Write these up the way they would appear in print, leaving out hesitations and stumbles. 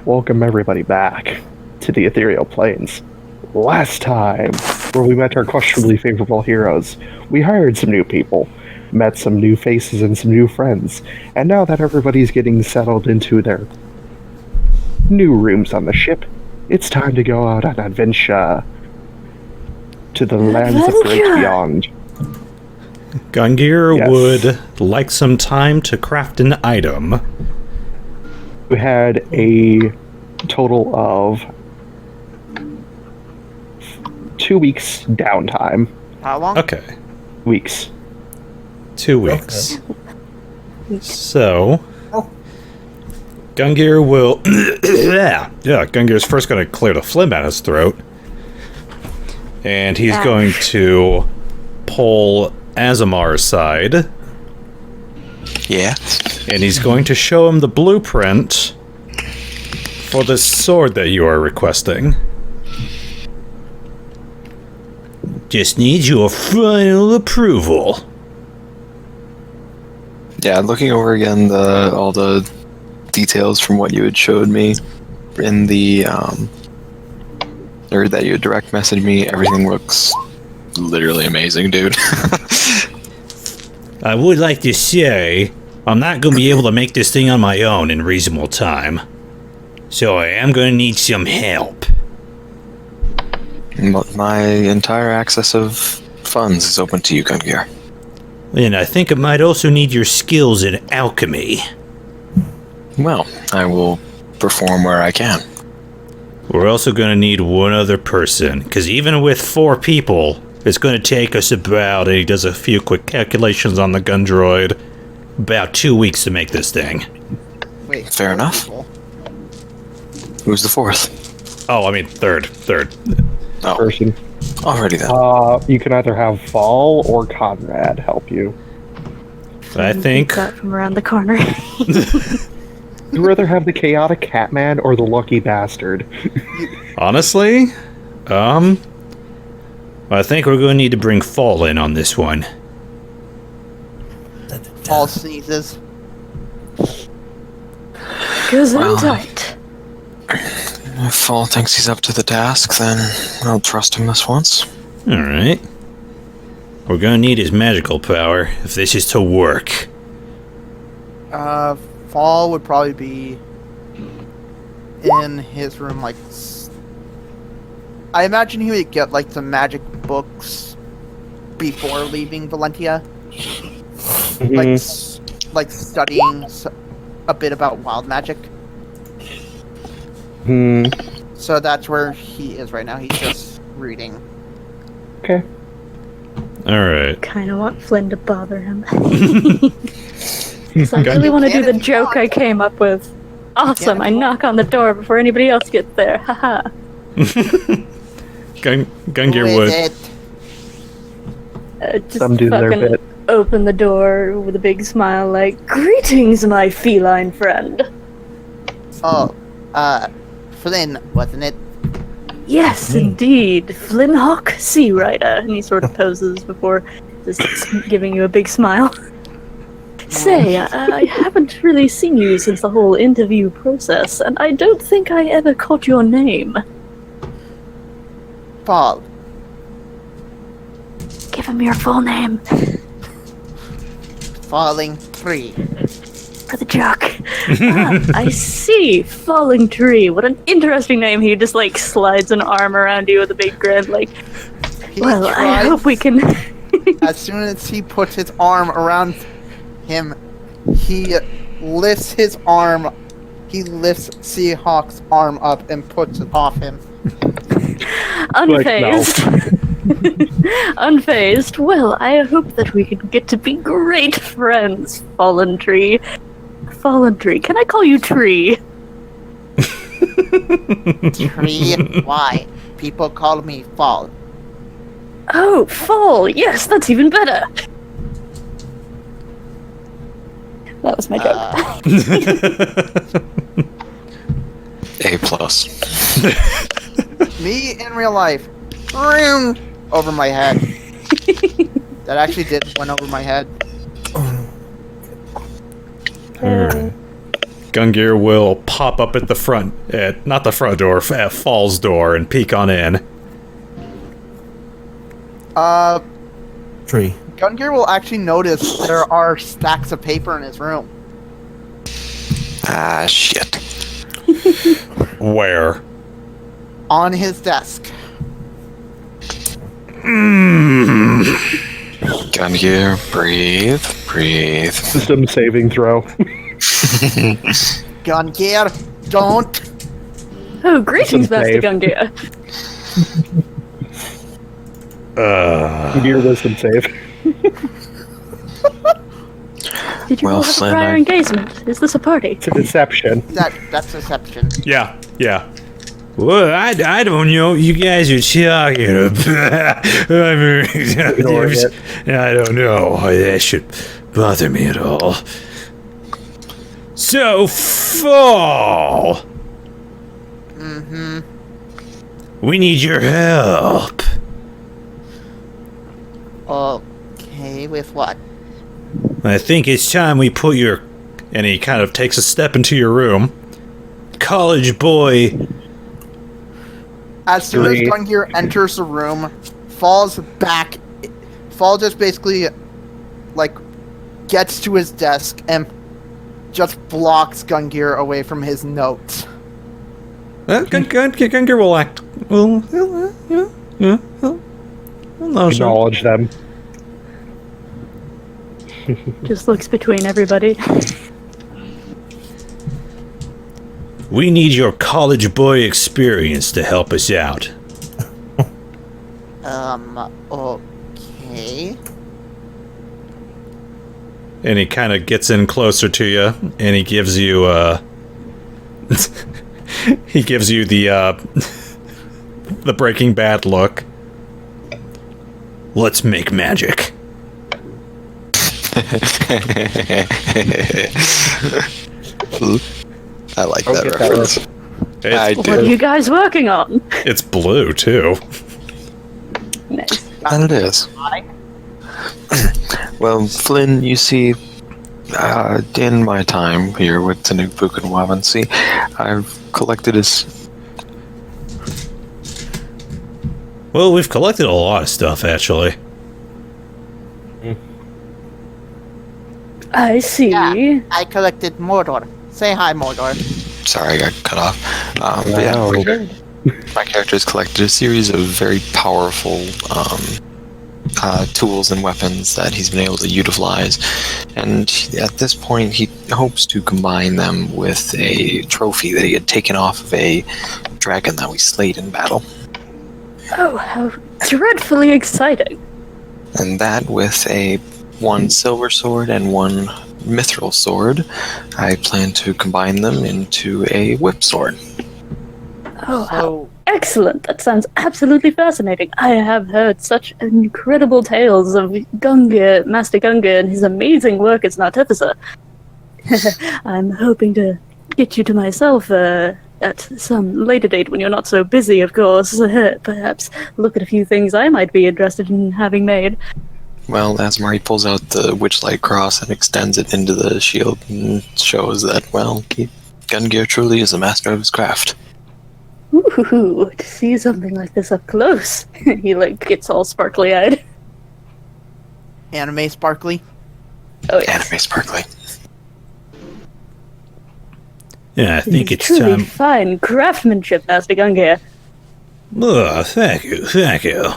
welcome everybody back to the Ethereal Plains. Last time, where we met our questionably favorable heroes, we hired some new people, met some new faces and some new friends, and now that everybody's getting settled into their new rooms on the ship, it's time to go out on adventure to the lands of great beyond. Gungir would like some time to craft an item. We had a total of 2 weeks downtime. How long? Okay. Weeks. 2 weeks. Okay. So, Gungir will... Gungir's first going to clear the phlegm out his throat. And he's going to pull Asemar aside. Yeah. And he's going to show him the blueprint for the sword that you are requesting. Just needs your final approval. Yeah, looking over again all the details from what you had showed me in the or that you had direct messaged me, everything looks literally amazing, dude. I would like to say, I'm not going to be able to make this thing on my own in reasonable time. So I am going to need some help. My entire access of funds is open to you, Gungir. And I think I might also need your skills in alchemy. Well, I will perform where I can. We're also going to need one other person, because even with 4 people, it's going to take us about, and he does a few quick calculations on the gun droid, about 2 weeks to make this thing. Wait. Fair enough. Who's the 4th? Oh, I mean third. Oh, Person. already then. You can either have Fall or Conrad help you. I think... That from around the corner. You'd rather have the chaotic Catman or the lucky bastard? Honestly, I think we're going to need to bring Fall in on this one. All sneezes. Gesundheit. If Fall thinks he's up to the task, then I'll trust him this once. Alright. We're going to need his magical power if this is to work. Fall would probably be in his room, like... I imagine he would get, like, some magic books before leaving Valentia. Like studying a bit about wild magic. So that's where he is right now. He's just reading. Okay. Alright. Kind of want Flynn to bother him. So I really want to do the joke I came up with. Awesome, I knock on the door before anybody else gets there. Haha. Gungir would. Just Some do their fucking bit. open the door with a big smile like, "Greetings, my feline friend." Oh, Flynn, wasn't it? Yes, indeed. Flynnhawk, Sea Rider. And he sort of poses before just giving you a big smile. Say, I haven't really seen you since the whole interview process, and I don't think I ever caught your name. Fall. Give him your full name. Falling Tree. For the joke. I see. Falling Tree. What an interesting name. He just, like, slides an arm around you with a big grin, like, well, I hope we can... As soon as he puts his arm around him, he lifts his arm. He lifts Seahawk's arm up and puts it off him. Unfazed. Unfazed. Well, I hope that we can get to be great friends, Fallen Tree. Fallen Tree. Can I call you Tree? Tree? Why? People call me Fall. Oh, Fall. Yes, that's even better. That was my joke. A+. Me in real life. Vroom, over my head. That actually did went over my head. Gungir will pop up at the front, not the front door, at Fall's door and peek on in. Tree. Gungir will actually notice there are stacks of paper in his room. Ah, shit. Where? On his desk. Gungir, breathe. System saving throw. Gungir, don't. Oh, greetings, Some Master save. Gungir. Gear wisdom save. Did you Well, all have a Flynn, prior I- engagement? Is this a party? It's a deception. That's deception. Yeah. Well, I don't know. You guys are talking about. Ignoring it. I don't know. That should bother me at all. So, Fall. We need your help. Okay, with what? I think it's time we put your... And he kind of takes a step into your room. College boy. As soon as Three. Gungir enters the room, falls back. Fall just basically, like, gets to his desk and just blocks Gungir away from his notes. Gungir will act... Well, Acknowledge them. Just looks between everybody. We need your college boy experience to help us out. Okay. And he kind of gets in closer to you, and he gives you, he gives you the, the Breaking Bad look. Let's make magic. I like I'll that get that reference. I It's, What are do. you guys working on? it's blue, too. Nice. And it is. Well, Flynn, you see, in my time here with Tanuk and Wavansi, I've collected his... Well, we've collected a lot of stuff, actually. I see. Yeah. I collected Mordor. Say hi, Mordor. Sorry, I got cut off. But Wow. yeah, my character has collected a series of very powerful tools and weapons that he's been able to utilize, and at this point he hopes to combine them with a trophy that he had taken off of a dragon that we slayed in battle, Oh, how dreadfully exciting. and that with one silver sword and one mithril sword, I plan to combine them into a whip sword. Oh, how So, excellent. That sounds absolutely fascinating. I have heard such incredible tales of Gungir, Master Gungir, and his amazing work as an artificer. I'm hoping to get you to myself at some later date when you're not so busy, of course. Perhaps look at a few things I might be interested in having made. Well, Asemar pulls out the Witchlight Cross and extends it into the shield and shows that, well, Gungir truly is a master of his craft. Ooh, to see something like this up close. He gets all sparkly-eyed. anime sparkly. Oh yes. Anime sparkly. Yeah, I think it's truly time... fine craftsmanship, Master Gungir. Oh, thank you.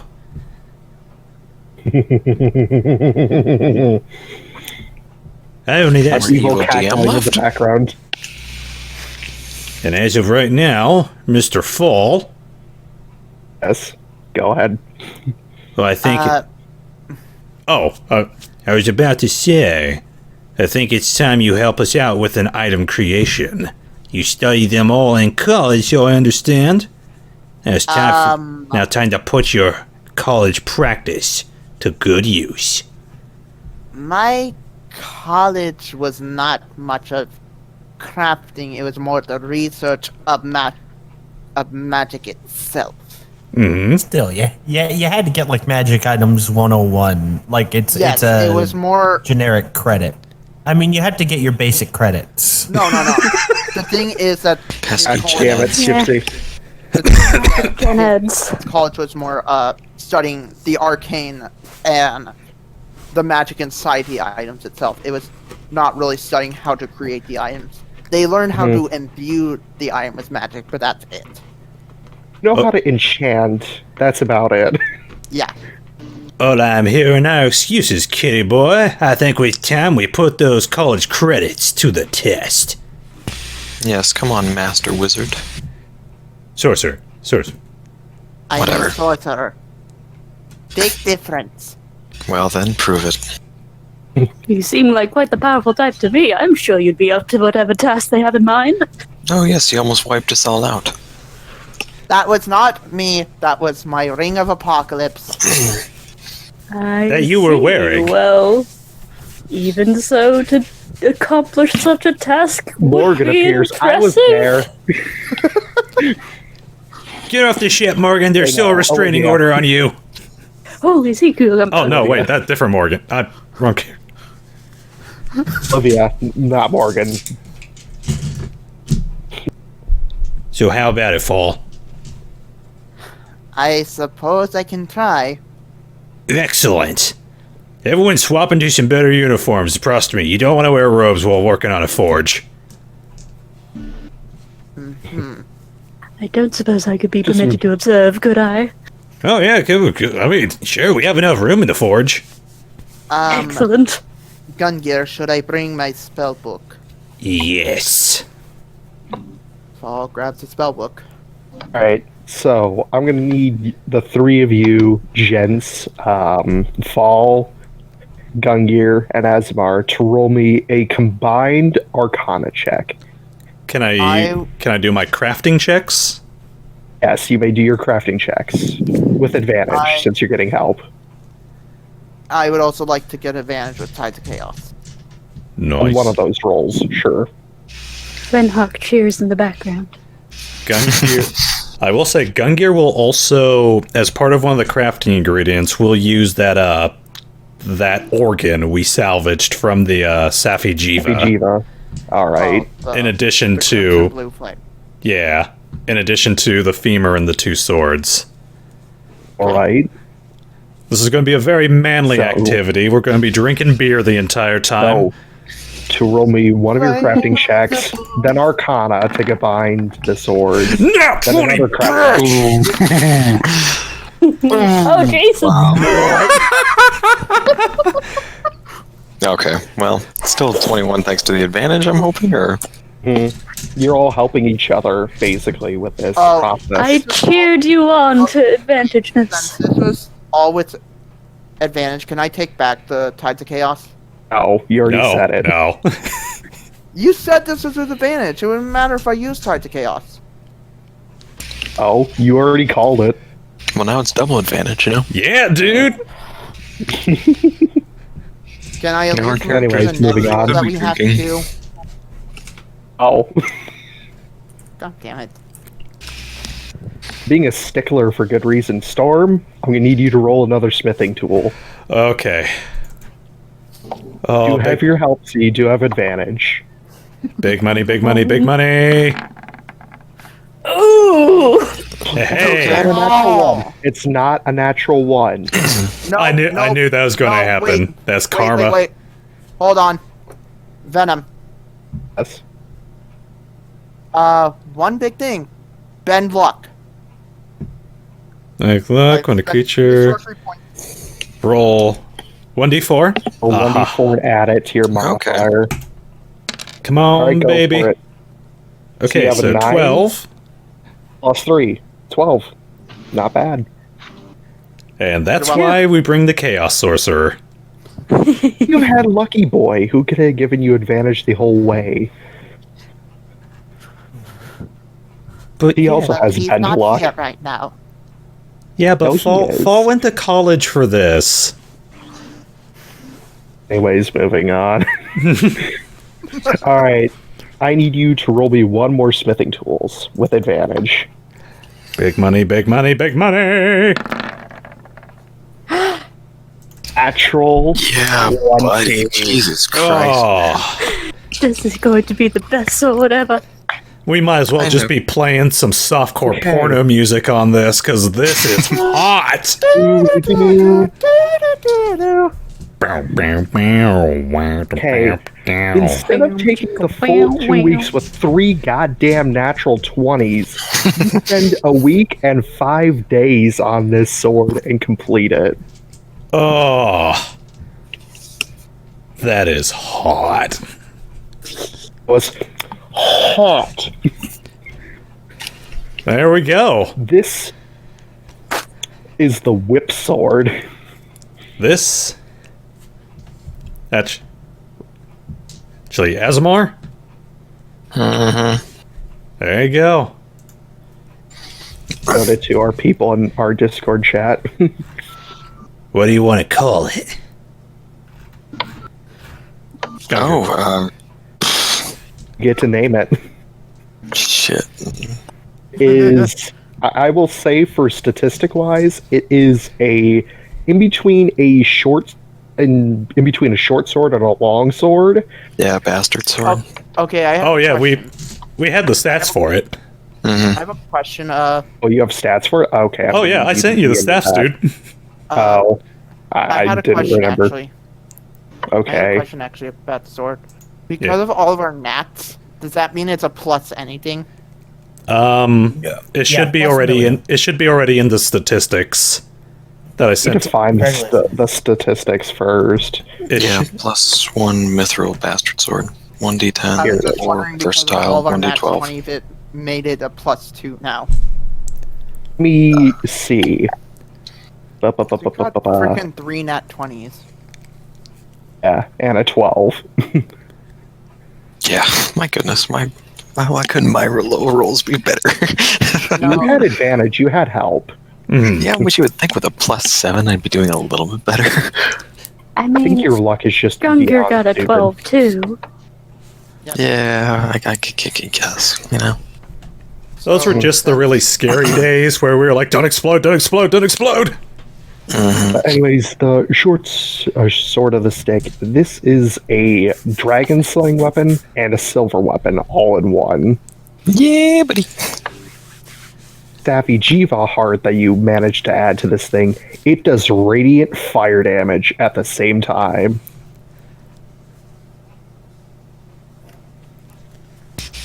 Only that's... Evil Evil DM cackling in the left. background. And as of right now, Mr. Fall, Yes. Go ahead. well, I think... I was about to say, I think it's time you help us out with an item creation. You study them all in college, so I understand. Now it's time time to put your college practice to good use. My college was not much of crafting. It was more the research of magic itself. Mm-hmm. Still, yeah, you had to get like Magic Items 101. Like it's Yes, a it was more. generic credit. I mean, you had to get your basic credits. No. The thing is that Pesky Damn it, Yeah. Gipsy. Ten heads. college was more studying the arcane and the magic inside the items itself. It was not really studying how to create the items. They learned how to imbue the item with magic, but that's it. Know how to enchant. That's about it. Yeah. Well, I'm hearing no excuses, kitty boy. I think it's time we put those college credits to the test. Yes, come on, Master Wizard. Sorcerer. I Whatever. am sorcerer. Big difference. Well then, prove it. You seem like quite the powerful type to me. I'm sure you'd be up to whatever task they have in mind. Oh yes, you almost wiped us all out. That was not me. That was my ring of apocalypse. That you were wearing. Well, even so, to accomplish such a task Morgan would be appears. impressive. I was there. Get off the ship, Morgan. There's I still know. a restraining Oh, yeah. order on you. Holy Siku. Oh, no, wait. That's different Morgan. Wrong. Olivia, not Morgan. So how about it, Fall? I suppose I can try. Excellent. Everyone swap into some better uniforms. Trust me, you don't want to wear robes while working on a forge. I don't suppose I could be permitted to observe, could I? Oh, yeah. I mean, sure, we have enough room in the forge. Excellent. Gungir, should I bring my spell book? Yes. Fall grabs the spell book. Alright, so I'm gonna need the three of you, gents, Fall, Gungir, and Asemar, to roll me a combined Arcana check. Can I do my crafting checks? Yes, you may do your crafting checks with advantage since you're getting help. I would also like to get advantage with Tides of Chaos. Nice. On one of those rolls, sure. Flynnhawk cheers in the background. Gungir. I will say Gungir will also, as part of one of the crafting ingredients, will use that organ we salvaged from the Safi Jiva. Jiva. Alright. In addition Crimson to, Blue Flame. yeah, in addition to the femur and the two swords. Alright. This is going to be a very manly So- activity. We're going to be drinking beer the entire time. So, to roll me one of your crafting checks, then Arcana to combine the swords, No, then another crafting. Oh, Jason! Okay, well, still 21 thanks to the advantage, I'm hoping, or? You're all helping each other, basically, with this Oh, process. I cheered you on to advantageness. Since this was all with advantage, can I take back the Tides of Chaos? No, you already No, said it. no. You said this was with advantage. It wouldn't matter if I used Tides of Chaos. Oh, you already called it. Well, now it's double advantage, you know? Yeah, dude. Can I at Never least cared. remember Anyways, the moving numbers on. that we have to Drinking. do? Oh. God damn it. Being a stickler for good reason. Storm, I'm gonna need you to roll another smithing tool. Okay. You Oh, have your help, so you do have advantage. big money, big money, big money. Ooh! Hey, Not a natural one. It's not a natural one. No, I knew no, that was going to no, happen. wait, That's wait, karma. Wait. Hold on. Venom. Yes. One big thing. Bend luck. Like, look, when a That's creature sorcery point. roll 1d4. Or 1d4 and add it to your modifier. Come on, Alright, go baby. for it. Okay, you have a so 9. 12. Plus 3. 12. Not bad. And that's You're welcome. why we bring the Chaos Sorcerer. You had Lucky Boy, who could have given you advantage the whole way. But He also has He's bend not luck. here right now. yeah, but No, he Fall is. went to college for this. Anyways, moving on. Alright. I need you to roll me one more smithing tools with advantage. Big money, big money, big money. natural. Yeah, 20. buddy. Jesus Christ. Oh, This is going to be the best sword ever. we might as well I just know. be playing some softcore Okay. porno music on this, because this is hot. Okay. Instead of taking the full 2 weeks with 3 goddamn natural 20s, you spend a week and 5 days on this sword and complete it. Oh, that is hot. It was hot. There we go. This is the whip sword. This. Actually, Asemar? There you go. Showed it to our people in our Discord chat. What do you want to call it? Oh, Get to name it. shit. Is I will say for statistic wise, it is in between a short sword and a long sword. Yeah, bastard sword. Okay, I have Oh a yeah, question. we had the stats for it. I have a question. Oh, you have stats for it? Okay. Oh yeah, I sent you the stats, dude. Oh, I had a didn't question remember. actually. I had a Okay. question actually about the sword. Because of all of our nats, does that mean it's a plus anything? It should be already in. It should be already in the statistics that I You sent. can find the statistics first. It Yeah, should- +1 mithril bastard sword. 1d10 I was just or wondering because of all versatile of our nat 1d12. 20s, it made it a +2 now. Let me see. So we got freaking 3 nat 20s. Yeah, and a 12. Yeah, my goodness, why couldn't my low rolls be better? You had advantage. You had help. Yeah, which you would think with a +7 I'd be doing a little bit better. I I think mean, your luck is just Gungir beyond got a stupid. 12 too. Yeah, I could kick and guess, you know? Those were just the really scary days where we were like, "Don't explode! Don't explode! Don't explode!" Anyways, the short sword of the stick. This is a dragon slaying weapon and a silver weapon all in one. Yeah, buddy. Staffy Jiva heart that you managed to add to this thing. It does radiant fire damage at the same time.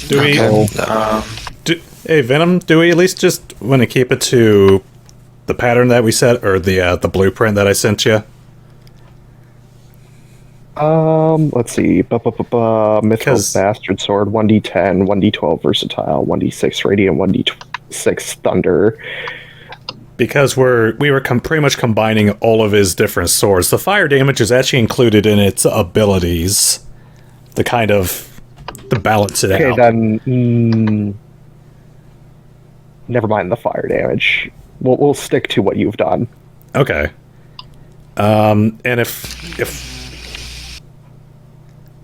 Do we? Hey Venom, do we at least just want to keep it to the pattern that we set, or the blueprint that I sent you? Let's see. Mithril 'Cause- Bastard Sword, 1d10, 1d12 versatile, 1d6 radiant, 1d6 thunder. Because we were pretty much combining all of his different swords. The fire damage is actually included in its abilities, to balance it Okay, out. then. Never mind the fire damage. We'll stick to what you've done. Okay. And if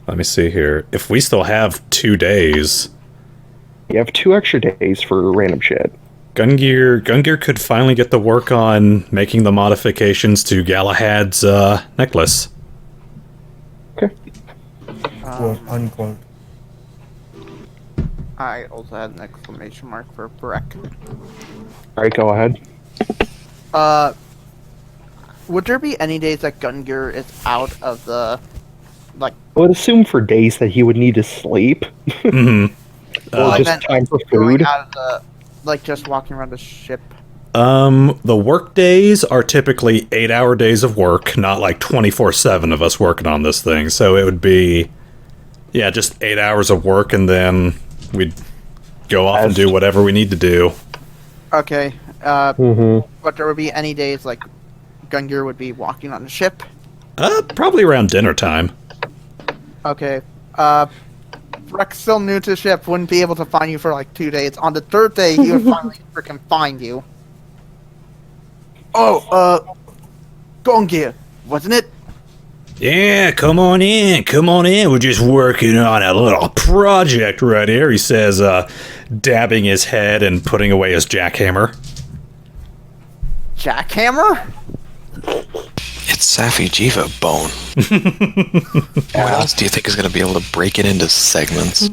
let me see here. If we still have 2 days, You have 2 extra days for random shit. Gungir could finally get to work on making the modifications to Galahad's necklace. Okay. Quote unquote. I also had an exclamation mark for Barreck. Alright, go ahead. Would there be any days that Gungir is out of the, like, I would assume for days that he would need to sleep. Mm-hmm. Or I just meant, time for going food. out of the, like, just walking around the ship? The work days are typically 8-hour days of work, not like 24/7 of us working on this thing. So it would be, yeah, just 8 hours of work, and then we'd go off and do whatever we need to do. Okay, Mm-hmm. but there would be any days, like, Gungir would be walking on the ship? Probably around dinner time. Okay, Barreck's still new to the ship, wouldn't be able to find you for, like, 2 days. On the 3rd day, he would finally freaking find you. Oh, Gungir, wasn't it? Yeah, come on in. We're just working on a little project right here, he says, dabbing his head and putting away his jackhammer. Jackhammer? It's Safi Jiva bone. What else do you think is going to be able to break it into segments?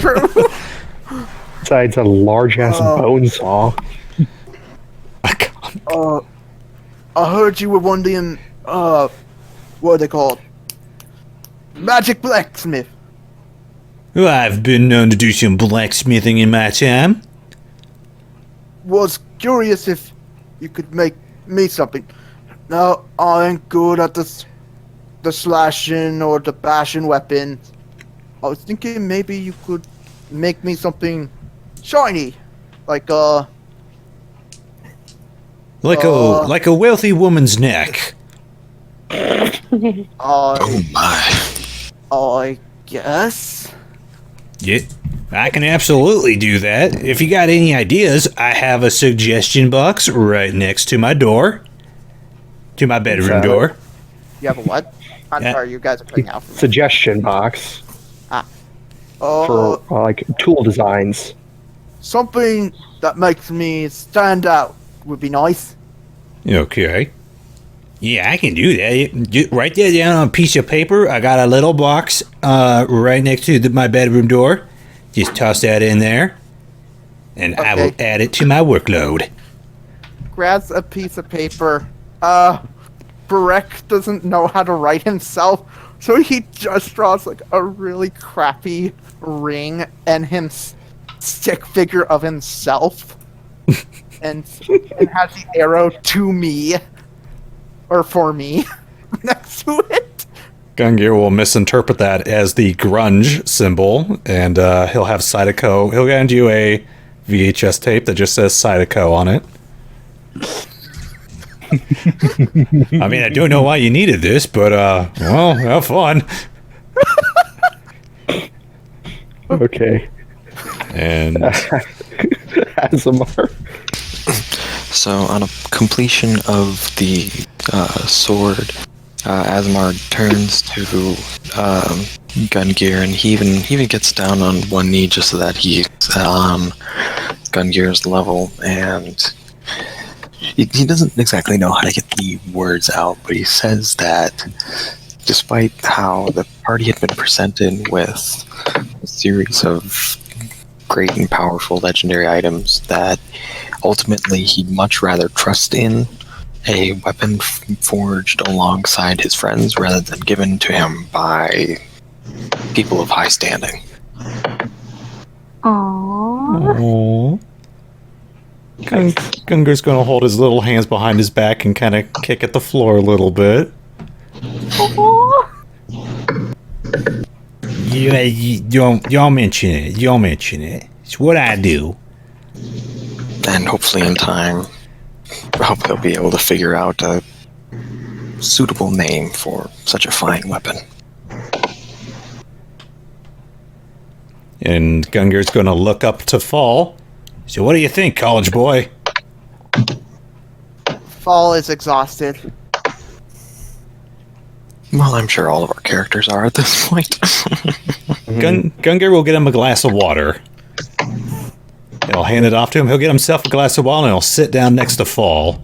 True. Besides a large ass bone saw. I heard you were one of them, what are they called? Magic blacksmith. Well, I've been known to do some blacksmithing in my time. Was curious if you could make me something. No, I ain't good at the slashing or the bashing weapons. I was thinking maybe you could make me something shiny, like Like a wealthy woman's neck. Oh my. I guess. Yeah, I can absolutely do that. If you got any ideas, I have a suggestion box right next to my door. To my bedroom door. You have a what? I'm Yeah. sorry, you guys are putting out for me. Suggestion box Oh, for like tool designs. something that makes me stand out would be nice. Okay. Yeah, I can do that. You write that down on a piece of paper. I got a little box right next to my bedroom door. Just toss that in there. And I will Okay. add it to my workload. Grabs a piece of paper. Barreck doesn't know how to write himself, so he just draws like a really crappy ring and stick figure of himself, and has the arrow to me, or for me, next to it. Gungir will misinterpret that as the grunge symbol, and he'll have Cytoco. He'll hand you a VHS tape that just says Cytoco on it. I mean, I don't know why you needed this, but, well, have fun. Okay. And Asemar. So, on a completion of the sword, Asemar turns to Gungir, and he even gets down on one knee just so that he's on Gungir's level, and he doesn't exactly know how to get the words out, but he says that despite how the party had been presented with a series of great and powerful legendary items, that ultimately he'd much rather trust in a weapon forged alongside his friends rather than given to him by people of high standing. Aww. Gungir's gonna hold his little hands behind his back and kind of kick at the floor a little bit. Y'all mention it. Y'all mention it. It's what I do. And hopefully in time, I hope they'll be able to figure out a suitable name for such a fine weapon. And Gungir's gonna look up to Fall. So what do you think, college boy? Fall is exhausted. Well, I'm sure all of our characters are at this point. Gungir will get him a glass of water. He'll hand it off to him. He'll get himself a glass of water and he'll sit down next to Fall.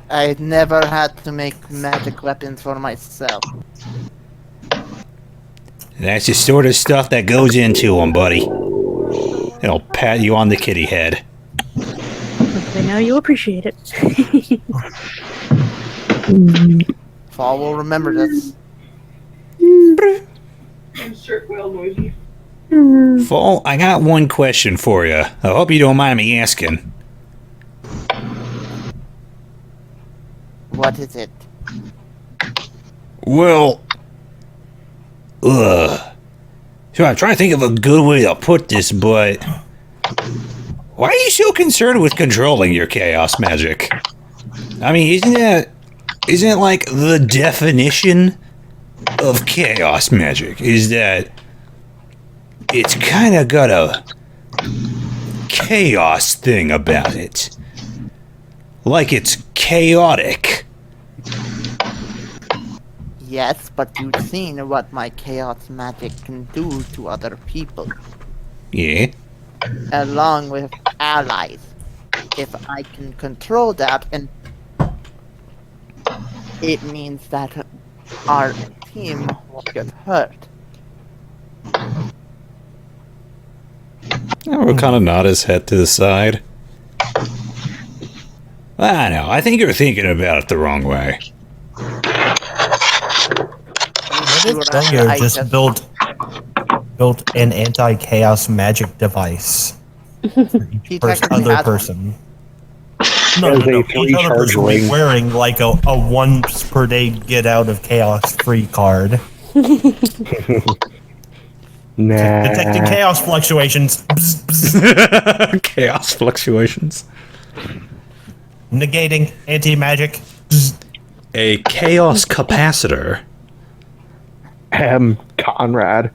I never had to make magic weapons for myself. That's the sort of stuff that goes into him, buddy. He'll pat you on the kitty head. I know you appreciate it. Fall will remember this. Fall, I got one question for you. I hope you don't mind me asking. What is it? Well, so I'm trying to think of a good way to put this, but why are you so concerned with controlling your chaos magic? I mean, isn't it like the definition of chaos magic is that it's kind of got a chaos thing about it, like it's chaotic. Yes, but you've seen what my chaos magic can do to other people, Yeah. along with allies. If I can control that and it means that our team won't get hurt. We'll kind of nod his head to the side. I know. I think you're thinking about it the wrong way. What if Gungir just built an anti-chaos magic device for He each technically other has person? Has No. a Each other three-charge person will be ring. wearing like a once per day get out of chaos free card. Nah. Detecting chaos fluctuations. Bzz, bzz. Chaos fluctuations. Negating anti-magic. Bzz. A chaos capacitor. Conrad.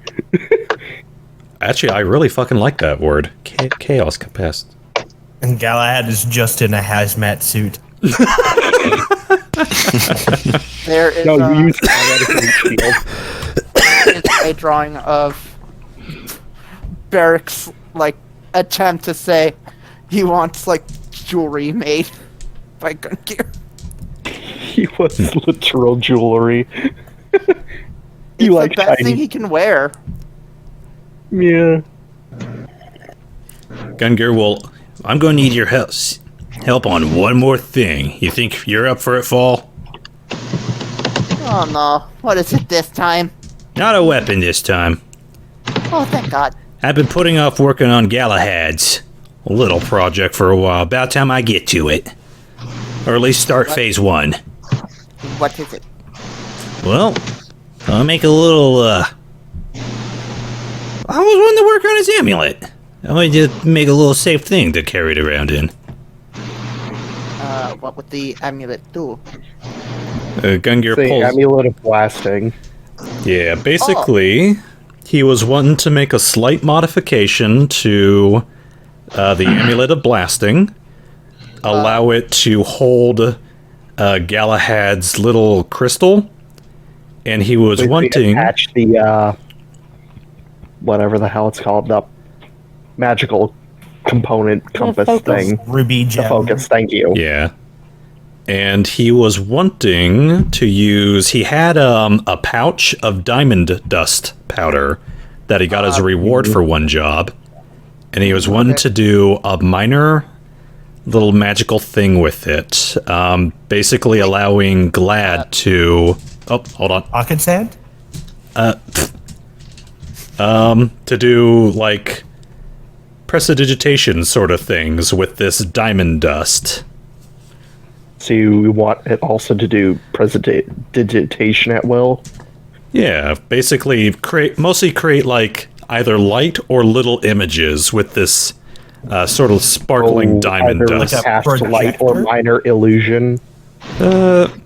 Actually, I really fucking like that word. Chaos capacitor. And Galahad is just in a hazmat suit. There is No, you use Conrad as a shield. a drawing of Barreck's like attempt to say he wants like jewelry made by Gungir. He was literal jewelry. It's You like the best shiny. thing he can wear. Yeah. Gungir, well, I'm going to need your help on one more thing. You think you're up for it, Fall? Oh no, what is it this time? Not a weapon this time. Oh, thank God. I've been putting off working on Galahad's little project for a while. About time I get to it. Or at least start phase 1. What is it? Well, I'll make a little, I was wanting to work on his amulet. I wanted to make a little safe thing to carry it around in. What would the amulet do? Gungir The pulls... amulet of blasting. Yeah, basically, he was wanting to make a slight modification to the Amulet of Blasting, allow it to hold Galahad's little crystal, and he was Basically wanting... attach the whatever the hell it's called, the magical component compass focus. thing. Ruby The gem. focus, thank you. Yeah. And he was wanting to use... He had a pouch of diamond dust powder that he got as a reward for one job. And he was wanting to do a minor little magical thing with it. Basically allowing Glad to... Oh, hold on. Pocket sand? To do, like, prestidigitation sort of things with this diamond dust. So you want it also to do prestidigitation at will? Yeah, basically mostly create like either light or little images with this sort of sparkling diamond either dust. Like a cast light or projector? minor illusion. Um,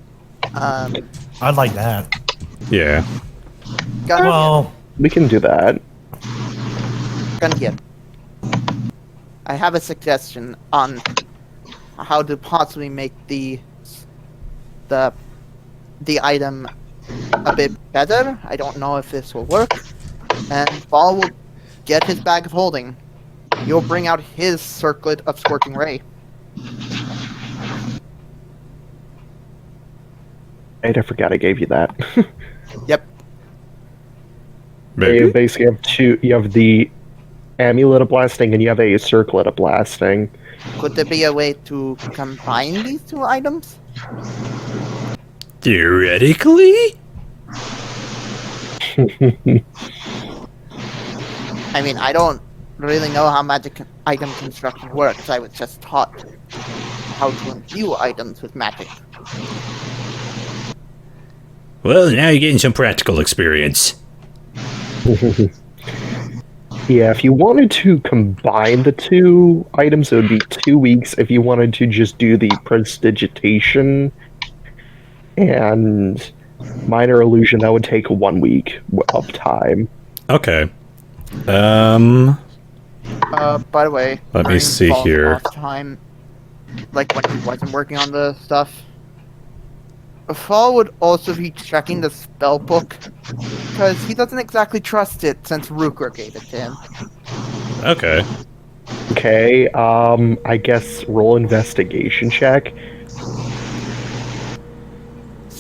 I'd like that. Yeah. Well, We can do that. Gungir. I have a suggestion on how to possibly make the item a bit better. I don't know if this will work. And Ball will get his bag of holding. You'll bring out his circlet of Scorching Ray. I forgot I gave you that. Yep. You basically have two. You have the amulet of blasting, and you have a circlet of blasting. Could there be a way to combine these two items? Theoretically? I mean, I don't really know how magic item construction works. I was just taught how to imbue items with magic. Well, now you're getting some practical experience. Yeah, if you wanted to combine the two items, it would be 2 weeks. If you wanted to just do the prestidigitation and minor illusion, that would take 1 week of time. Okay. By the way, Let me during see Paul's here. off time, like when he wasn't working on the stuff, Fall would also be checking the spell book because he doesn't exactly trust it since Rukra gave it to him. Okay. Okay, I guess roll investigation check.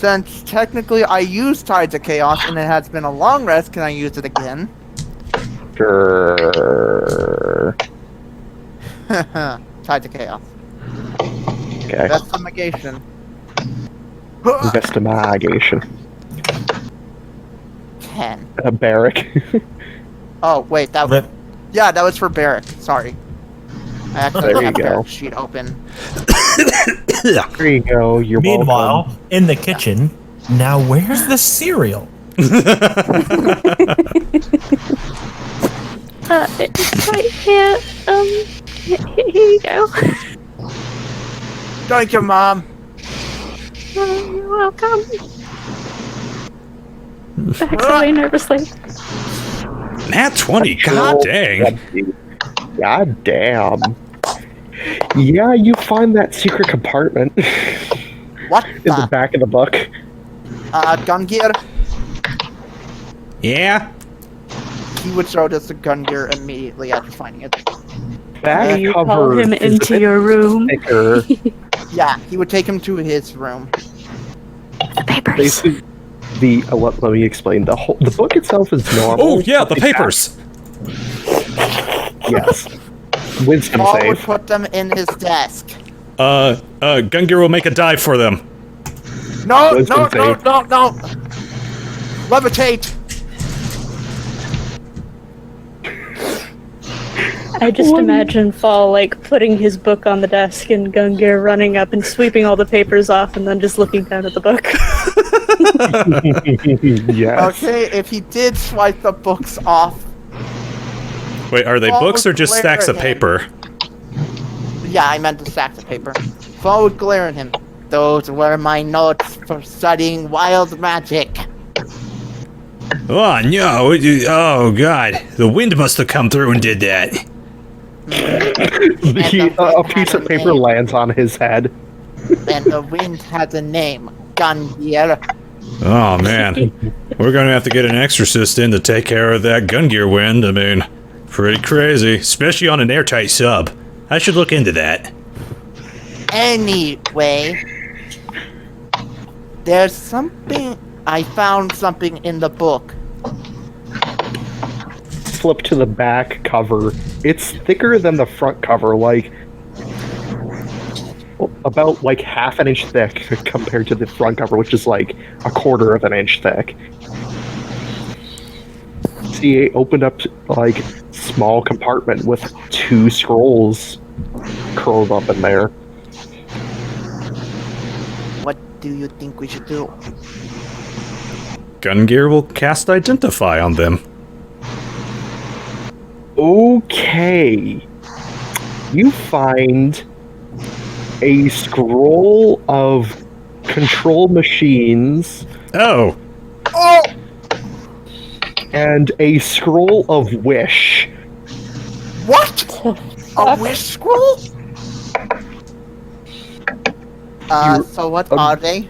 Since technically I used Tides of Chaos and it has been a long rest, can I use it again? Sure. Tides of Chaos. Okay. Investigation. Investigation. 10. Barreck. Oh, wait, that was... Rip. Yeah, that was for Barreck. Sorry. I actually There you have go. Barreck's sheet open. There you go. You're Meanwhile, welcome. in the kitchen, now where's the cereal? It's right here. Here you go. Thank you, Mom. You're welcome. Backs away nervously. Nat 20, god dang. God damn. Yeah, you find that secret compartment What in the the? back of the book. Gungir. Yeah? He would throw this to Gungir immediately after finding it. Back You call cover him is a into bit your room. thicker. Yeah, he would take him to his room. The papers. Basically, let me explain. The book itself is normal. Oh, yeah, the papers. Yes. Wisdom Paul would save. put them in his desk. Gungir will make a dive for them. No, Wisdom no, save. no. Levitate. I just imagine Fall like putting his book on the desk and Gungir running up and sweeping all the papers off and then just looking down at the book. Yes. Okay, if he did swipe the books off, Wait, are they Paul books or would just glare stacks at of him. paper? yeah, I meant the stacks of paper. Paul would glare at him. Those were my notes for studying wild magic. Oh, no. Oh, God. The wind must have come through and did that. A piece of paper lands on his head. And the wind has a name. Gungir. Oh, man. We're going to have to get an exorcist in to take care of that Gungir wind. I mean, pretty crazy. Especially on an airtight sub. I should look into that. Anyway, there's something. I found something in the book. Flip to the back cover. It's thicker than the front cover, like about like half an inch thick compared to the front cover, which is like a quarter of an inch thick. See, it opened up like small compartment with 2 scrolls curled up in there. What do you think we should do? Gungir will cast Identify on them. Okay. You find a scroll of control machines Oh, Oh! and a scroll of wish. What? A wish scroll? So what are they?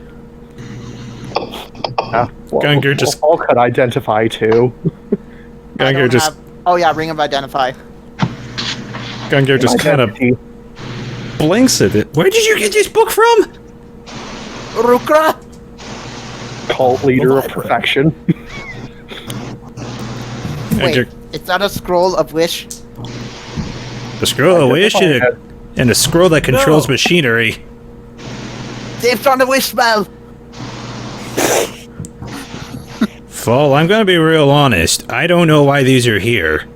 Well, Gungir just- all could identify too. I Gungir don't just, have- Oh yeah, Ring of Identify. Gungir just kind of Identity. blinks at it. Where did you get this book from? Rukra? Cult leader of Vibrant. perfection. Wait, Gungir, is that a scroll of wish? the scroll of wish and a scroll that controls No. machinery. It's on the wish spell! Fall, I'm gonna be real honest. I don't know why these are here.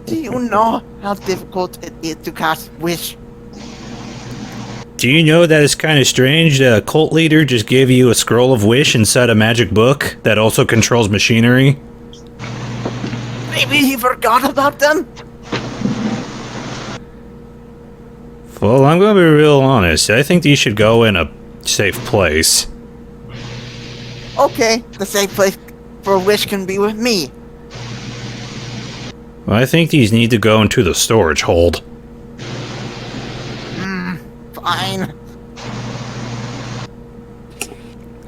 Do you know how difficult it is to cast wish? Do you know that it's kind of strange that a cult leader just gave you a scroll of wish inside a magic book that also controls machinery? Maybe he forgot about them? Well, I'm gonna be real honest. I think these should go in a safe place. Okay, the safe place for wish can be with me. I think these need to go into the storage hold. Fine.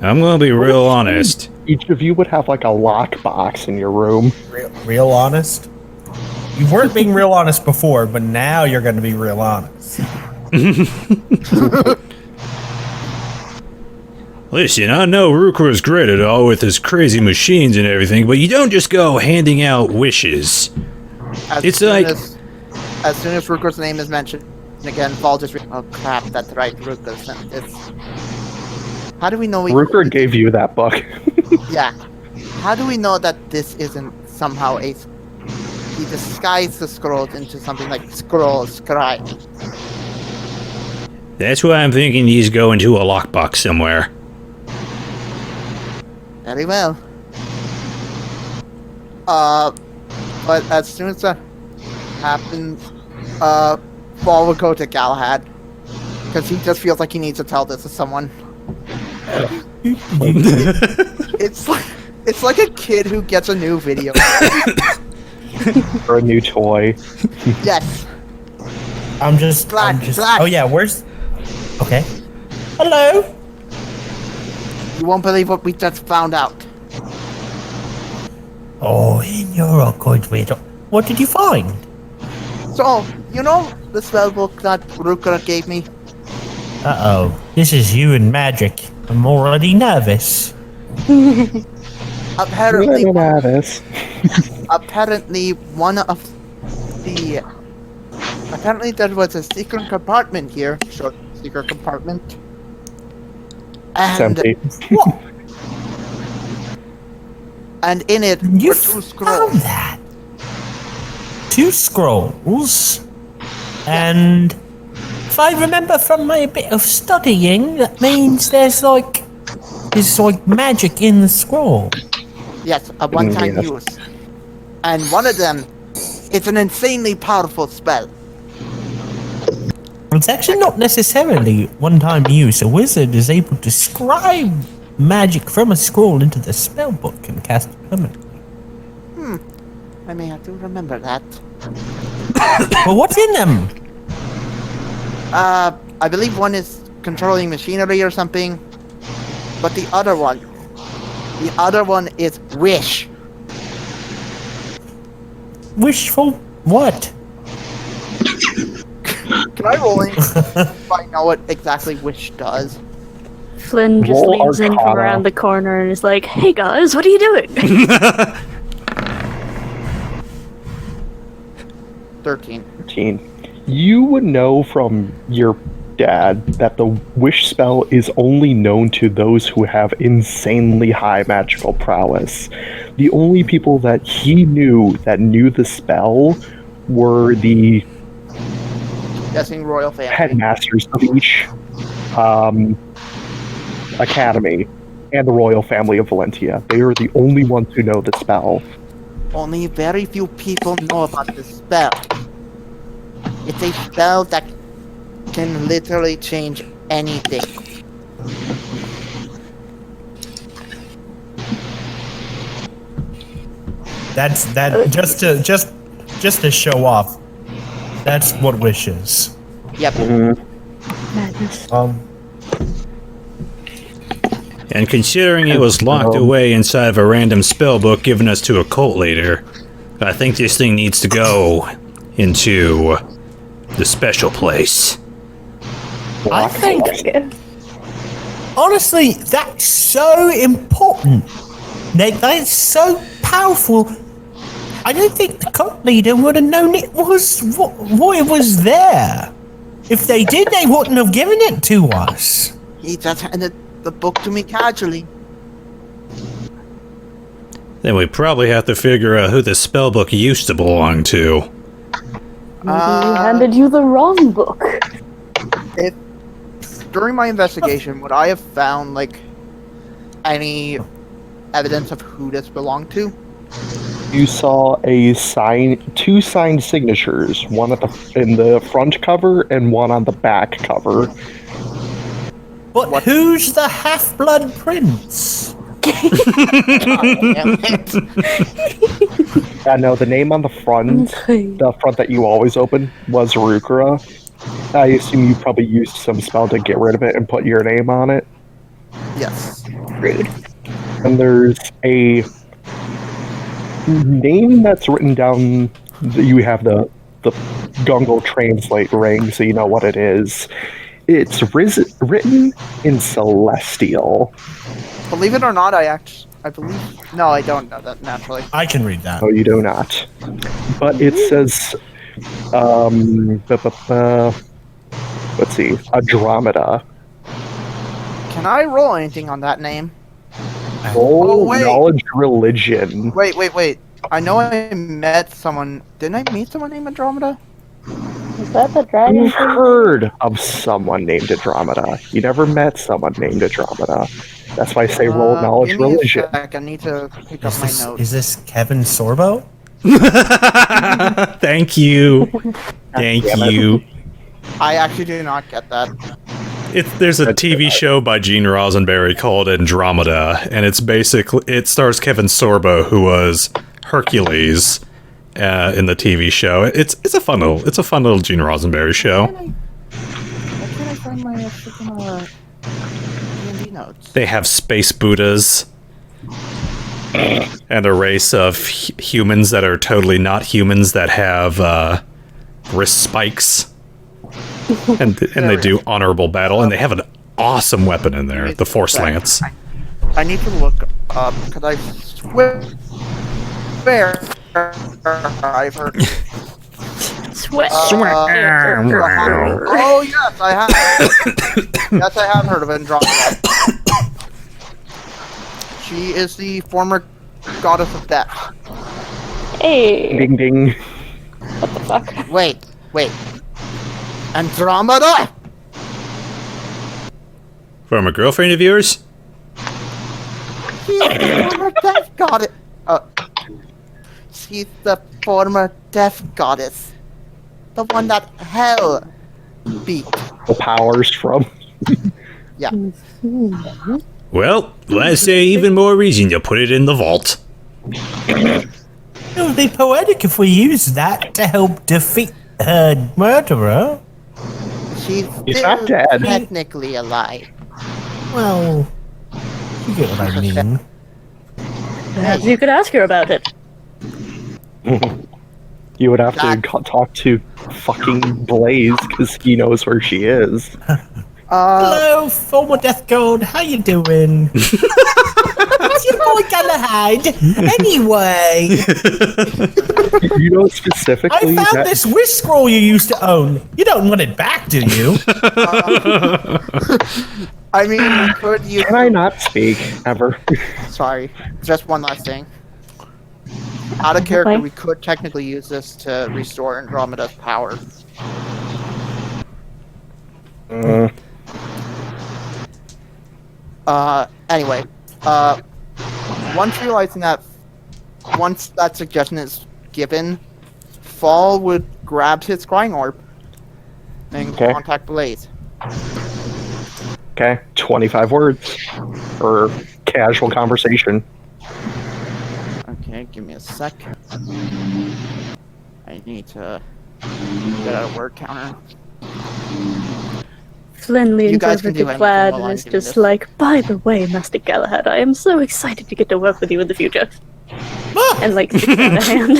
I'm gonna be real honest. Each of you would have like a lockbox in your room. Real honest? You weren't being real honest before, but now you're going to be real honest. Listen, I know Rukra's great at all with his crazy machines and everything, but you don't just go handing out wishes. It's like... As soon as Rukra's name is mentioned, again, Fall just... Oh crap, that's right, Rukra's... How do we know Rukra gave you that book. Yeah. How do we know that this isn't somehow a... He disguised the scrolls into something like Scroll Scribe. That's why I'm thinking these go into a lockbox somewhere. Very well. But as soon as that happens, Fall will go to Galahad. Because he just feels like he needs to tell this to someone. It's like a kid who gets a new video. Or a new toy. Yes. I'm just. Glad. Oh yeah, where's? Okay. Hello. You won't believe what we just found out. Oh, you're a good widow. What did you find? So, you know the spell book that Rukra gave me? Uh-oh. This is you and magic. I'm already nervous. Apparently, apparently there was a secret compartment here. Short secret compartment. It's And empty. What? and in it You were 2 found scrolls. that? 2 scrolls? And if I remember from my bit of studying, that means there's like magic in the scroll. Yes, a one-time Yes. use. And one of them is an insanely powerful spell. It's actually not necessarily one-time use. A wizard is able to scribe magic from a scroll into the spellbook and cast it permanently. I may have to remember that. But what's in them? I believe one is controlling machinery or something. But the other one is wish. Wish for what? Can I roll in if I know what exactly wish does? Flynn just Roll leans in from Arcana. around the corner and is like, "Hey guys, what are you doing?" 13. You would know from your dad that the wish spell is only known to those who have insanely high magical prowess. The only people that he knew that knew the spell were the Guessing royal family. headmasters of each academy and the royal family of Valentia. They are the only ones who know the spell. Only very few people know about this spell. It's a spell that can literally change anything. That's just to show off. That's what wish is. Yep. Madness. And considering it was locked away inside of a random spellbook given us to a cult leader, I think this thing needs to go into the special place. I think, honestly, that's so important. That's so powerful. I don't think the cult leader would have known it was what it was there. If they did, they wouldn't have given it to us. He just handed the book to me casually. Then we probably have to figure out who the spellbook used to belong to. Maybe he handed you the wrong book. During my investigation, would I have found, like, any evidence of who this belonged to? You saw two signed signatures, one in the front cover and one on the back cover. But who's the half-blood prince? Damn it. Yeah, no, the name on the front that you always open, was Rukra. I assume you probably used some spell to get rid of it and put your name on it. Yes. Rude. And there's a name that's written down. You have the the Google Translate ring so you know what it is. It's written in Celestial. Believe it or not, I believe. No, I don't know that naturally. I can read that. No, you do not. But it says, let's see, Andromeda. Can I roll anything on that name? Oh, wait. knowledge religion. Wait. I know I met someone. Didn't I meet someone named Andromeda? Is that the dragon? You've heard of someone named Andromeda. You never met someone named Andromeda. That's why I say roll knowledge give me a religion. sec, I need to pick up my notes. Is this Kevin Sorbo? Thank you. Thank damn it. you. I actually do not get that. There's a TV show by Gene Roddenberry called Andromeda, and it stars Kevin Sorbo, who was Hercules in the TV show. It's a fun little Gene Roddenberry show. Why can't I find my freaking D&D notes? They have space Buddhas and a race of humans that are totally not humans that have wrist spikes. And they do honorable battle, and they have an awesome weapon in there, the Force Lance. I need to look up because I swear I've heard. Sweat. Oh yes, I have. Yes, I have heard of Andromeda. She is the former goddess of death. Hey. Ding ding. What the fuck? Wait. Andromeda. From a girlfriend of yours? She's the former death goddess. She's the former death goddess. The one that hell beat. The powers from. Yeah. Well, I say even more reason to put it in the vault. It would be poetic if we used that to help defeat her murderer. She's He's still not dead. technically alive. Well, you get what I mean. Perhaps you could ask her about it. You would have to talk to fucking Blaze because he knows where she is. Hello, former death god. How you doing? What's your boy gonna hide? Anyway, You know specifically I found that this wish scroll you used to own. You don't want it back, do you? I mean, we could use. Can I not speak ever? Sorry, just one last thing. Out of character, Okay. we could technically use this to restore Andromeda's power. Anyway, once that suggestion is given, Fall would grab his scrying orb and Okay. contact Blaze. Okay, 25 words for casual conversation. Okay, give me a sec. I need to get out a word counter. Flynn You leans guys over can do to anything Plaid while and I'm is doing just this. like, by the way, Master Galahad, I am so excited to get to work with you in the future. And like, sticks out a hand.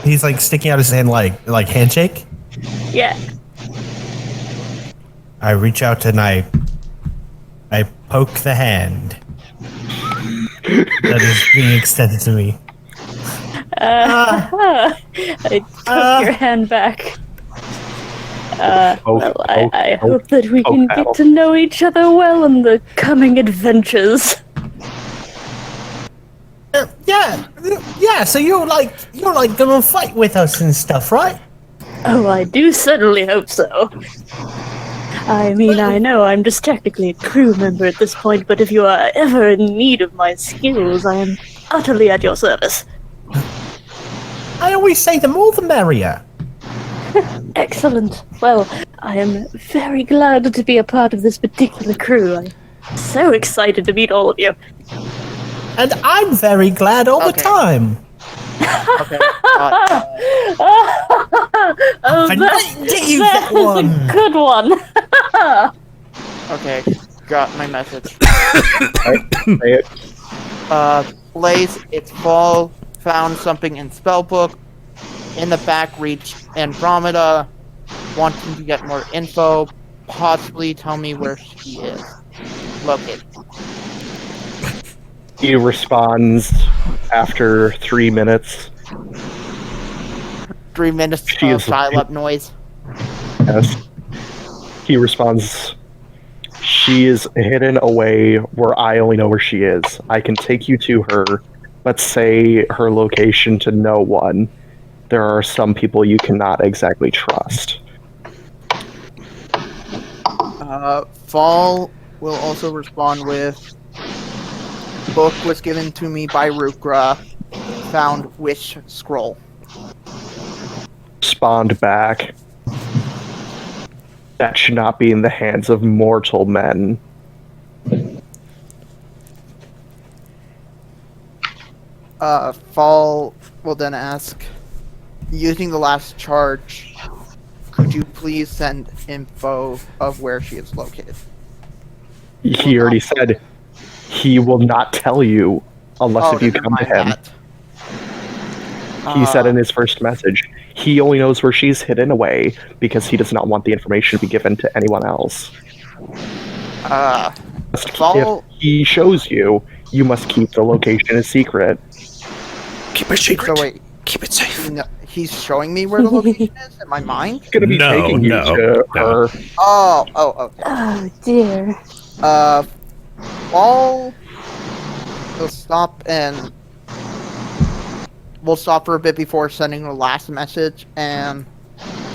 He's like sticking out his hand like handshake. Yeah. I reach out and I poke the hand that is being extended to me. I took your hand back. I hope that we can paddle. get to know each other well in the coming adventures. Yeah. So you're like gonna fight with us and stuff, right? Oh, I do certainly hope so. I mean, I know I'm just technically a crew member at this point, but if you are ever in need of my skills, I am utterly at your service. I always say the more the merrier. Excellent. Well, I am very glad to be a part of this particular crew. I'm so excited to meet all of you. And I'm very glad all the Okay. time. Okay. Oh, I'm that, waiting to use that that was one. a good one. Okay. got my message. Alright, say it. Blaze, it's fall. Found something in spellbook. In the back, reached Andromeda. Wanting to get more info. Possibly tell me where she is located. He responds after 3 minutes. 3 minutes She of is- dial-up noise. Yes. He responds, she is hidden away where I only know where she is. I can take you to her, but say her location to no one. There are some people you cannot exactly trust. Fall will also respond with, book was given to me by Rukra. Found Wish Scroll. Spawned back. That should not be in the hands of mortal men. Fall will then ask, using the last charge, could you please send info of where she is located? He already said he will not tell you unless if you never come to mind him. that. He said in his first message, he only knows where she's hidden away because he does not want the information to be given to anyone else. Fall, If he shows you, you must keep the location a secret. Keep it secret. so wait, Keep it safe. he's showing me where the location is in my mind? He's gonna be No, taking you no, to no. her. Oh, okay. Oh dear. Fall will stop and we'll stop for a bit before sending the last message and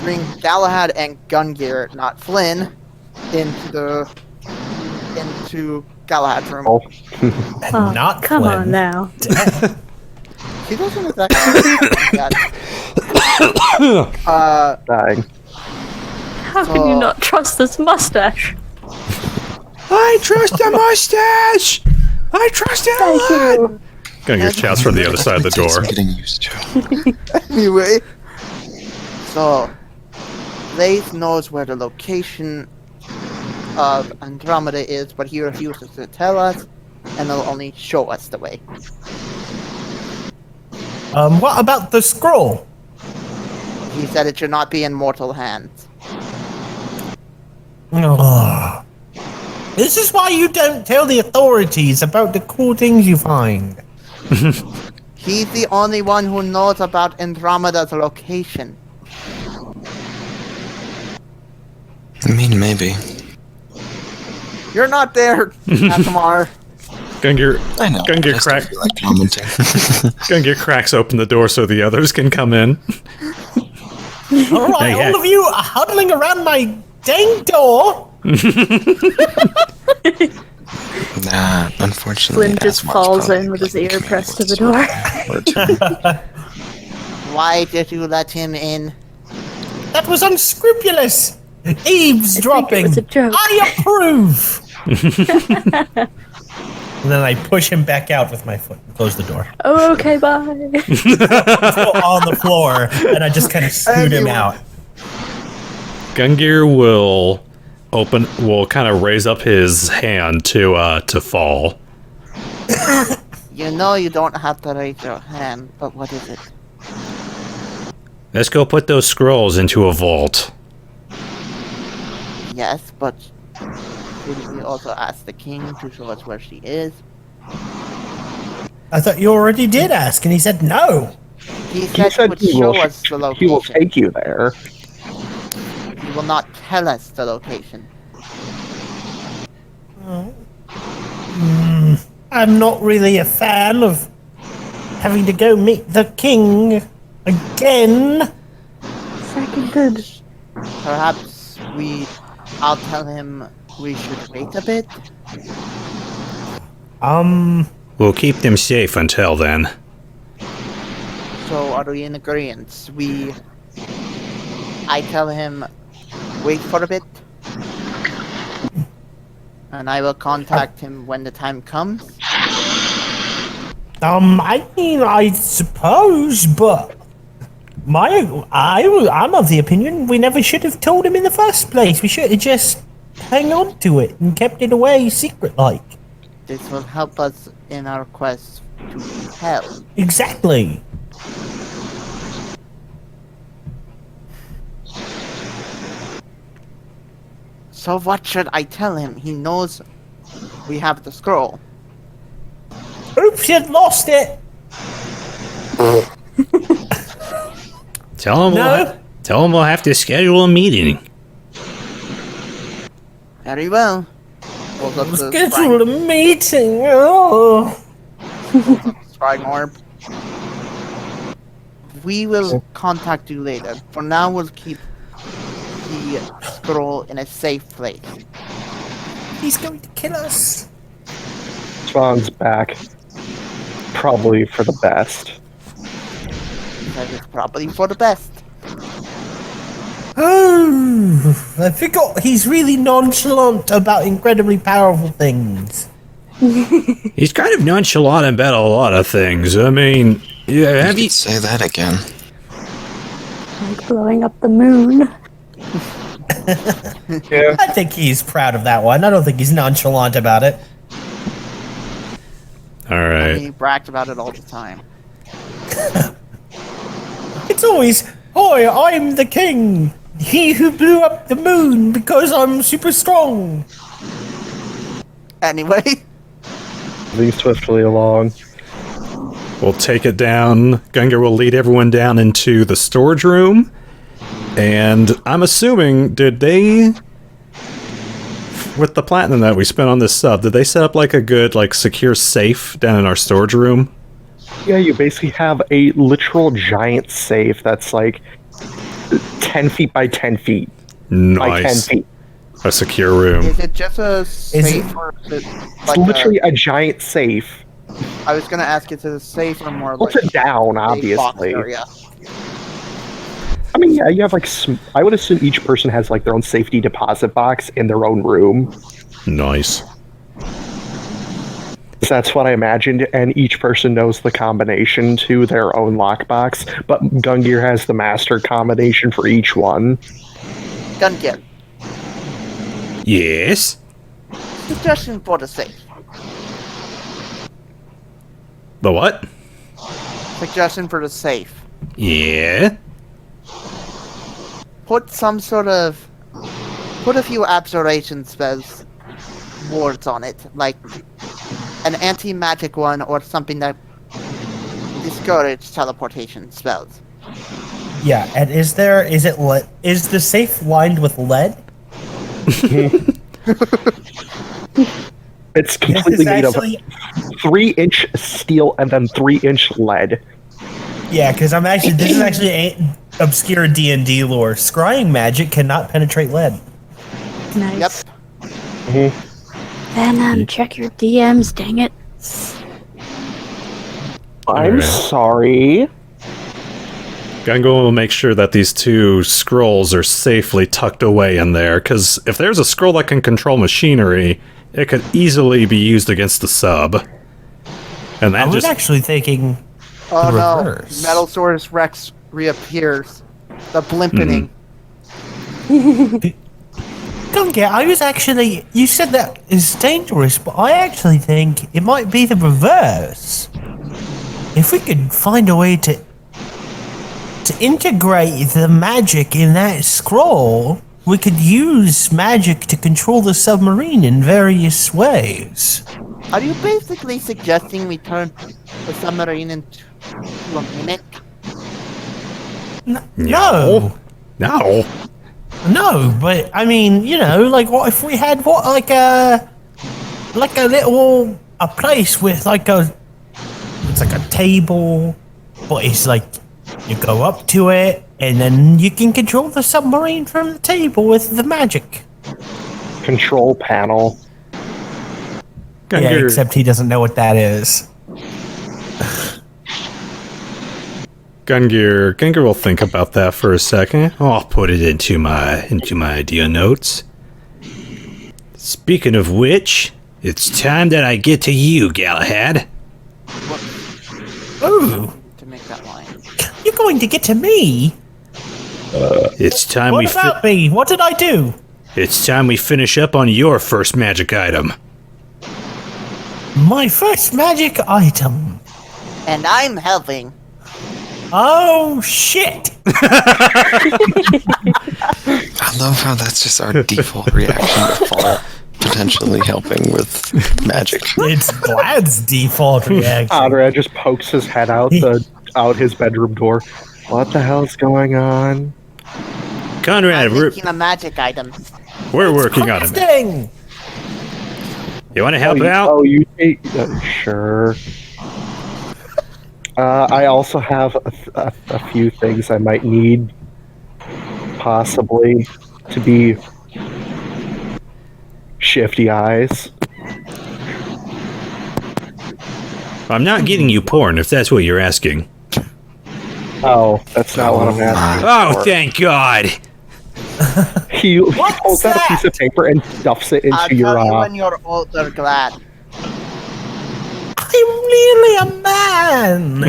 bring Galahad and Gungir, not Flynn, into Galahad's room. Oh, Oh, Not come Flynn. on now. He doesn't exactly yet. dying. How can you not trust this mustache? I trust the mustache! I trust it a Thank you. Gungir shouts from the other side of the door. Getting used to. Anyway, so Blaze knows where the location of Andromeda is, but he refuses to tell us, and he'll only show us the way. What about the scroll? He said it should not be in mortal hands. Ugh. This is why you don't tell the authorities about the cool things you find. He's the only one who knows about Andromeda's location. I mean, maybe. You're not there, Asemar. Gungir, I know. Gungir, I still crack, feel like commenting. Gungir cracks open the door so the others can come in. All right, Hey, all of you are huddling around my dang door. Nah, unfortunately. Flynn just Asemar's falls probably, in with his like, ear pressed to the door. or two. Why did you let him in? That was unscrupulous. Eavesdropping. I think it was a joke. I approve. And then I push him back out with my foot and close the door. Oh, okay, bye. On the floor, and I just kind of scoot him out. Gungir will kind of raise up his hand to fall. You know you don't have to raise your hand, but what is it? Let's go put those scrolls into a vault. Yes, but shouldn't we also ask the king to show us where she is? I thought you already did ask, and he said no. He He said he said would he show will, us the he will location. take you there. He will not tell us the location. I'm not really a fan of having to go meet the king again. Seconded. Perhaps I'll tell him we should wait a bit. We'll keep them safe until then. So are we in agreement? I tell him wait for a bit. And I will contact him when the time comes. I mean, I suppose, but I'm of the opinion we never should have told him in the first place. We should have just hang on to it and kept it away secret-like. This will help us in our quest to hell. Exactly. So what should I tell him? He knows we have the scroll. Oops, you lost it. Tell him we'll have to schedule a meeting. Very well. Pulls up the Schedule a meeting. Oh. scrying orb. We will contact you later. For now, we'll keep the scroll in a safe place. He's going to kill us. Spawn's back. Probably for the best. Because it's probably for the best. Oh, I forgot he's really nonchalant about incredibly powerful things. He's kind of nonchalant about a lot of things. I mean, yeah, have you... Say that again. Like blowing up the moon. Yeah. I think he's proud of that one. I don't think he's nonchalant about it. All right. He bragged about it all the time. It's always, "Hi, I'm the king. He who blew up the moon because I'm super strong." Anyway, Moving swiftly along. We'll take it down. Gungir will lead everyone down into the storage room. And I'm assuming, did they... With the platinum that we spent on this sub, did they set up like a good, like, secure safe down in our storage room? Yeah, you basically have a literal giant safe that's like 10 feet by 10 feet. By 10 Nice. feet. A secure room. is it just a safe or is it It's like literally a giant safe. I was gonna ask, is it a safe or more Puts like it down, a box obviously. area? I mean, yeah, you have like... I would assume each person has like their own safety deposit box in their own room. Nice. So that's what I imagined, and each person knows the combination to their own lockbox, but Gungir has the master combination for each one. Gungir, Yes? suggestion for the safe. The what? Suggestion for the safe. Yeah? Put some sort of... Put a few abjuration spells words on it, like an anti-magic one or something that discourage teleportation spells. Yeah, and is the safe lined with lead? It's completely made of actually, 3-inch steel and then 3-inch lead. yeah, because this is actually obscure D&D lore. Scrying magic cannot penetrate lead. Nice. Yep. Venom, check your DMs, dang it. I'm Alright. sorry. Gungir will make sure that these two scrolls are safely tucked away in there, because if there's a scroll that can control machinery, it could easily be used against the sub. And I that was just... actually thinking Oh the no, reverse. Metalsaurus Rex reappears. The blimpening. Gungir, you said that is dangerous, but I actually think it might be the reverse. If we could find a way to integrate the magic in that scroll, we could use magic to control the submarine in various ways. Are you basically suggesting we turn the submarine into a mimic? No. No. But I mean, like what if we had a place with it's like a table, but it's like you go up to it and then you can control the submarine from the table with the magic. Control panel. Yeah, Gungir, except he doesn't know what that is. Gungir will think about that for a second. I'll put it into my idea notes. Speaking of which, it's time that I get to you, Galahad. Ooh, To make that line. you're going to get to me? It's time What about me? What did I do? It's time we finish up on your first magic item. My first magic item. And I'm helping. Oh, shit. I love how that's just our default reaction to Fall, potentially helping with magic. It's Glad's default reaction. Conrad just pokes his head out his bedroom door. What the hell's going on? Conrad, I'm we're making a magic item. working on it. Crafting. You want to help out? Oh, you take sure. I also have a few things I might need, possibly, to be shifty eyes. I'm not getting you porn, if that's what you're asking. Oh, that's not what I'm asking. Oh, for. thank God! He pulls out a piece of paper and stuffs it I'll into your tell you when you're older, Glad. I'm really a man.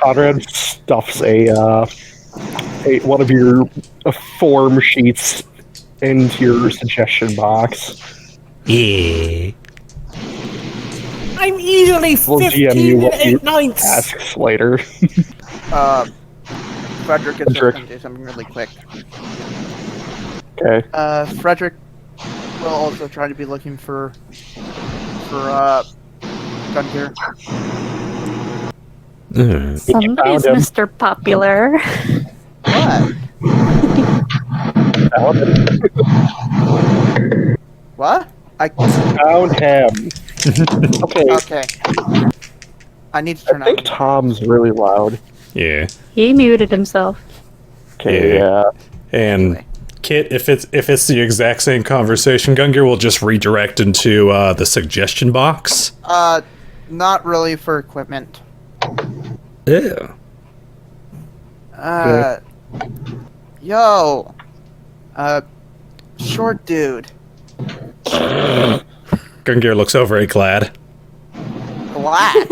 Conrad stuffs one of your form sheets into your suggestion box. Yeah. I'm easily We'll GM 15 you and what you 8/9. asks later. Fredrick is Fredrick. going to do something really quick. Okay. Fredrick will also try to be looking for Gungir. Somebody's him. Mr. Popular. What? Found him. What? I Found him. Okay. okay. I need to I turn think on. Tom's really loud. Yeah. He muted himself. Okay, Yeah. yeah. And Kit, if it's the exact same conversation, Gungir will just redirect into the suggestion box. Not really for equipment. Yeah. Yo. Short dude. Gungir looks over at Glad. Glad.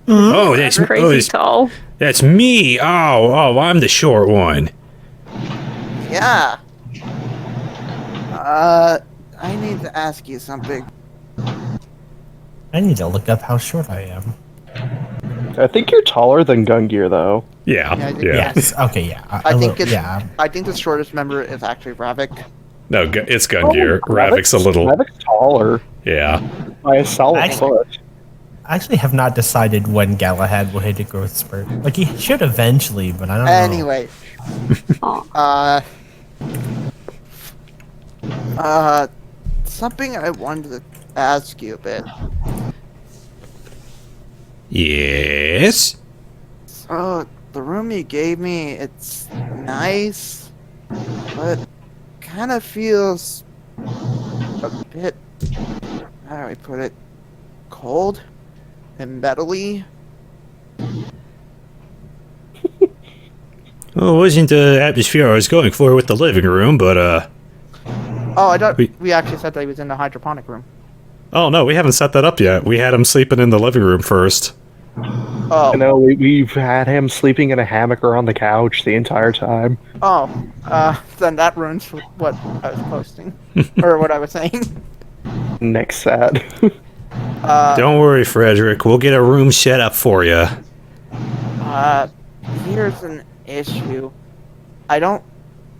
Oh, that's Crazy tall. that's me. Oh, I'm the short one. Yeah. I need to ask you something. I need to look up how short I am. I think you're taller than Gungir, though. Yeah. Yeah, I think- Yeah. Yes. Okay. Yeah. I think it's. Yeah. I think the shortest member is actually Ravak. No, it's Gungir. Ravak's a little. Ravak's taller Yeah. by a solid Actually- foot. I actually have not decided when Galahad will hit a growth spurt. Like he should eventually, but I don't know. Anyway. Something I wanted to ask you a bit. Yes. So, the room you gave me, it's nice, but kind of feels a bit, how do I put it, cold and metally. Well, it wasn't the atmosphere I was going for with the living room, but Oh, I thought We- we actually said that he was in the hydroponic room. oh no, we haven't set that up yet. We had him sleeping in the living room first. Oh, I know we've had him sleeping in a hammock or on the couch the entire time. then that ruins what I was posting, or what I was saying. Nick said. Don't worry, Fredrick. We'll get a room set up for you. Here's an issue. I don't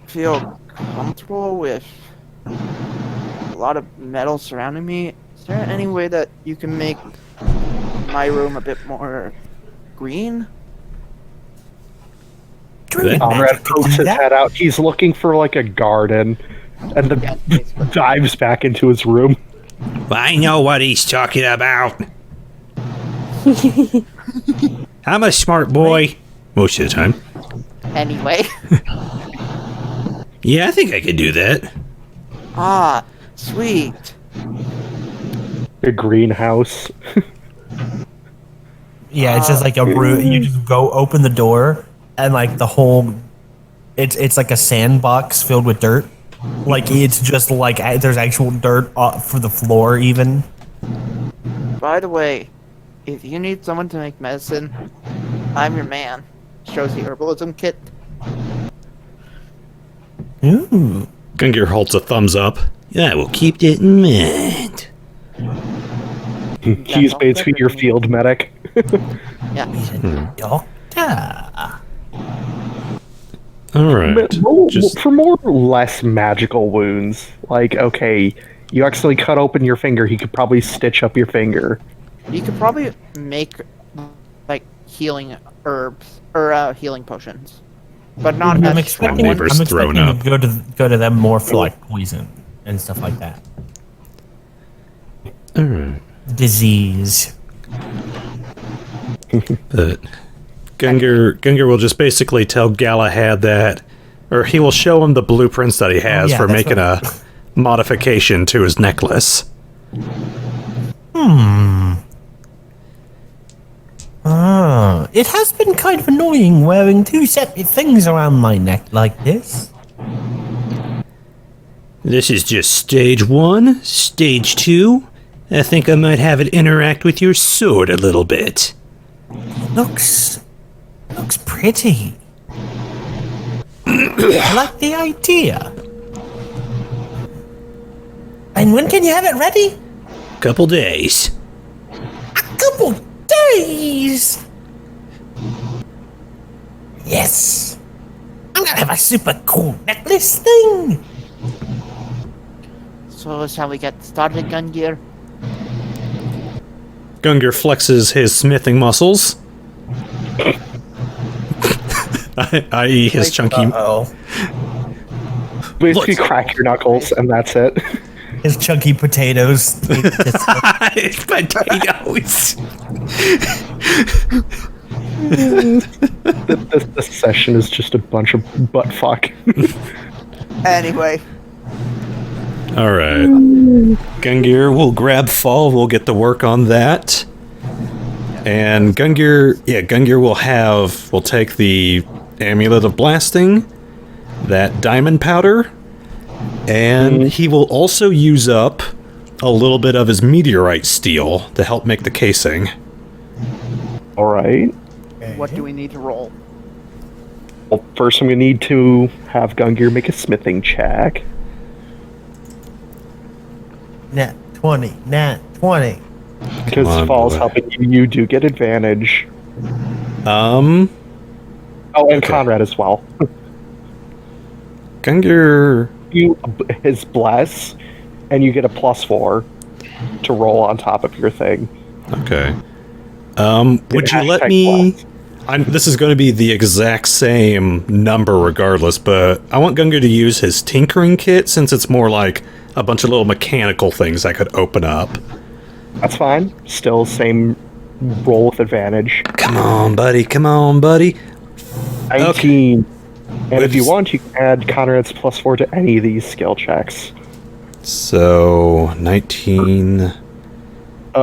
feel comfortable with a lot of metal surrounding me. Is there any way that you can make my room a bit more green? Druid Conrad magic could pokes do his that. head out. He's looking for like a garden, and then Yeah, basically. dives back into his room. I know what he's talking about. I'm a smart boy. Most of the time. Anyway. Yeah, I think I could do that. Ah, sweet. A greenhouse. Yeah, it's just like a room. You just go open the door, and like the whole, it's like a sandbox filled with dirt. Like it's just like there's actual dirt for the floor even. By the way, if you need someone to make medicine, I'm your man. Shows the herbalism kit. Ooh. Gungir holds a thumbs up. I will keep that in mind. He's basically your field medic. Yeah. Doctor. Alright. For more or less magical wounds, like, okay, you accidentally cut open your finger, he could probably stitch up your finger. You could probably make like healing herbs or healing potions, but not I'm as expecting, strong. Neighbors thrown up. to go to them more for like poison and stuff like that. Alright. Disease. But Gungir will just basically tell Galahad that, or he will show him the blueprints that he has yeah, for that's making a modification to his necklace. It has been kind of annoying wearing two separate things around my neck like this. This is just stage 1. Stage 2, I think I might have it interact with your sword a little bit. Looks pretty. I like the idea. And when can you have it ready? Couple days. A couple days. Yes. I'm gonna have a super cool necklace thing. So shall we get started, Gungir? Gungir flexes his smithing muscles. I.e. his chunky... Oh, Basically crack your knuckles, and that's it. his chunky potatoes. potatoes. This session is just a bunch of butt fuck. Anyway, Alright. Gungir will grab Fall, we'll get to work on that. And Gungir will take the Amulet of Blasting, that diamond powder, and he will also use up a little bit of his meteorite steel to help make the casing. Alright. what do we need to roll? Well, first I'm going to need to have Gungir make a smithing check. Nat 20. Because on, Fall's boy. helping you, you do get advantage. Um, Oh, and Conrad as well. Gungir... His bless, and you get a +4 to roll on top of your thing. Okay. Would you let Hashtag me... bless. This is going to be the exact same number regardless, but I want Gungir to use his tinkering kit since it's more like a bunch of little mechanical things I could open up. That's fine. Still same roll with advantage. Come on, buddy. Come on, buddy. 19. And if you Which- want, you can add Conrad's +4 to any of these skill checks. So, 19...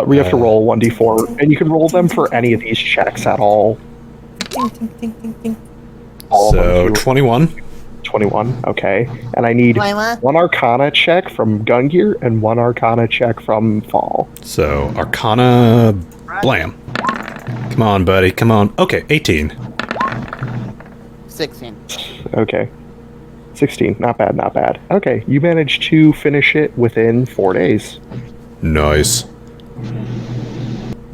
We have to roll 1d4, and you can roll them for any of these checks at all. All of them. So, if you- 21. 21, okay. And I need one Arcana check from Gungir and one Arcana check from Fall. So, Arcana... Blam. Come on, buddy. Come on. Okay, 18. 16. Okay. 16, not bad, not bad. Okay, you managed to finish it within 4 days. Nice.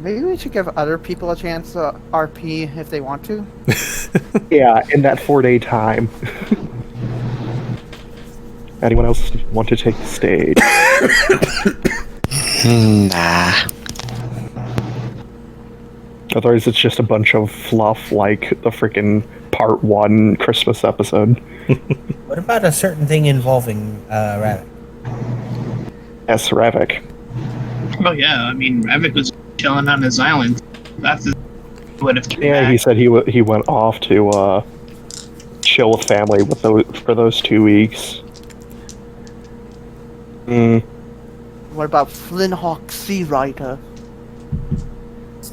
Maybe we should give other people a chance to RP if they want to. Yeah, in that 4-day time. Anyone else want to take the stage? Nah. Otherwise, it's just a bunch of fluff like the freaking Part 1 Christmas episode. What about a certain thing involving Ravak? S. Ravak. Oh yeah, I mean, Ravak was chilling on his island. That's would have came Yeah, back. he said he went off to chill with family with for those 2 weeks. What about Flynnhawk Sea Rider?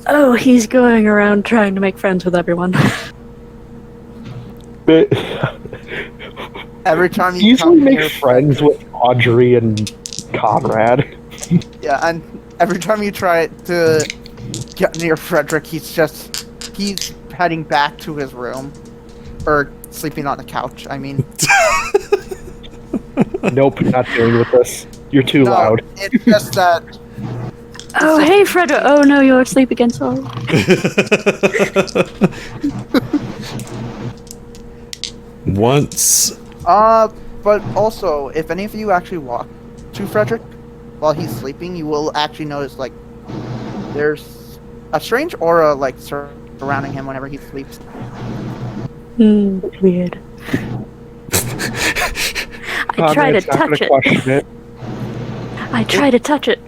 Oh, he's going around trying to make friends with everyone. But Every time you usually come make near friends with Audrey and Conrad. Yeah, and every time you try to get near Fredrick, he's heading back to his room. Or sleeping on the couch, I mean. Nope, not dealing with this. You're too No, loud. it's just that. Oh, hey, Fredrick. Oh, no, you're asleep again, sorry. Once. But also, if any of you actually walk to Fredrick while he's sleeping, you will actually notice, like, there's a strange aura, like, surrounding him whenever he sleeps. Weird. I try to touch it. I try to touch it.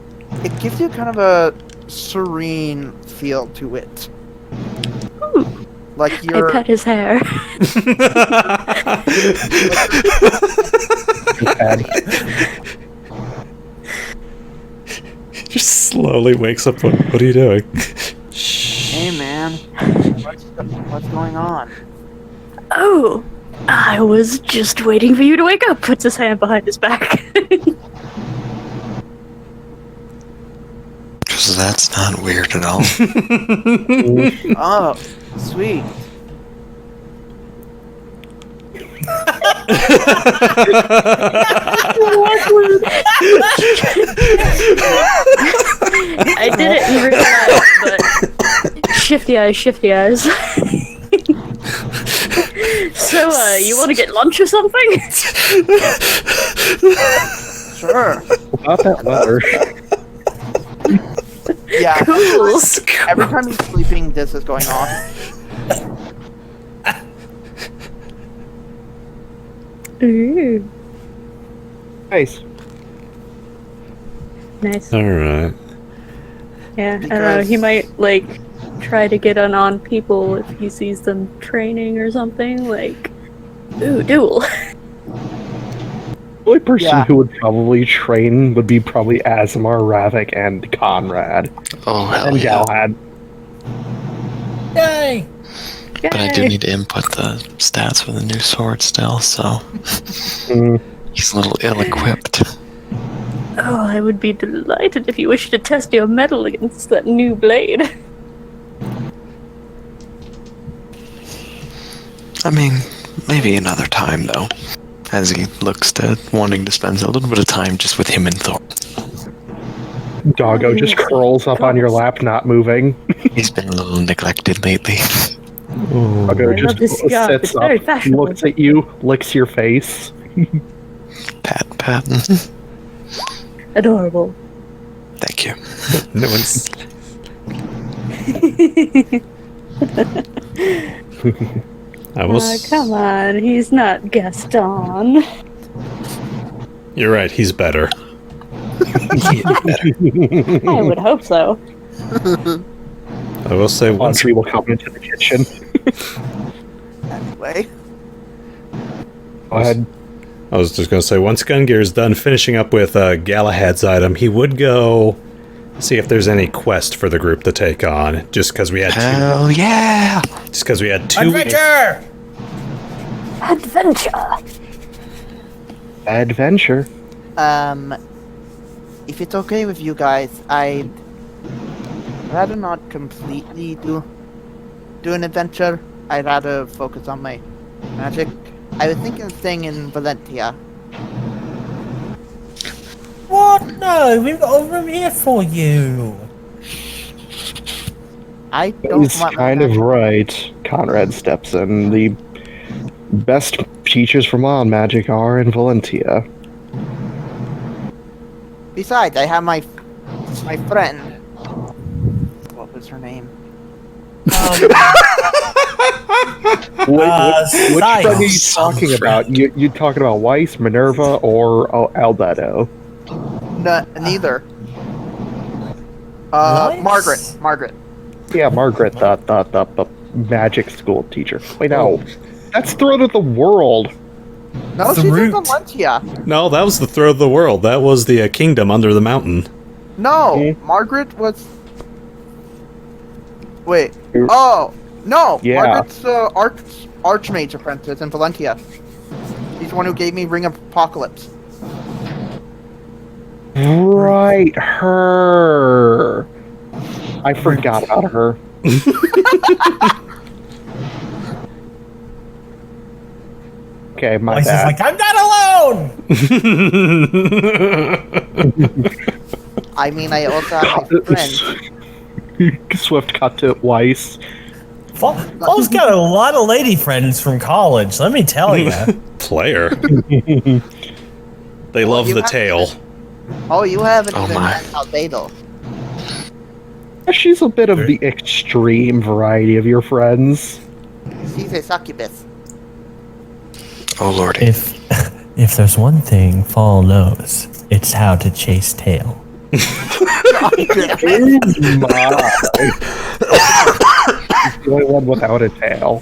It gives you kind of a serene feel to it. Ooh. Like I you're. pet his hair. Just slowly wakes up. What are you doing? Hey man, what's going on? Oh, I was just waiting for you to wake up. Puts his hand behind his back. Because that's not weird at all. Oh, sweet. I did it in real life, but shifty eyes. So, you want to get lunch or something? Sure. About that letter. Yeah. Cool. Every time he's sleeping, this is going on. Ooh, Nice. nice. Alright. Yeah, I don't know. He might like try to get on people if he sees them training or something. Like, ooh, duel. The only person Yeah. who would probably train would be probably Asemar, Ravak, and Conrad. Oh, hell And yeah. Galahad. Yay! But I do need to input the stats for the new sword still, so Mm, he's a little ill-equipped. Oh, I would be delighted if you wish to test your mettle against that new blade. I mean, maybe another time, though. As he looks to wanting to spend a little bit of time just with him and Thor. Doggo just curls up on your lap, not moving. He's been a little neglected lately. Doggo I just love this scarf. It's sits very up, fashionable. looks at you, licks your face. Pat. Adorable. Thank you. No one's. I will. Come on, he's not Gaston. You're right. He's better. I would hope so. I will say once. Laundry will come into the kitchen. Anyway. Go ahead. I was just gonna say once Gungir is done finishing up with Galahad's item, he would go see if there's any quest for the group to take on. Just because we had Hell yeah! Just because we had 2 weeks. Adventure! Adventure. If it's okay with you guys, I'd rather not completely do an adventure. I'd rather focus on my magic. I was thinking of staying in Valentia. What? No, we've got a room here for you. I don't He's want my kind of magic- right. Conrad steps in. The best teachers for wild magic are in Valentia. Besides, I have my friend. What was her name? Which friend are you Science. talking about? You talking about Weiss, Minerva, or Albedo? No, neither. Nice. Margaret. Yeah, Margaret, the magic school teacher. Wait, no. That's Throne of the World. No, The she's root. in Valentia. No, that was the Throne of the World. That was the kingdom under the mountain. No, Margaret was. Wait. Oh no, Yeah. Margaret's Archmage apprentice in Valentia. She's the one who gave me Ring of Apocalypse. Right, her. I forgot about her. Okay, my Weiss is bad. like, I'm not alone! down! I mean, I also have my friend. Swift cut to Weiss. Paul's got a lot of lady friends from college, let me tell you. Player. They love the tail. Oh, you haven't Oh even my. met Albedo. She's a bit of the extreme variety of your friends. She's a succubus. Oh lordy. If there's one thing Fall knows, it's how to chase tail. Oh my. She's the only one without a tail.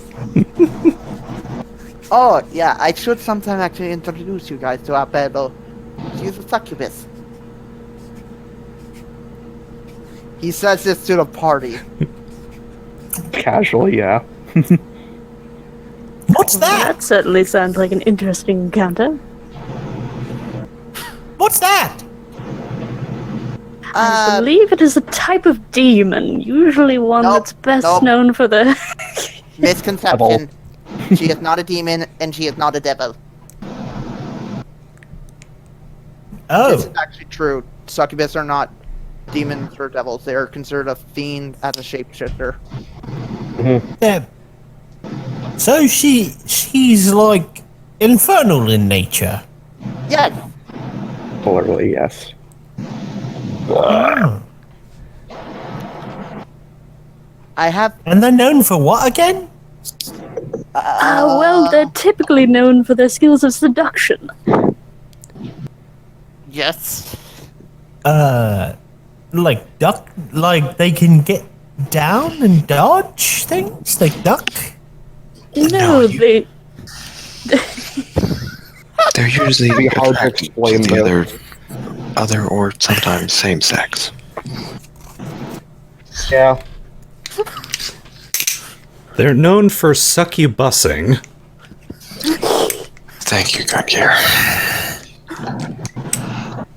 Oh, yeah, I should sometime actually introduce you guys to Albedo. She's a succubus. He says this to the party. Casually, yeah. What's that? That certainly sounds like an interesting encounter. What's that? I believe it is a type of demon, usually one Nope, that's best nope. known for the... Misconception. She is not a demon, and she is not a devil. This is Oh, actually true. Succubus are not demons or devils. They are considered a fiend as a shapeshifter. yeah. So she's like infernal in nature. Yes! Literally, yes. Oh. I have... And they're known for what again? well, they're typically known for their skills of seduction. Yes. Like duck? Like they can get down and dodge things? Like duck? No, they... They're usually It'd be hard to attracted explain to the that. other or sometimes same sex. Yeah. They're known for succubusing. Thank you, Gungir.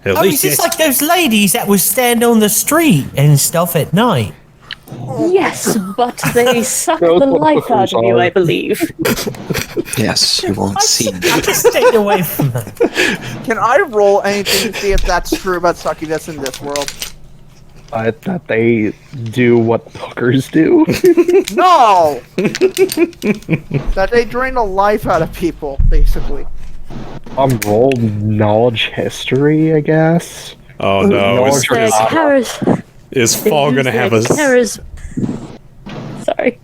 At Oh, least it's just like those ladies that would stand on the street and stuff at night. Yes, but they suck Those the life out of you, are- I believe. Yes, you won't see. I just stayed away from that. Can I roll anything to see if that's true about succubus in this world? That they do what hookers do. No! That they drain the life out of people, basically. Roll knowledge history, I guess. Oh no, Knowledge Their charis... is Fall they gonna use have their a... charis- Sorry.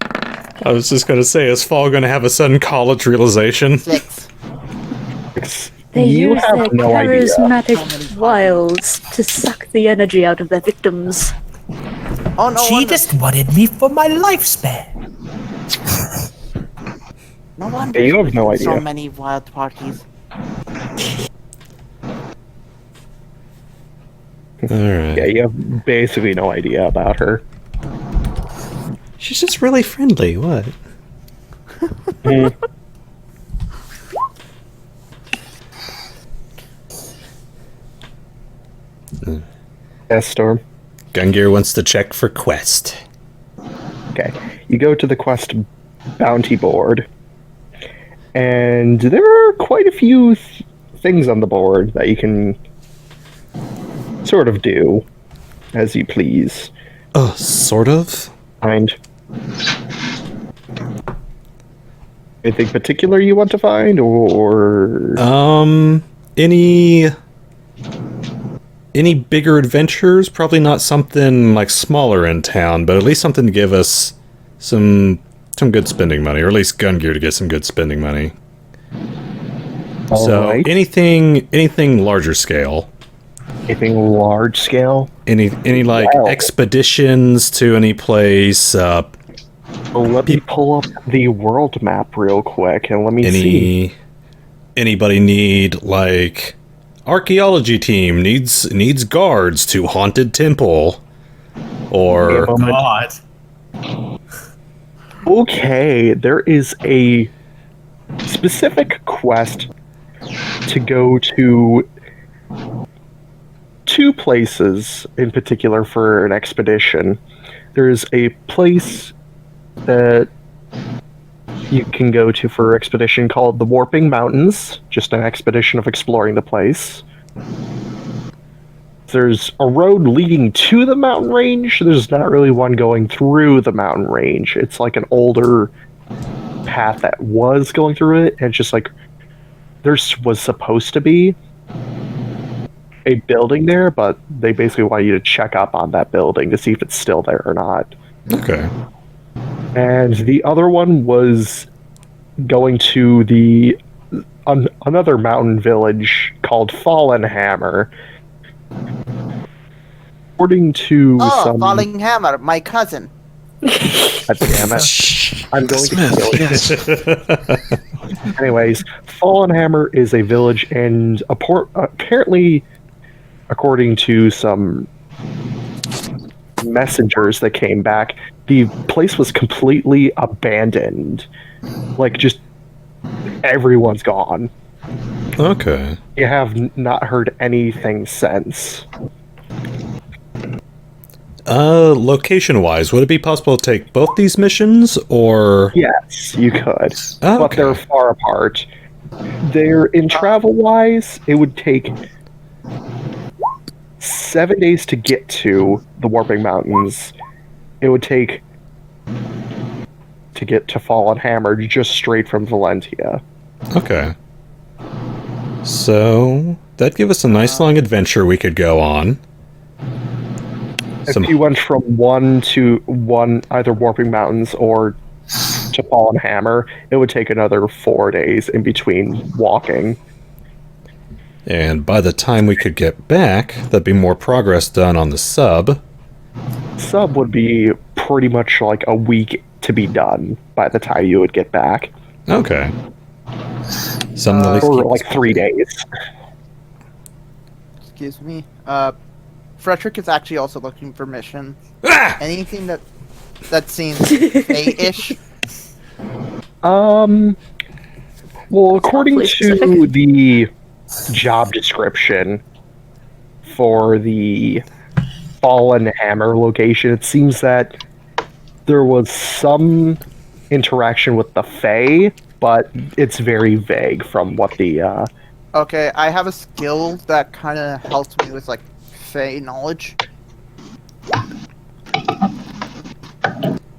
I was just gonna say, is Fall gonna have a sudden college realization? 6. They You use have their no idea. charismatic wiles to suck the energy out of their victims. Oh, no She wonder. just wanted me for my lifespan. No wonder. Yeah, you have no So idea. many wild parties. Alright. Yeah, you have basically no idea about her. She's just really friendly, what? Yes, Storm. Gungir wants to check for quest. Okay. You go to the quest bounty board, and there are quite a few things on the board that you can sort of do as you please. Oh, sort of? Find anything particular you want to find, or Any bigger adventures? Probably not something like smaller in town, but at least something to give us some good spending money, or at least Gungir to get some good spending money. So Alright. anything larger scale. anything large scale? Any like Wow. expeditions to any place, Let me pull up the world map real quick and let me see. anybody need like archaeology team needs guards to haunted temple, or God. Okay, there is a specific quest to go to two places in particular for an expedition. There's a place that you can go to for expedition called the Warping Mountains, just an expedition of exploring the place. There's a road leading to the mountain range. There's not really one going through the mountain range. It's like an older path that was going through it, and it's just like there was supposed to be a building there, but they basically want you to check up on that building to see if it's still there or not. Okay. And the other one was going to the another mountain village called Fallen Hammer. According to some... Falling Hammer, my cousin. God damn it. I'm going to kill you. Anyways, Fallen Hammer is a village, and apparently, according to some messengers that came back, the place was completely abandoned. Like, just everyone's gone. Okay. You have not heard anything since. Location-wise, would it be possible to take both these missions, or... Yes, you could. Oh, but they're far apart. They're, in travel-wise, it would take 7 days to get to the Warping Mountains. It would take to get to Fallen Hammer just straight from Valentia. Okay. So, that'd give us a nice long adventure we could go on. If you went from either Warping Mountains or to Fallen Hammer, it would take another 4 days in between walking. And by the time we could get back, there'd be more progress done on the sub. Sub would be pretty much like a week to be done by the time you would get back. Okay. Some at least or like 3 days. Excuse me. Fredrick is actually also looking for missions. Anything that seems A-ish. Well, according Awfully to specific. the job description for the Fallen Hammer location, it seems that there was some interaction with the Fae, but it's very vague from what the... Okay, I have a skill that kind of helps me with, like, Fae knowledge.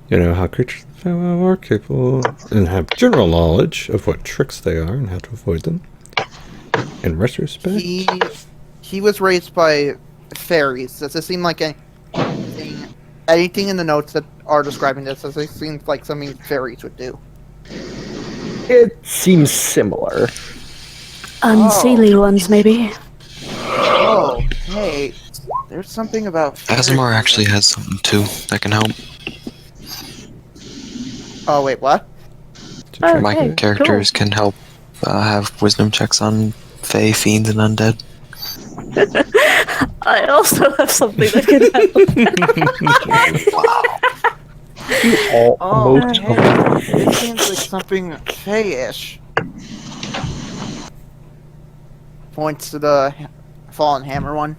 You know how creatures are capable and have general knowledge of what tricks they are and how to avoid them. In retrospect, He was raised by fairies. Does it seem like anything in the notes that are describing this? Does it seem like something fairies would do? It seems similar. Unseelie ones, maybe. Oh, hey, there's something about fairies. Asemar actually has something too that can help. Oh, wait, what? My Okay, characters can help have wisdom checks on Fae, Fiends, and Undead. I also have something that can help. Most of Hey, it seems like something Fae-ish. Points to the Fallen Hammer one.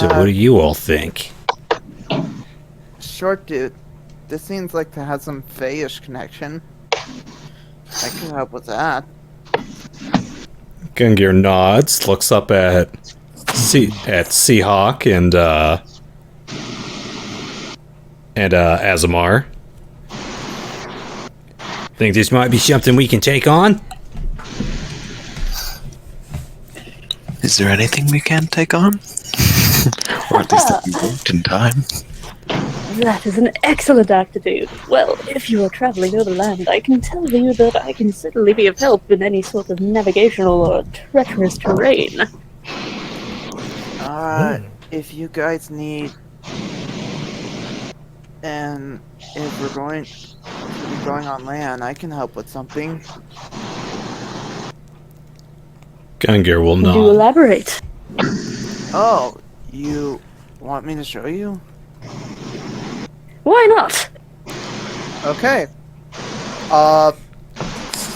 so what do you all think? Short dude, this seems like to have some Fae-ish connection. I can help with that. Gungir nods, looks up at Seahawk and Asemar. Think this might be something we can take on? Is there anything we can take on? Or at least that we won't in time. That is an excellent attitude. Well, if you are traveling overland, I can tell you that I can certainly be of help in any sort of navigational or treacherous terrain. If you guys need... And if we're going to be going on land, I can help with something. Gungir will Do nod. elaborate. Oh, you want me to show you? Why not? Okay.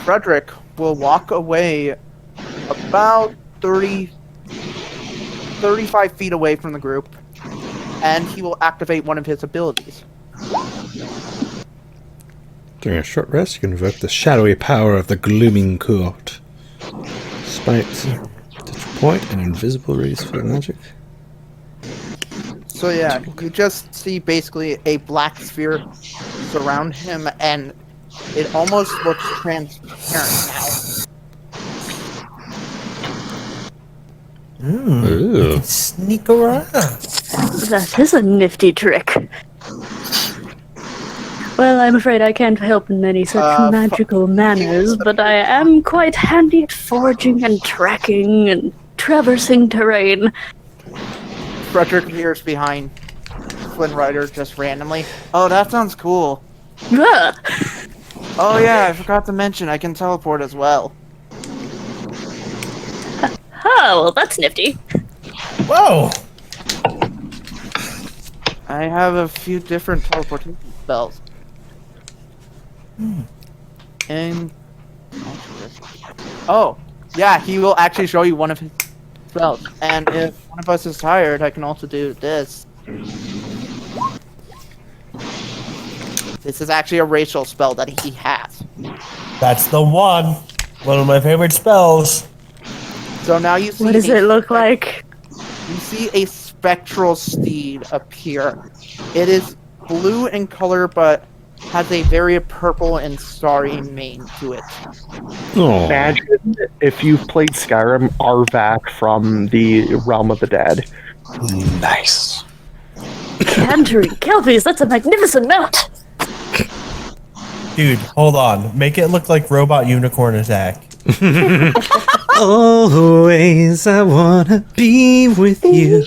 Fredrick will walk away about 35 feet away from the group and he will activate one of his abilities. During a short rest, you can invoke the shadowy power of the Glooming Court. Spite, touch point, and invisible rays for magic. So yeah, you just see basically a black sphere surround him, and it almost looks transparent now. Ooh. Sneak around. That is a nifty trick. Well, I'm afraid I can't help in any such magical manners, but I am quite handy at foraging and tracking and traversing terrain. Fredrick appears behind Flynn Rider just randomly. Oh, that sounds cool. Ah, Oh yeah, I forgot to mention I can teleport as well. oh, well, that's nifty. Whoa! I have a few different teleportation spells. And oh, yeah, he will actually show you one of his spells. And if one of us is tired, I can also do this. This is actually a racial spell that he has. That's the one. One of my favorite spells. So now you see. What does it look like? You see a spectral steed appear. It is blue in color, but has a very purple and starry mane to it. Oh. Imagine if you've played Skyrim, Ravak from the Realm of the Dead. Nice. Cantering Kelpies, that's a magnificent mount! Dude, hold on. Make it look like Robot Unicorn Attack. Always I wanna be with you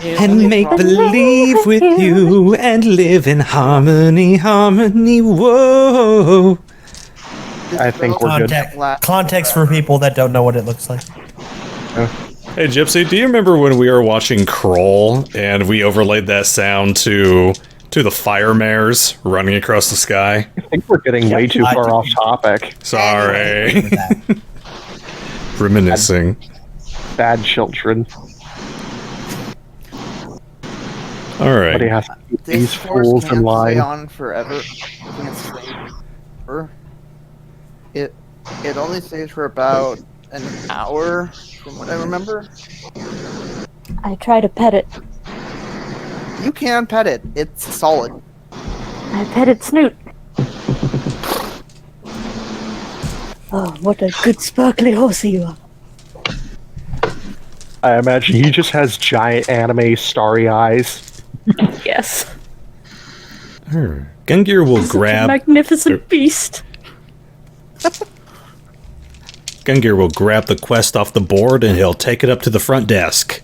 and make believe with you and live in harmony, harmony, whoa. I think we're good. Context for people that don't know what it looks like. Hey Gypsy, do you remember when we were watching Kroll and we overlaid that sound to the fire mares running across the sky? I think we're getting way too far off topic. Sorry. Reminiscing. Bad children. Alright. Somebody has to keep This these force fools can't in stay line. on forever. It can't stay forever. It only stays for about an hour, from what I remember. I try to pet it. You can pet it. It's solid. I pet its snoot. Oh, what a good sparkly horsey you are. I imagine he just has giant anime starry eyes. Yes. Gungir will Such a grab magnificent beast. Gungir will grab the quest off the board and he'll take it up to the front desk.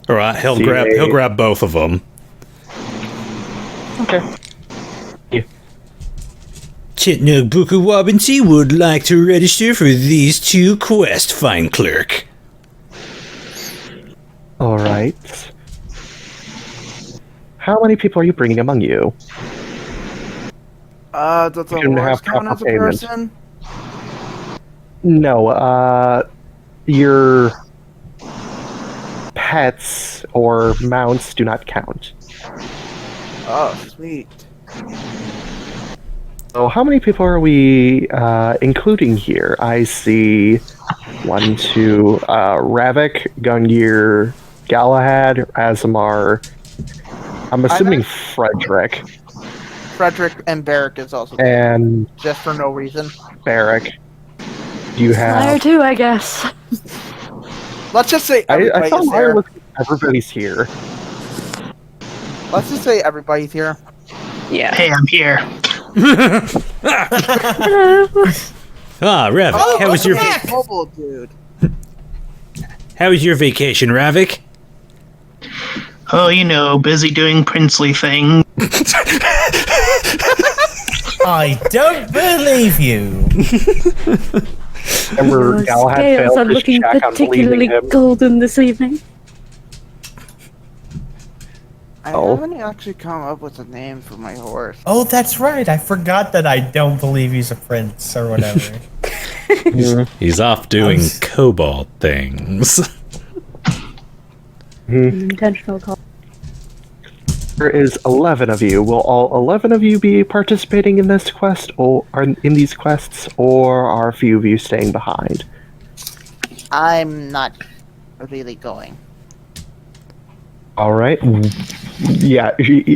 Alright, he'll grab both of them. Okay. Chitnug Buku Wabinti would like to register for these two quests, fine clerk. Alright. How many people are you bringing among you? Does the You can horse have count as a payment. person? No, your pets or mounts do not count. Oh, sweet. So how many people are we including here? I see 1, 2, Ravak, Gungir, Galahad, Asemar. I'm assuming Fredrick Fredrick and Barreck is also there, and just for no reason. Barreck. You Fire have. too, I guess. Let's just say I everybody thought is there. everybody's here. Let's just say everybody's here. Yeah. Hey, I'm here. Hello. Ah, Ravik, how was your Kobold, dude. vacation, Ravik? Oh, you know, busy doing princely things. I don't believe you. Remember, Your Galahad scales failed are his looking check on believing particularly him. golden this evening. I Oh. haven't actually come up with a name for my horse. Oh, that's right. I forgot that I don't believe he's a prince or whatever. He's off doing Nice. kobold things. Intentional call. There is 11 of you. Will all 11 of you be participating in this quest, or in these quests, or are a few of you staying behind? I'm not really going. All right. Yeah,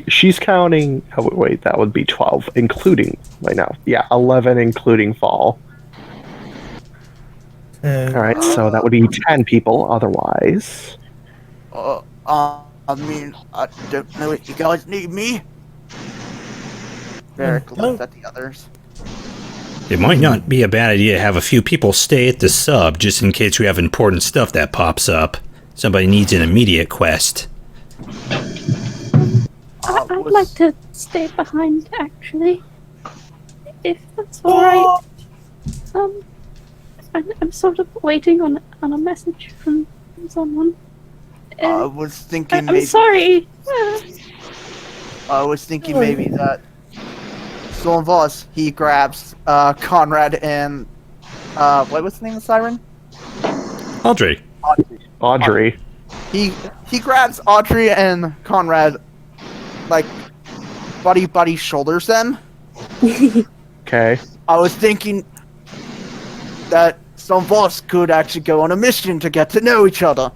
she's counting. Oh, wait, that would be 12, including. Wait, no. Yeah, 11, including fall. All right, so that would be 10 people otherwise. I mean, I don't know if you guys need me. Barreck looked at the others. It might not be a bad idea to have a few people stay at the sub just in case we have important stuff that pops up. Somebody needs an immediate quest. I'd like to stay behind, actually. If that's alright. I'm sort of waiting on a message from someone. I was thinking I'm maybe... sorry. I was thinking maybe that some of us, he grabs Conrad and what was the name of the siren? Audrey. Audrey. He grabs Audrey and Conrad, like buddy shoulders them. Okay. I was thinking that some of us could actually go on a mission to get to know each other.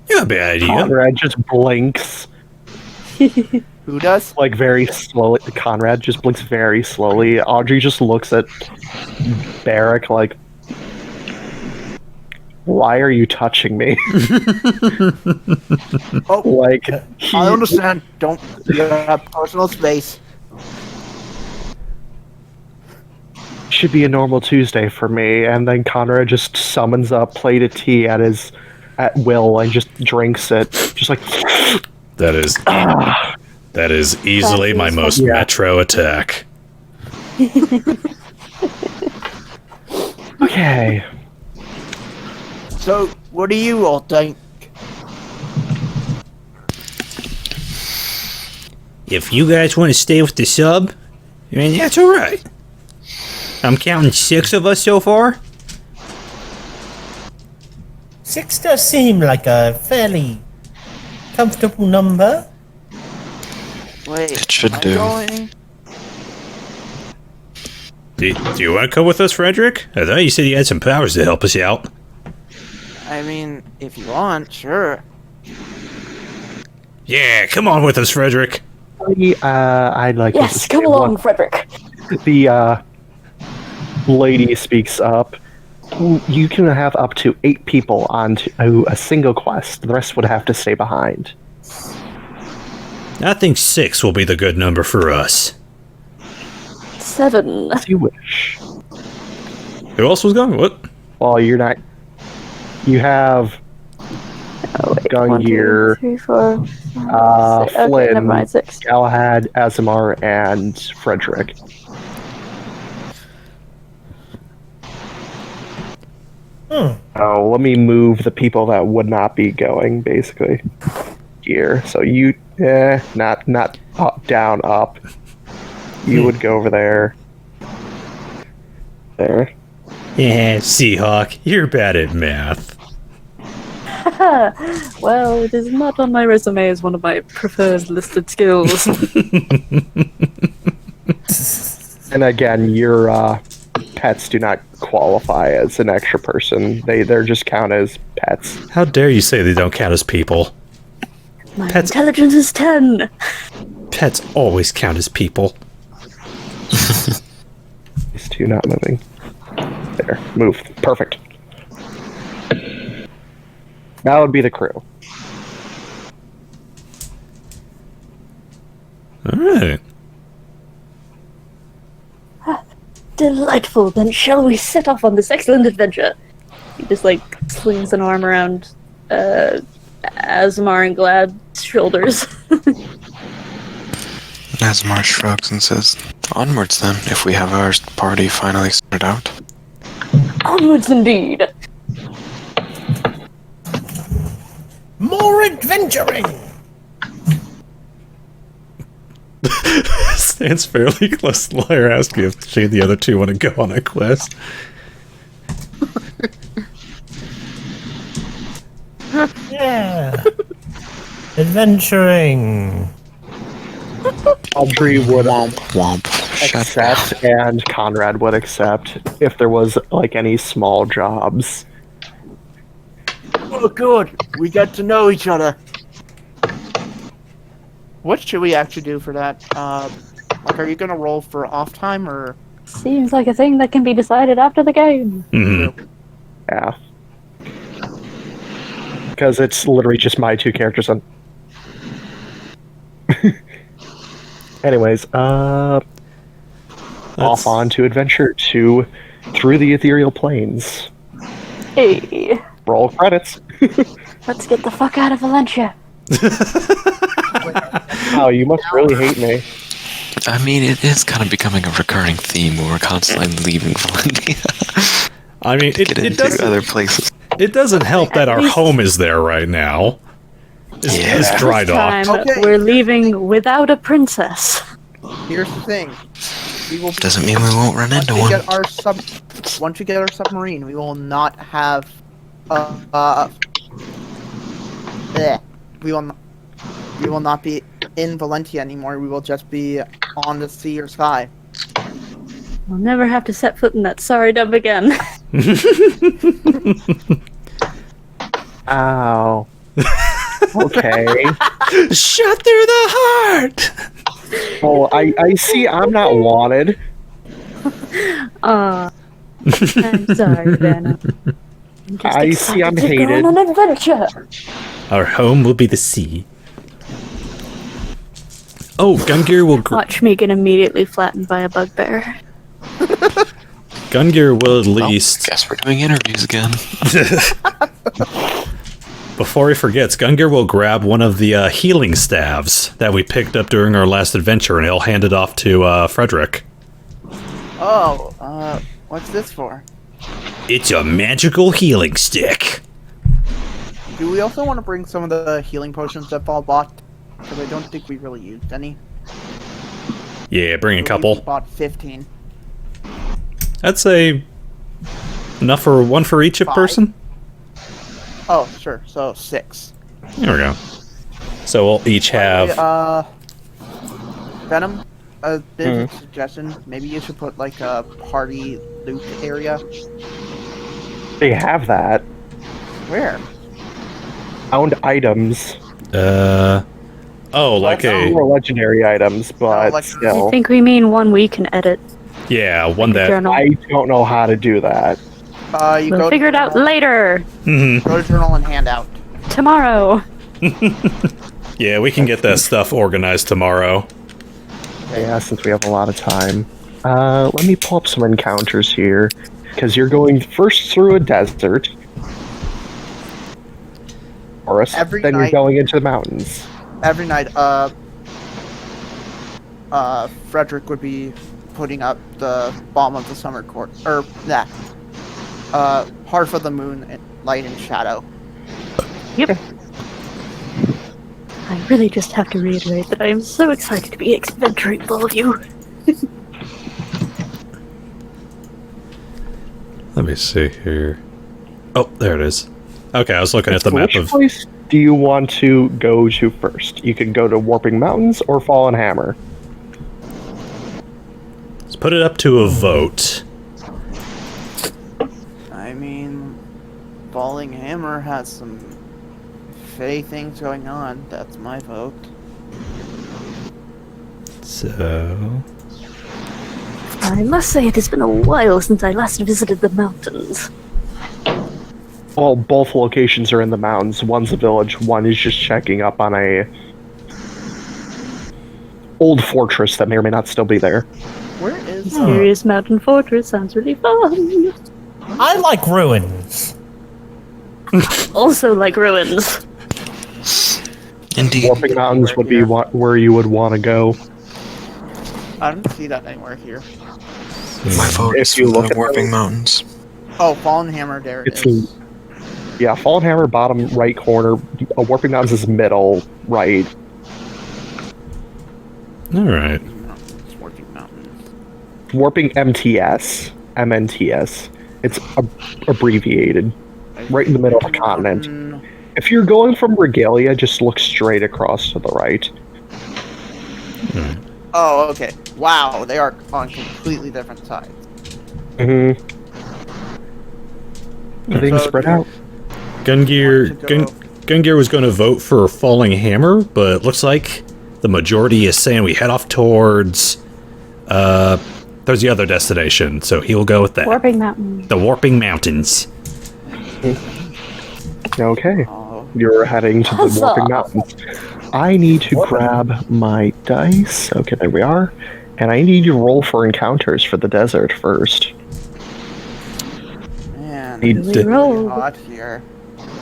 Yeah, bad idea. Conrad just blinks. Who does? Like, very slowly. Conrad just blinks very slowly. Audrey just looks at Barreck like, why are you touching me? Oh, Like, I understand. Don't have personal space. should be a normal Tuesday for me. And then Conrad just summons a plate of tea at will and just drinks it. Just like, That is easily my most metro attack. okay. So, what do you all think? If you guys want to stay with the sub, I mean, that's alright. I'm counting 6 of us so far. 6 does seem like a fairly comfortable number. Wait, It should am I do. going? Do you want to come with us, Fredrick? I thought you said you had some powers to help us out. I mean, if you want, sure. Yeah, come on with us, Fredrick. I'd like you to Yes, stay come along, with- Frederick. The lady speaks up. You can have up to 8 people on a single quest. The rest would have to stay behind. I think 6 will be the good number for us. 7. As you wish. Who else was going? What? Well, you're not. You have Oh, wait, Gungir, 1, 2, 3, 4, 5, 6. Okay, Flynn, never mind, 6. Galahad, Asemar, and Fredrick. Oh, let me move the people that would not be going, basically. Here. So you, not up, down, up. You would go over there. There. Yeah, Seahawk, you're bad at math. Well, it is not on my resume as one of my preferred listed skills. And again, your pets do not qualify as an extra person. They're just count as pets. How dare you say they don't count as people? My Pets- intelligence is 10. Pets always count as people. These two not moving. There. Move. Perfect. That would be the crew. Alright. Delightful. Then shall we set off on this excellent adventure? He just like slings an arm around Asemar and Glad's shoulders. Asemar shrugs and says, onwards then, if we have our party finally sorted out. Onwards indeed. More adventuring! Stands fairly close to Lyra asking if she and the other two want to go on a quest. Yeah. Adventuring. Audrey would Womp womp. Shut down. accept, and Conrad would accept if there was like any small jobs. Oh, good. We get to know each other. What should we actually do for that? Like, are you gonna roll for off time or? Seems like a thing that can be decided after the game. Mhm. Yeah. Because it's literally just my two characters on. Anyways, off on to Adventure 2 through the Ethereal Plains. Hey, Roll credits. let's get the fuck out of Valencia. Oh, you must really hate me. I mean, it is kind of becoming a recurring theme where we're constantly leaving Valentia. I mean, Get into other places. it doesn't help that our home is there right now. It's dry dock. Time Okay. we're leaving without a princess. Here's the thing. We will Doesn't mean we won't run into once we one. get our once we get our submarine, we will not have we will not be in Valentia anymore. We will just be on the sea or sky. We'll never have to set foot in that sorry dump again. Ow. Okay. Shot through the heart! Oh, I see I'm not wanted. I'm sorry, Vanna. I'm just I see I'm excited to hated. go on an adventure. Our home will be the sea. Oh, Gungir will Watch me get immediately flattened by a bugbear. Gungir will at Well, least, guess we're doing interviews again. before he forgets, Gungir will grab one of the healing staves that we picked up during our last adventure, and he'll hand it off to Fredrick. Oh, what's this for? It's a magical healing stick. Do we also want to bring some of the healing potions that Paul bought? Because I don't think we really used any. Yeah, bring a We couple. bought 15. I'd say enough for one for each 5. person. Oh, sure. So 6. There we go. So we'll each have. Venom. A bit of a suggestion. Maybe you should put like a party loot area. They have that. Where? Found items. Oh, like Some were legendary items, but like- I still. think we mean one we can edit. yeah, one The that. journal. I don't know how to do that. You We'll go figure it to out journal, later. Mhm. Go to journal and hand out. Tomorrow. Yeah, we can get that stuff organized tomorrow. Yeah, since we have a lot of time. Let me pull up some encounters here. Because you're going first through a desert. Forest, Every then you're night- going into the mountains. Every night, Fredrick would be putting up the bomb of the summer court, or that, Hearth of the Moon, light and shadow. Yep. I really just have to reiterate that I am so excited to be adventuring with all of you. Let me see here. Oh, there it is. Okay, I was looking at the map Which of. place do you want to go to first? You can go to Warping Mountains or Fallen Hammer. Let's put it up to a vote. I mean, Falling Hammer has some fey things going on. That's my vote. So. I must say it has been a while since I last visited the mountains. Well, both locations are in the mountains. One's a village, one is just checking up on a old fortress that may or may not still be there. Where is Mysterious Mountain Fortress sounds really fun. I like ruins. Also like ruins. Indeed. Warping Mountains would be where you would want to go. I don't see that anywhere here. My vote If is you for look the at Warping those- Mountains. Oh, Fallen Hammer, there it It's is. yeah, Fallen Hammer bottom right corner. Warping Mountains is middle right. Alright. It's Warping Mountains. Warping MTS, MNTS. It's abbreviated. Right in the middle of the continent. If you're going from Regalia, just look straight across to the right. Oh, okay. Wow, they are on completely different sides. Mm-hmm. Things So spread do- out. Gungir was going to vote for Falling Hammer, but it looks like the majority is saying we head off towards there's the other destination, so he'll go with that. Warping Mountain. The Warping Mountains. Okay. Oh, You're heading to the Huzzah. Warping Mountains. I need to grab my dice. Okay, there we are. And I need to roll for encounters for the desert first. man. Need It's to- really roll. hot here.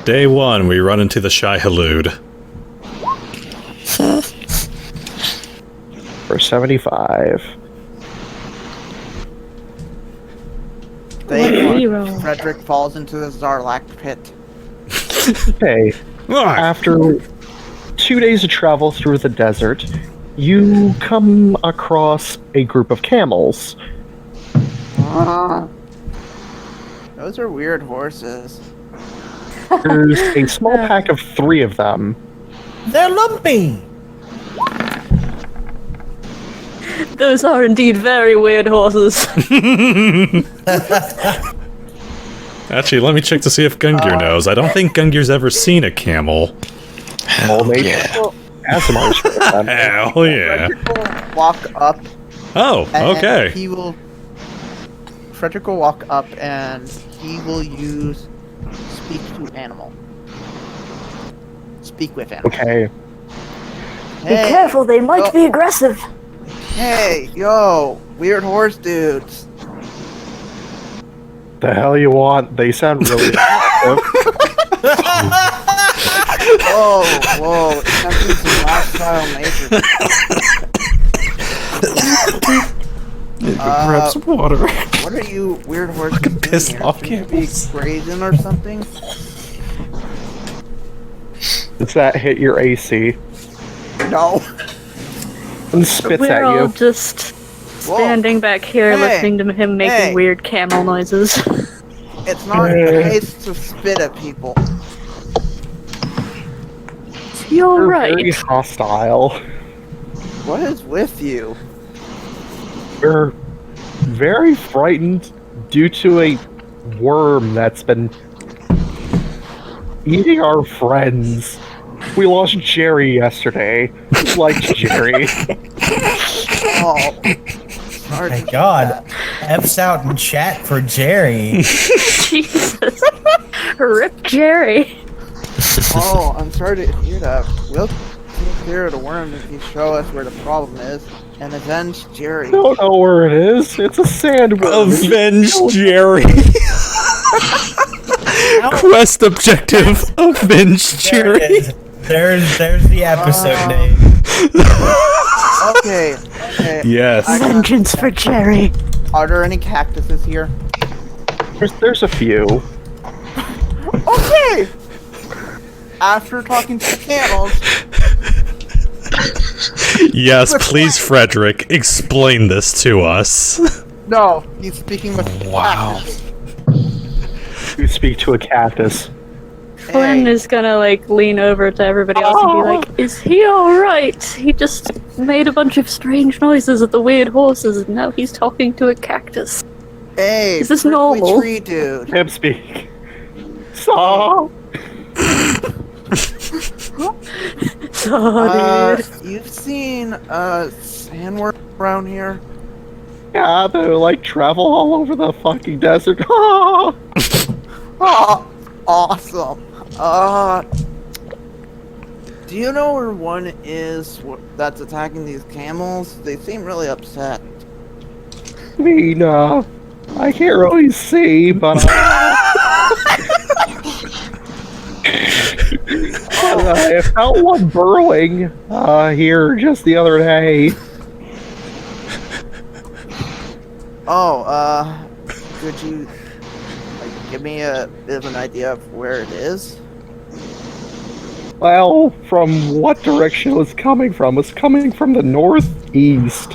Day 1, we run into the Shy Halud. For 75. They Zero. Fredrick falls into the Zarlak pit. Hey, after 2 days of travel through the desert, you come across a group of camels. Those are weird horses. There's a small pack of 3 of them. They're lumpy. Those are indeed very weird horses. Actually, let me check to see if Gungir knows. I don't think Gungir's ever seen a camel. Hell maybe. yeah. Asimar's with them. Hell yeah. Fredrick will walk up. Oh, And okay. Fredrick will walk up and he will use speak to animal. Speak with animal. Okay. Be careful, they might be aggressive. Hey, yo, weird horse dudes. The hell you want? They sound really aggressive. Whoa, attempting some lifestyle nature. Grab some water. What are you weird horses doing pissed here? off Should you be camels. grazing or something? Does that hit your AC? No. And spits We're at all you. just standing back here Hey, listening to him making hey. weird camel noises. It's not nice to spit at people. You're They're very right. hostile. What is with you? We're very frightened due to a worm that's been eating our friends. We lost Jerry yesterday. Who liked Jerry? Oh, sorry. My God. F's out in chat for Jerry. Jesus. Rip Jerry. Oh, I'm sorry to hear that. We'll take care of the worm if you show us where the problem is and avenge Jerry. I don't know where it is. It's a sandworm. Avenge Jerry. Quest objective. Avenge There it Jerry. is. There's the episode name. Okay. Yes. Vengeance for Jerry. Are there any cactuses here? There's a few. Okay! After talking to the camels, Yes, please, Fredrick, explain this to us. no, he's speaking with Wow. cactus. You speak to a cactus. Flynn is gonna lean over to everybody else and be like, "Is he alright? He just made a bunch of strange noises at the weird horses and now he's talking to a cactus." Hey, Is this prickly normal? tree dude. Him speak. So, So, dude. You've seen sandworm around here? yeah, they travel all over the fucking desert. Oh, awesome. Do you know where one is that's attacking these camels? They seem really upset. I mean, I can't really see, but I found one burrowing here just the other day. Oh, could you give me a bit of an idea of where it is? Well, from what direction it was coming from? It's coming from the northeast.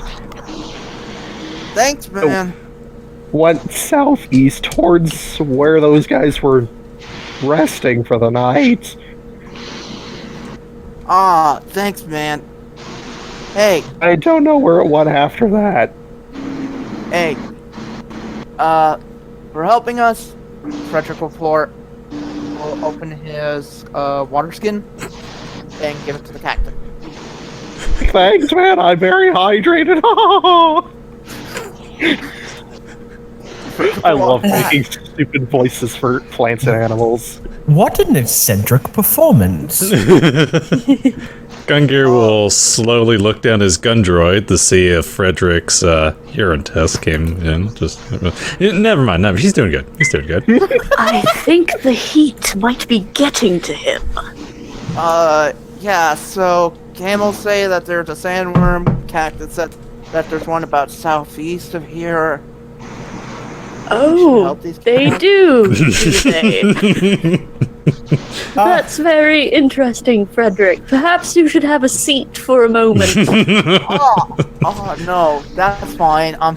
Thanks, man. Went southeast towards where those guys were resting for the night. Ah, thanks, man. Hey, I don't know where it went after that. hey. For helping us, Fredrick will open his water skin and give it to the cactus. Thanks, man. I'm very hydrated. I love making stupid voices for plants and animals. What an eccentric performance. Gungir will slowly look down his gun droid to see if Frederick's urine test came in. Never mind. He's doing good. I think the heat might be getting to him. Yeah, so camels say that there's a sandworm cactus that there's one about southeast of here. Oh, help these they camels? do they? That's very interesting, Fredrick. Perhaps you should have a seat for a moment. Oh no, that's fine. I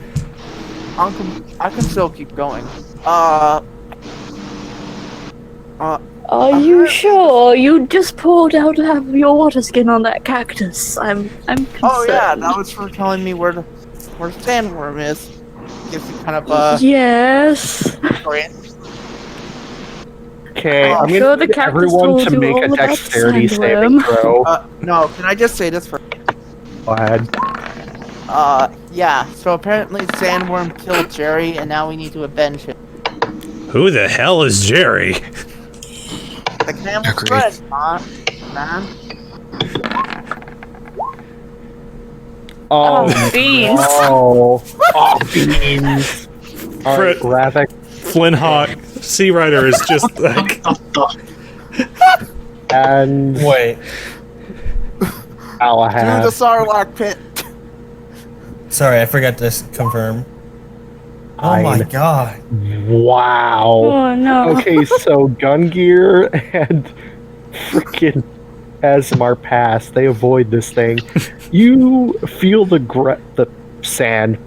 can still keep going. Are you sure? You just poured out half of your water skin on that cactus. I'm concerned. Oh yeah, that was for telling me where the sandworm is. Gives you kind of Yes. Okay, I'm I'm sure gonna the need cactus everyone told to you make all a about dexterity sandworm. saving throw. No, can I just say this for? Go ahead. Yeah. So apparently sandworm killed Jerry, and now we need to avenge him. Who the hell is Jerry? The camel's Agreed. friend, man. Oh, beans. no. Oh, beans. Alright, Ravak Flynnhawk, Sea Rider is just like... and Wait. Through the Galahad. Sarlacc pit. Sorry, I forgot to confirm. Oh my Fine. god. Wow. Oh no. Okay, so Gungir and freaking Asemar pass. They avoid this thing. You feel the sand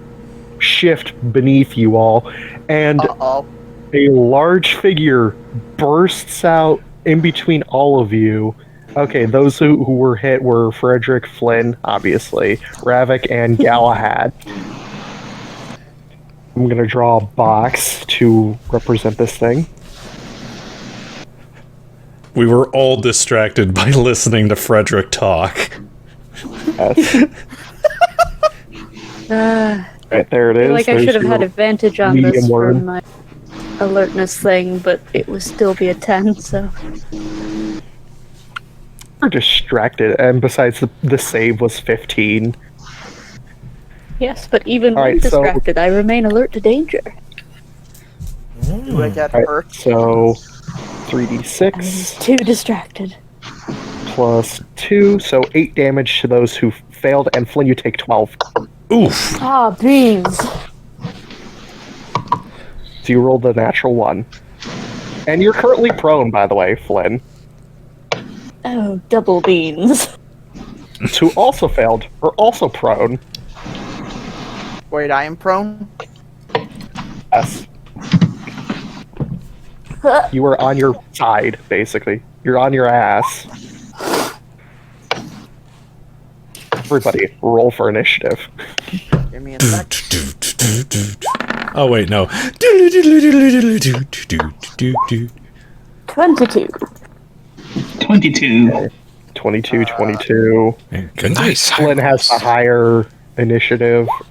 shift beneath you all, and Uh-oh. a large figure bursts out in between all of you. Okay, those who were hit were Fredrick, Flynn, obviously, Ravak, and Galahad. I'm gonna draw a box to represent this thing. We were all distracted by listening to Frederick talk. Yes. Right, there it I is. feel like I There's should have your had advantage on medium this for worm. my alertness thing, but it would still be a 10, so... You're distracted, and besides, the save was 15. Yes, but even when Alright, so- distracted, I remain alert to danger. Do I get Alright, hurt? so I'm 3d6 too distracted. plus 2, so 8 damage to those who failed, and Flynn, you take 12. Oof. Ah, beans. So you rolled the natural 1. And you're currently prone, by the way, Flynn. Oh, double beans. Who also failed, are also prone. Wait, I am prone? Yes. You are on your side, basically. You're on your ass. Everybody, roll for initiative. Give me a sec. Oh wait, no. 22. 22. 22, 22. Nice. Flynn has the higher initiative I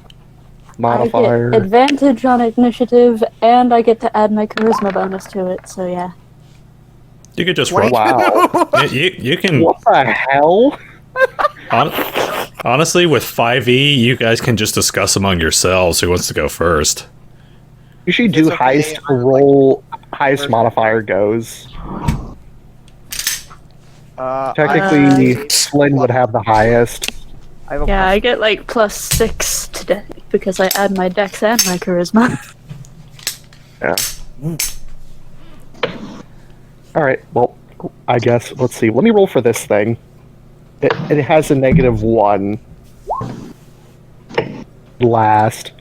modifier. get advantage on initiative, and I get to add my charisma bonus to it, so yeah. You could just roll. Wow. You can. What the hell? Honestly, with 5e, you guys can just discuss among yourselves who wants to go first. You should do It's okay, highest I'm roll, highest modifier goes. Technically, Flynn would have the highest. I have a Yeah, plus- I get like +6 today, because I add my dex and my charisma. Yeah. Alright, well, I guess, let's see. Let me roll for this thing. It has a -1. Last.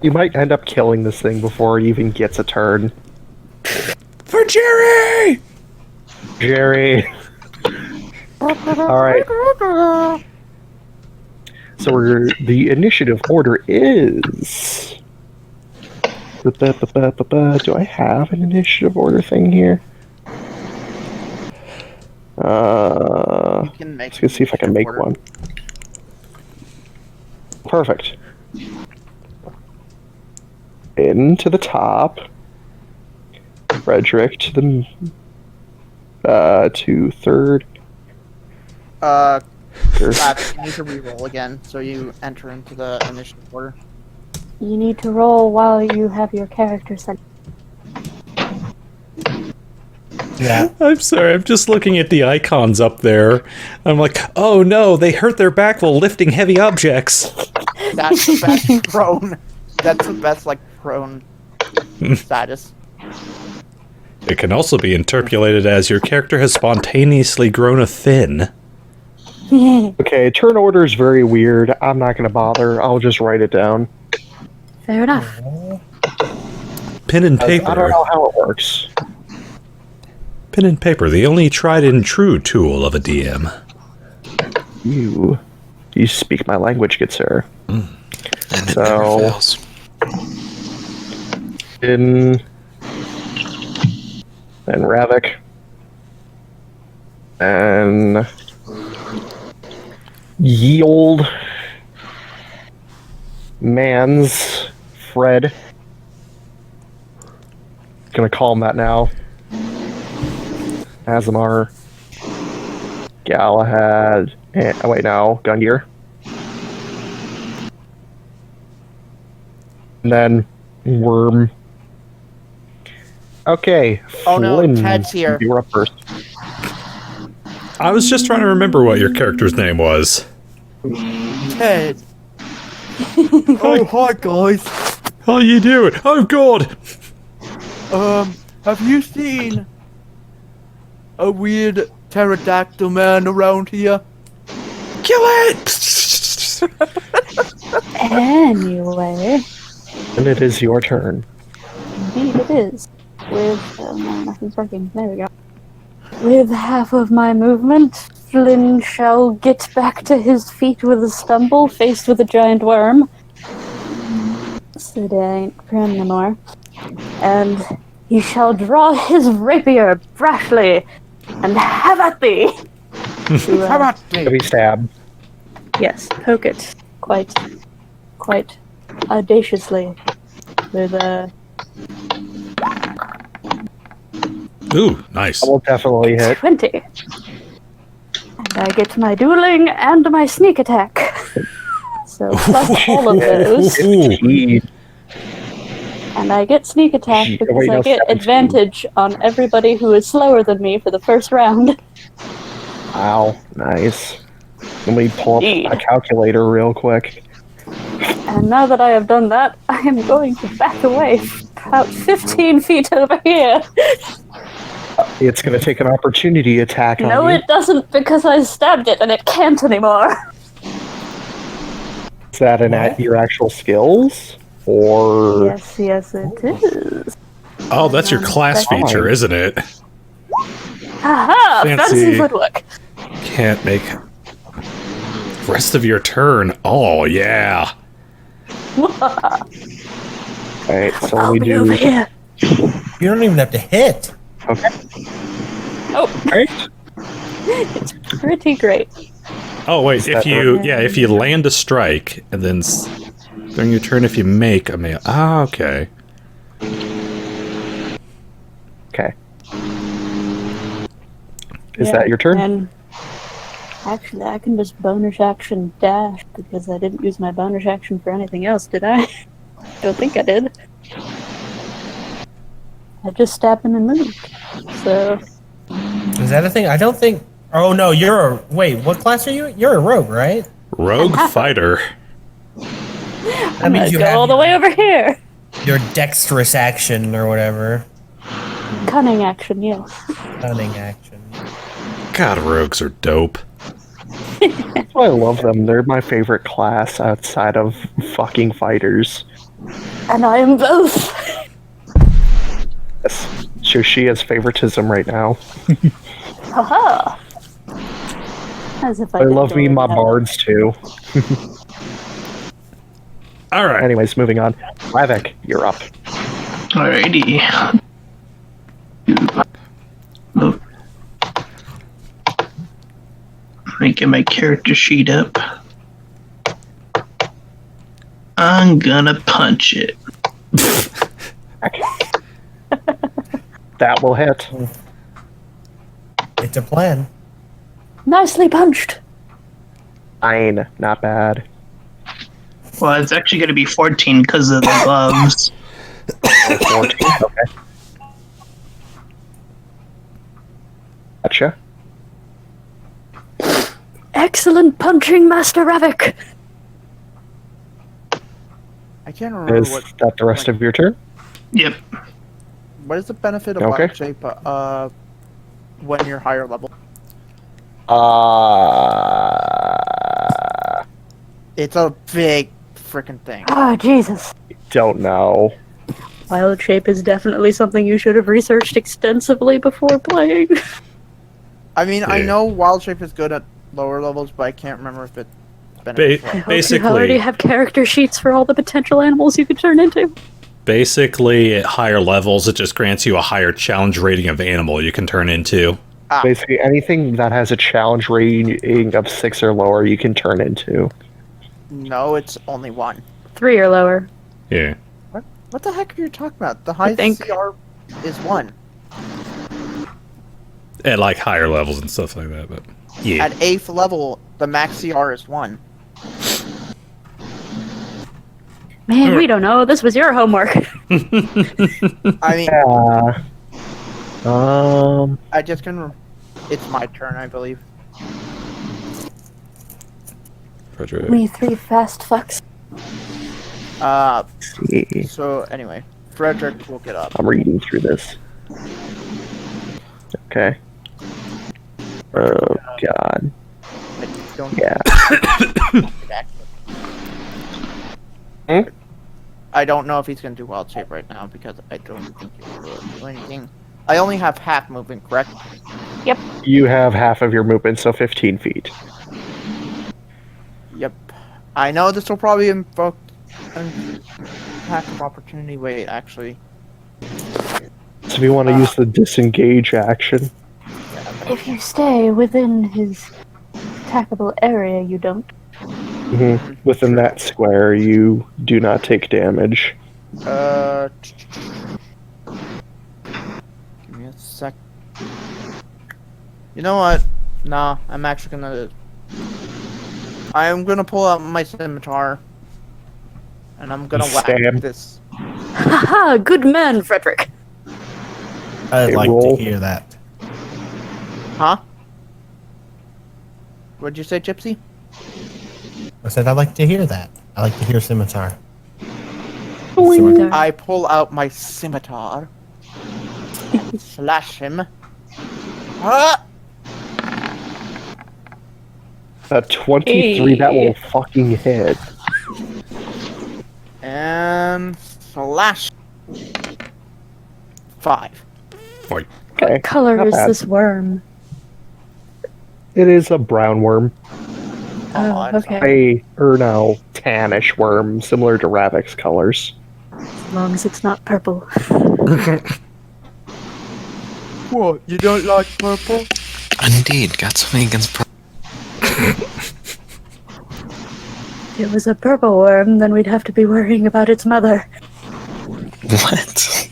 You might end up killing this thing before it even gets a turn. For Jerry! Jerry, Alright. So the initiative order is... Do I have an initiative order thing here? You can make Let's see if I can make order. one. Perfect. In to the top. Fredrick to third. You need to re-roll again, so you enter into the initiative order. You need to roll while you have your character set. Yeah. I'm sorry, I'm just looking at the icons up there. I'm like, oh no, they hurt their back while lifting heavy objects. That's the best prone. That's the best, like, prone status. It can also be interpolated as your character has spontaneously grown a thin. Okay, turn order is very weird. I'm not going to bother. I'll just write it down. Fair enough. Pen and I don't paper. know how it works. Pen and paper, the only tried and true tool of a DM. You speak my language, good sir. And it So- never fails. And Ravak. And ye old man's Fred. Gonna call him that now. Asemar. Galahad. And, oh wait, no. Gungir. And then Worm. Okay. Oh no, Flynn, Ted's here. you're up first. I was just trying to remember what your character's name was. Ted. Oh, hi guys. How you doing? Oh god! Have you seen a weird pterodactyl man around here? Kill it! Anyway, And it is your turn. indeed it is. With no, nothing's working. There we go. With half of my movement, Flynn shall get back to his feet with a stumble, faced with a giant worm. So they ain't prone no more. And he shall draw his rapier brashly and have at thee. How about Heavy stab. Yes, poke it quite audaciously with a Ooh, nice. I will definitely hit. 20. And I get my dueling and my sneak attack. So plus all of those. Indeed. And I get sneak attack Gee, because wait, no, I get 17. advantage on everybody who is slower than me for the first round. Wow, nice. Let me pull up Indeed. a calculator real quick. And now that I have done that, I am going to back away about 15 feet over here. It's going to take an opportunity attack on No, you. it doesn't, because I stabbed it and it can't anymore. Is that at your actual skills? Or... Yes, it is. Oh, that's your class feature, isn't it? Haha! Fancy. Fancy footwork. Can't make... Rest of your turn. Oh, yeah. Alright, so I'll we be do... over here. You don't even have to hit. Okay. Oh, Alright. it's pretty great. Oh, wait, if that you land a strike, and then during your turn, if you make a melee... Ah, okay. Okay. Is Yeah, that your turn? And actually, I can just bonus action dash because I didn't use my bonus action for anything else, did I? Don't think I did. I just stabbed him and moved. So, Is that a thing? I don't think. Oh no, you're a. Wait, what class are you? You're a rogue, right? Rogue fighter. That I'm means gonna you go have all the way over here. your dexterous action or whatever. Cunning action, yes. Cunning action. God, rogues are dope. That's why I love them. They're my favorite class outside of fucking fighters. And I am both. Yes. So she has favoritism right now. Haha. As if I didn't love me already my have bards too. All right. Anyways, moving on. Ravak, you're up. Alrighty. Move. Let me get my character sheet up. I'm gonna punch it. That will hit. It's a plan. Nicely punched. Fine, not bad. Well, it's actually gonna be 14 because of the gloves. 14, okay. Gotcha. Excellent punching, Master Ravak. I can't remember Is what that the rest of your turn? Yep. what is the benefit of Okay. black shape when you're higher level. It's a big freaking thing. Ah, Jesus. Don't know. Wild shape is definitely something you should have researched extensively before playing. I mean, I Yeah. know wild shape is good at lower levels, but I can't remember if it I benefits. hope you Basically- already have character sheets for all the potential animals you could turn into. Basically, at higher levels, it just grants you a higher challenge rating of animal you can turn into. Basically, anything that has a challenge rating of 6 or lower, you can turn into. No, it's only one. 3 or lower. Yeah. What the heck are you talking about? The highest think- CR is 1. At like higher levels and stuff like that, but yeah. At 8th level, the max CR is 1. Man, we don't know. This was your homework. I mean, Yeah. I just can. It's my turn, I believe. Fredrick. We 3 fast fucks. See. So anyway, Fredrick will get up. I'm reading through this. Okay. Oh, God. I don't Yeah. back. Hmm? I don't know if he's gonna do wild shape right now because I don't think he will do anything. I only have half movement, correct? You have half of your movement, so 15 feet. Yep. I know this will probably invoke an attack of opportunity. Wait, actually. So if you want to use the disengage action, If you stay within his attackable area, you don't. within that square, you do not take damage. Give me a sec. You know what? Nah, I'm actually gonna. I'm gonna pull out my scimitar, and I'm gonna whack Stab. this. Haha, good man, Fredrick. I'd Okay, like roll. to hear that. Huh? What'd you say, Gypsy? I said I'd like to hear that. I like to hear scimitar. Scimitar. I pull out my scimitar, slash him. Ah! A 23, that will fucking hit. And slash. 5. Like, Okay. What color not is bad. this worm? It is a brown worm. Oh, that's okay. Tannish worm, similar to Ravak's colors. As long as it's not purple. What? You don't like purple? Indeed, got something against purple. If it was a purple worm, then we'd have to be worrying about its mother. What?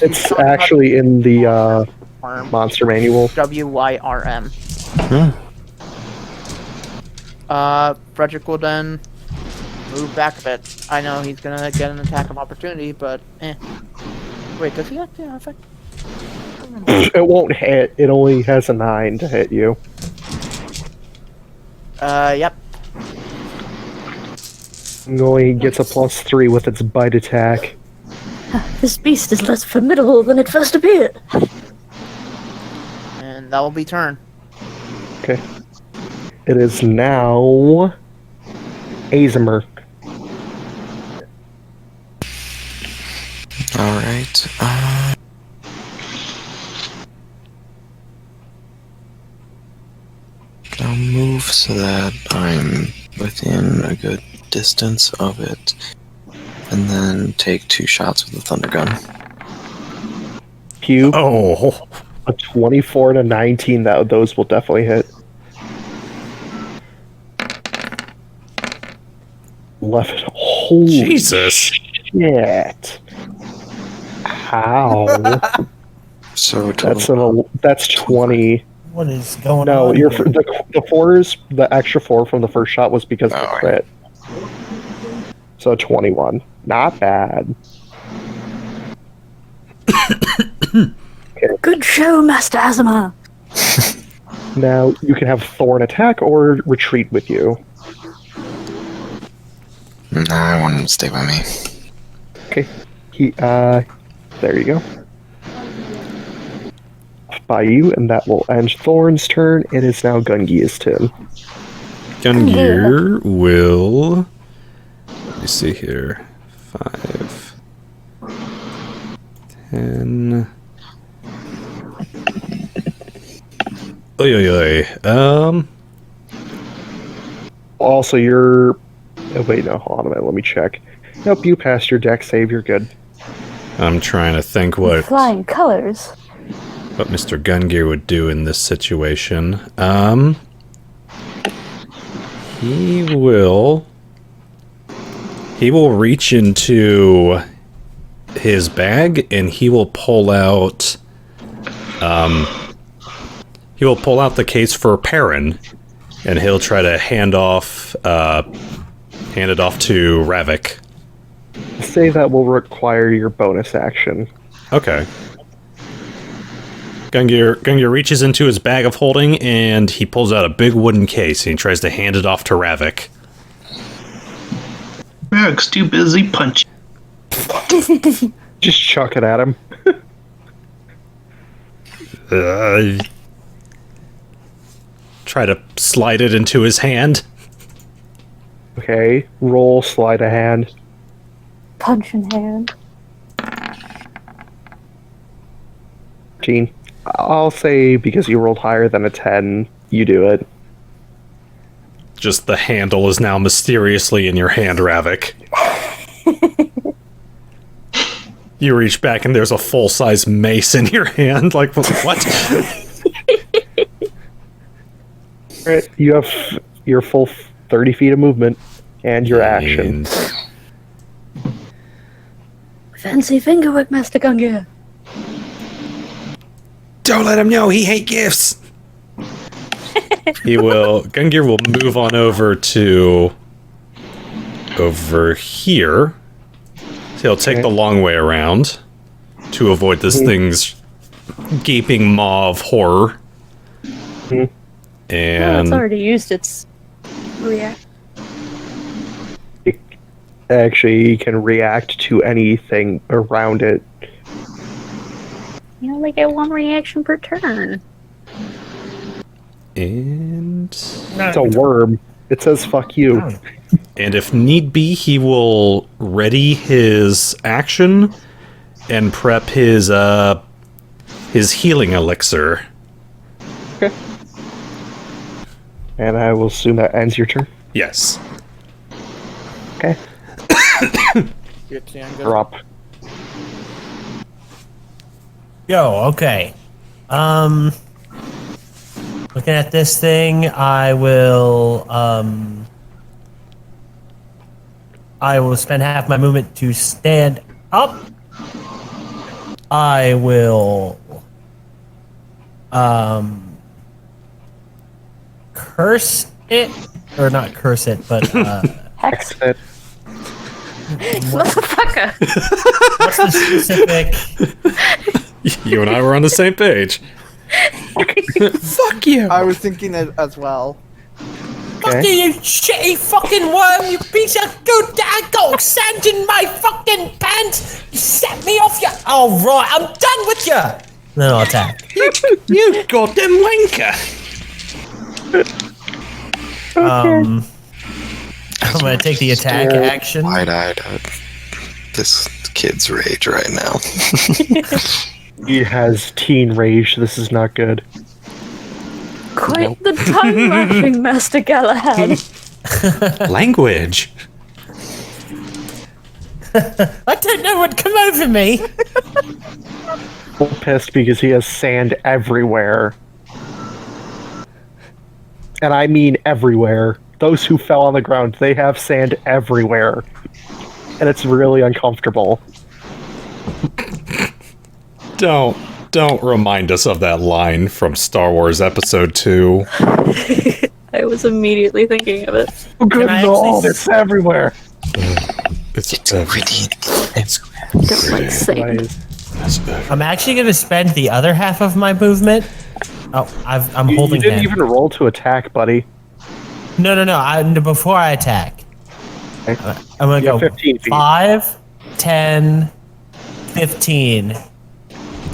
It's actually in the Worm. monster manual. WYRM. Fredrick will then move back a bit. I know he's gonna get an attack of opportunity, but Wait, does he actually have effect? It won't hit. It only has a 9 to hit you. Yep. It only gets a +3 with its bite attack. This beast is less formidable than it first appeared. And that will be turn. Okay. It is now Asemar. Alright. I'll move so that I'm within a good distance of it, and then take 2 shots with the thunder gun. Cube, Oh, a 24 and a 19, those will definitely hit. 11. Holy Jesus. shit. How? So total. That's 20. What is going No, on? you're here? the 4s, the extra 4 from the first shot was because of the Oh, crit. So 21. Not bad. Good show, Master Asemar. Now, you can have Thorn attack or retreat with you. Nah, I want him to stay by me. Okay. There you go. By you, and that will end Thorn's turn. It is now Gungir's turn. Gungir will. Let me see here. 5, 10. Oy, oy, oy. Also, you're... Oh, wait, no, hold on a minute, let me check. Nope, you passed your deck save, you're good. I'm trying to think what Flying colors. Mr. Gungir would do in this situation. He will reach into his bag and he will pull out the case for Perrin, and he'll try to hand it off to Ravak. Say that will require your bonus action. Okay. Gungir reaches into his bag of holding and he pulls out a big wooden case and he tries to hand it off to Ravak. Barreck's too busy punching. Just chuck it at him. Try to slide it into his hand. Okay, roll, slide a hand. Punch in hand. 13. I'll say because you rolled higher than a 10, you do it. Just the handle is now mysteriously in your hand, Ravak. You reach back and there's a full-size mace in your hand. Like, what? Alright, you have your full 30 feet of movement and your action. And Fancy fingerwork, Master Gungir. don't let him know he hate gifts. Gungir will move on over here. So he'll take the long way around to avoid this thing's gaping maw of horror. Well, And it's already used its react. It actually can react to anything around it. You only get 1 reaction per turn. It's a worm. It says fuck you. And if need be, he will ready his action and prep his healing elixir. Okay. And I will assume that ends your turn. Yes. Okay. Gipsy, I'm good. Drop. Yo, okay. Looking at this thing, I will spend half my movement to stand up. I will curse it, or not curse it, but Hex. Exit. Motherfucker. what's the specific? You and I were on the same page. Fuck you. I was thinking it as well. Fuck you shitty fucking worm, you piece of good I got sand in my fucking pants! You set me off, you. Alright, I'm done with you! Then I'll attack. You goddamn wanker. I'm gonna take the attack Stare action. Wide-eyed at this kid's rage right now. He has teen rage. This is not good. Quite the tongue-lashing, Master Galahad. Language. I don't know what come over me. I'm pissed because he has sand everywhere. And I mean everywhere. Those who fell on the ground, they have sand everywhere. And it's really uncomfortable. Don't remind us of that line from Star Wars Episode 2. I was immediately thinking of it. Oh, good I lord, actually- it's everywhere. It's Don't like Satan. I'm actually going to spend the other half of my movement. Oh, I'm You holding didn't him. even roll to attack, buddy. No. Before I attack, Okay. I'm going to You go have 15 feet. 5, 10, 15.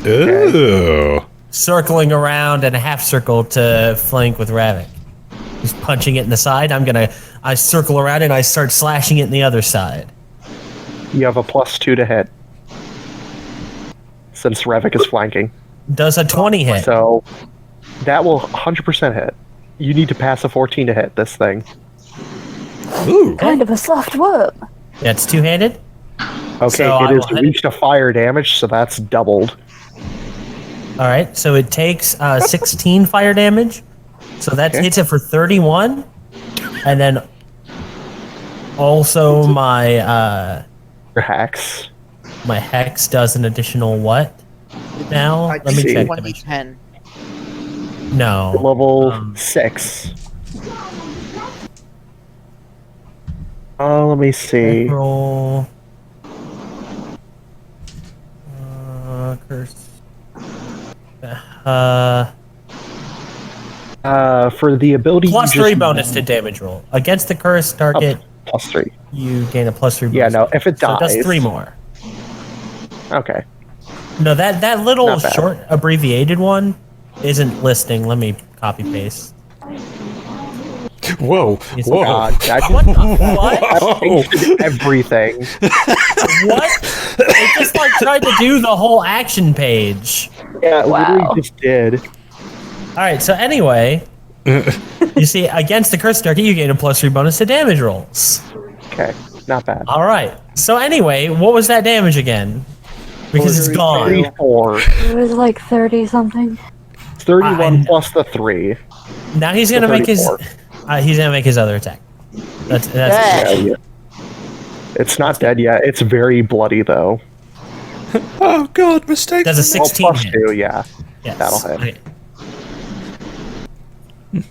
Ooh. Circling around in a half circle to flank with Ravak. He's punching it in the side. I circle around and I start slashing it in the other side. You have a +2 to hit. Since Ravak is flanking. Does a 20 hit? So that will 100% hit. You need to pass a 14 to hit this thing. Ooh. Kind of a soft worm. That's two-handed? Okay, So I it is will hit reached a fire damage, so that's doubled. Alright, so it takes 16 fire damage. So that Okay. hits it for 31. And then also my Your hacks. my hex does an additional what? Now? I Let me see. check. 1d10. No. Level Um, 6. Let me see. Roll. Curse. For the ability Plus you 3 just- bonus to damage roll. Against the cursed Oh, target, +3. you gain a plus 3 bonus. Yeah, no, if it So it does dies- 3 more. Okay. No, that little Not bad. short abbreviated one isn't listing. Let me copy paste. Whoa. It's- Whoa. God, that What? What? that changed everything. What? It just like tried to do the whole action page. Yeah, it Wow. literally just did. All right. So anyway, you see, against the cursed target, you gain a plus 3 bonus to damage rolls. Okay, not bad. All right. So anyway, what was that damage again? Because it's gone. 34. It was like 30 something. 31 plus the 3. Now he's gonna make his. 34. He's gonna make his other attack. That's Yeah. Yeah. It's not dead yet. It's very bloody, though. Oh god, mistake. does a Well, 16 plus hit. 2, yeah. Yes. That'll hit. Okay.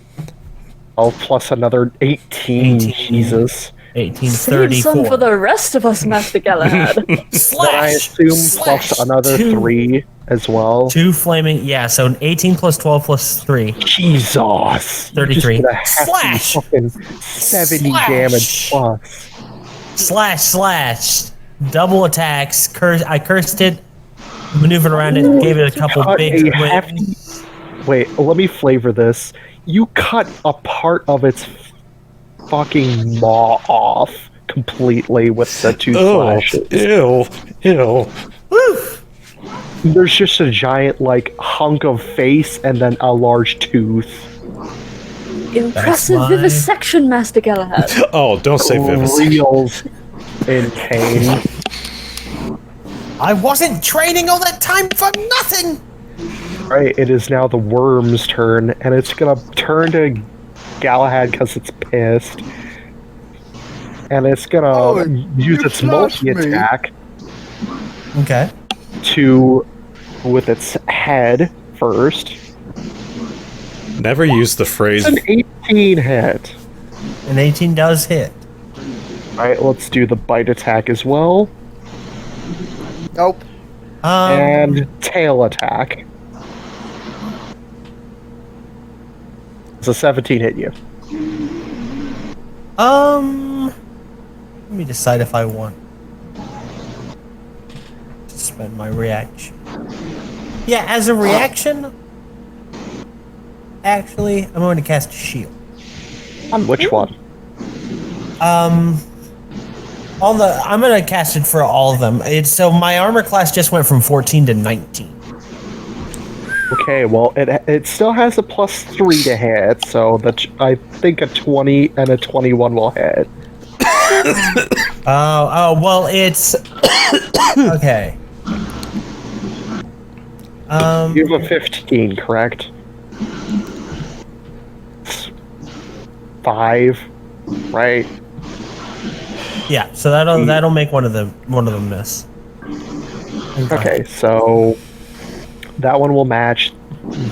Oh, plus another 18. 18. Jesus. 18, Save some 34. for the rest of us, Master Galahad. Then I Slash! assume Slash! plus another 2. 3 as well. 2 flaming. Yeah, so 18 plus 12 plus 3. Jesus. 33. You just did a hefty Slash! fucking 70 Slash! damage plus. Slash! Double attacks. I cursed it, maneuvered around it, gave it a couple Cut big a hefty- wins. Wait, let me flavor this. You cut a part of its fucking maw off completely with the 2 Oh, slashes. ew. There's just a giant, like, hunk of face and then a large tooth. Impressive my- vivisection, Master Galahad. Oh, don't say vivisection. Reels in pain. I wasn't training all that time for nothing! Right, it is now the worm's turn, and it's gonna turn to Galahad because it's pissed. And it's gonna Oh, use you its slashed me. multi-attack Okay. with its head first. Never use the phrase. It's an 18 hit. An 18 does hit. Alright, let's do the bite attack as well. Nope. And tail attack. Does a 17 hit you? Let me decide if I want to spend my reaction. Yeah, as a reaction, actually, I'm going to cast a shield. On which one? I'm going to cast it for all of them. So my armor class just went from 14 to 19. Okay, well, it still has a +3 to hit, so I think a 20 and a 21 will hit. Well, it's okay. You have a 15, correct? 5, right? Yeah, so that'll make one of them miss. Okay, so that one will match,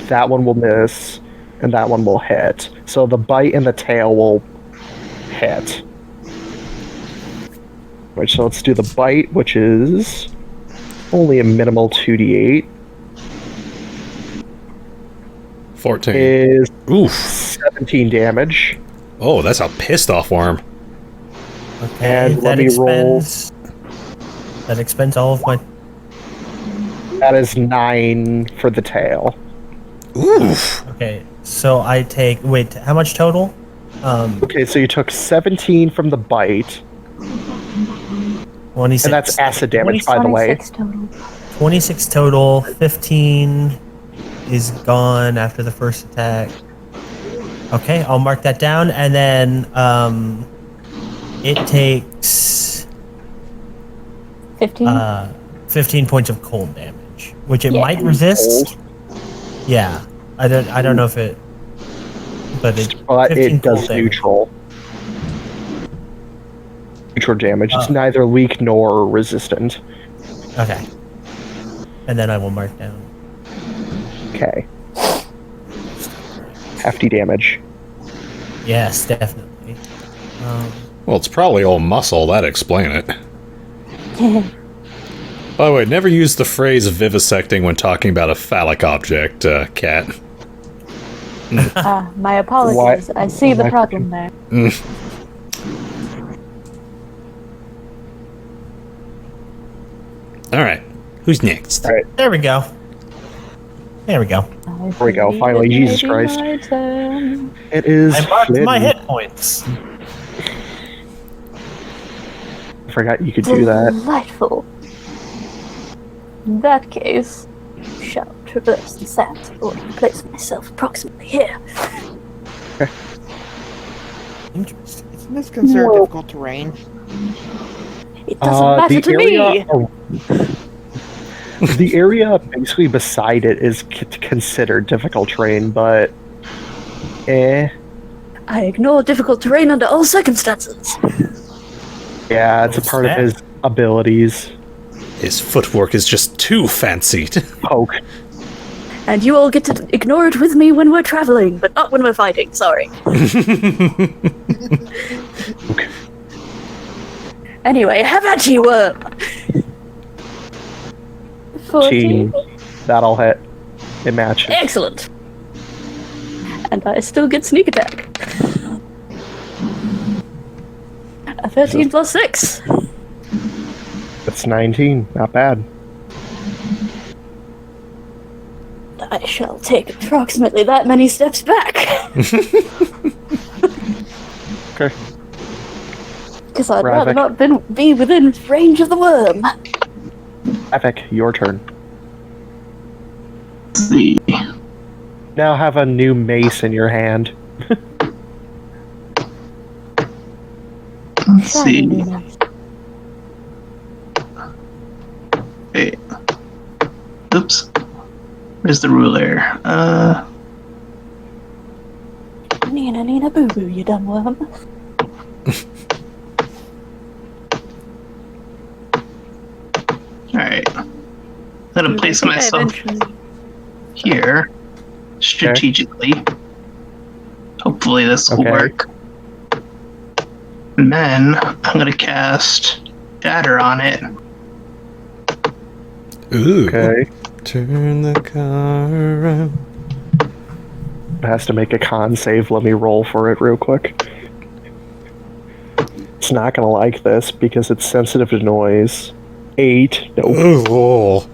that one will miss, and that one will hit. So the bite and the tail will hit. Right, so let's do the bite, which is only a minimal 2d8. 14. Is Oof. 17 damage. Oh, that's a pissed off worm. Okay, And let me roll. That expends all of my. That is 9 for the tail. Oof. Okay, so I take. Wait, how much total? Okay, so you took 17 from the bite, 26. and that's acid damage, by the way. 26 total. 26 total. 15 is gone after the first attack. Okay, I'll mark that down, and then it takes 15? 15 points of cold damage, which it Yeah. might resist. Yeah, I don't know if it, but it. But 15 it does cold damage. neutral. Neutral damage. It's Oh. neither weak nor resistant. Okay, and then I will mark down. Okay. Hefty damage. Yes, definitely. Well, it's probably all muscle. That'd explain it. By the way, never use the phrase vivisecting when talking about a phallic object, Cat. My apologies. I see the problem there. Alright, who's next? Alright, There we go. There we go. there we go. Finally, Jesus Christ. It is I marked Flynn. my hit points. I forgot you could do that. Delightful. In that case, shall traverse the sands in order to place myself approximately here. Interesting. Isn't this considered Whoa. difficult terrain? It doesn't matter to me. The area basically beside it is considered difficult terrain, but I ignore difficult terrain under all circumstances. yeah, it's a What's part that? of his abilities. His footwork is just too fancy. Poke. And you all get to ignore it with me when we're traveling, but not when we're fighting. Sorry. Anyway, have at you, worm. 14. That'll hit. It matches. Excellent. And I still get sneak attack. A 13 plus 6. That's 19. Not bad. I shall take approximately that many steps back. Okay. Because I'd rather Ravak. not be within range of the worm. Epic, your turn. Let's see. Now have a new mace in your hand. Let's see. Wait. Oops. Where's the ruler? Nina boo boo, you dumb worm. Alright. I'm gonna place myself here strategically. Hopefully this will Okay. work. And then I'm gonna cast Shatter on it. Ooh. Okay. Turn the car around. It has to make a con save. Let me roll for it real quick. It's not gonna like this because it's sensitive to noise. 8. Nope. Oh.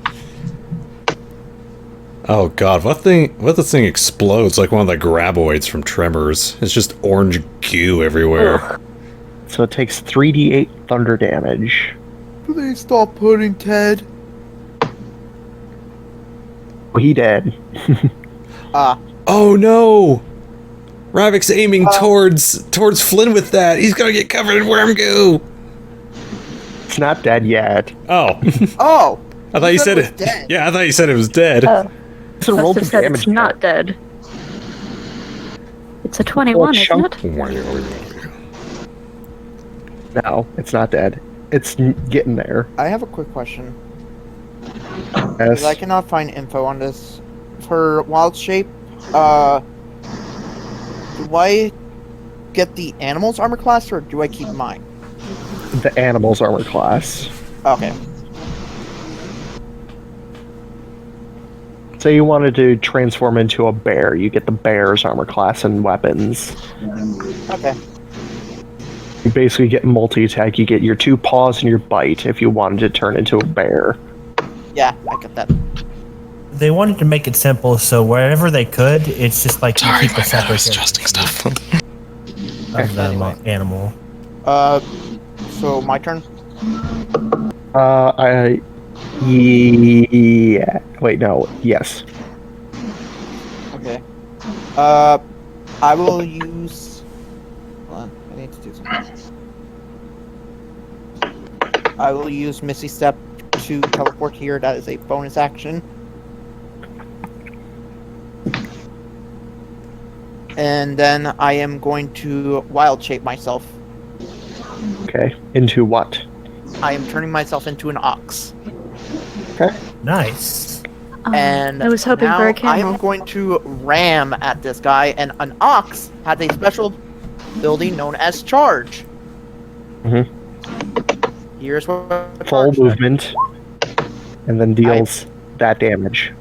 Oh god, what this thing explodes like one of the graboids from Tremors. It's just orange goo everywhere. So it takes 3d8 thunder damage. Please stop hurting Ted. He dead. Oh no! Ravak's aiming towards Flynn with that. He's gonna get covered in worm goo. It's not dead yet. Oh. Oh! I thought you said was it. dead. Yeah, I thought you said it was dead. Oh, It's a roll must the have said damage. it's not dead. It's a 21, isn't chunk- it? No, it's not dead. It's getting there. I have a quick question. Yes. Because I cannot find info on this. For Wild Shape, do I get the animal's armor class or do I keep mine? The animal's armor class. Okay. Say you wanted to transform into a bear, you get the bear's armor class and weapons. Okay. You basically get multi-attack. You get your 2 paws and your bite if you wanted to turn into a bear. Yeah, I get that. They wanted to make it simple, so wherever they could, it's just like you Sorry, keep my a bad. I separate was adjusting stuff. of the animal. So my turn? Yeah. Wait, no. Yes. Okay. I will use... Hold on, I need to do something. I will use Misty Step to teleport here. That is a bonus action. And then I am going to wild shape myself. Okay. Into what? I am turning myself into an ox. Okay. Nice. And I was hoping now for a I am camel. going to ram at this guy, and an ox has a special ability known as charge. Mhm. Here's what Full charge does. movement. And then deals that damage.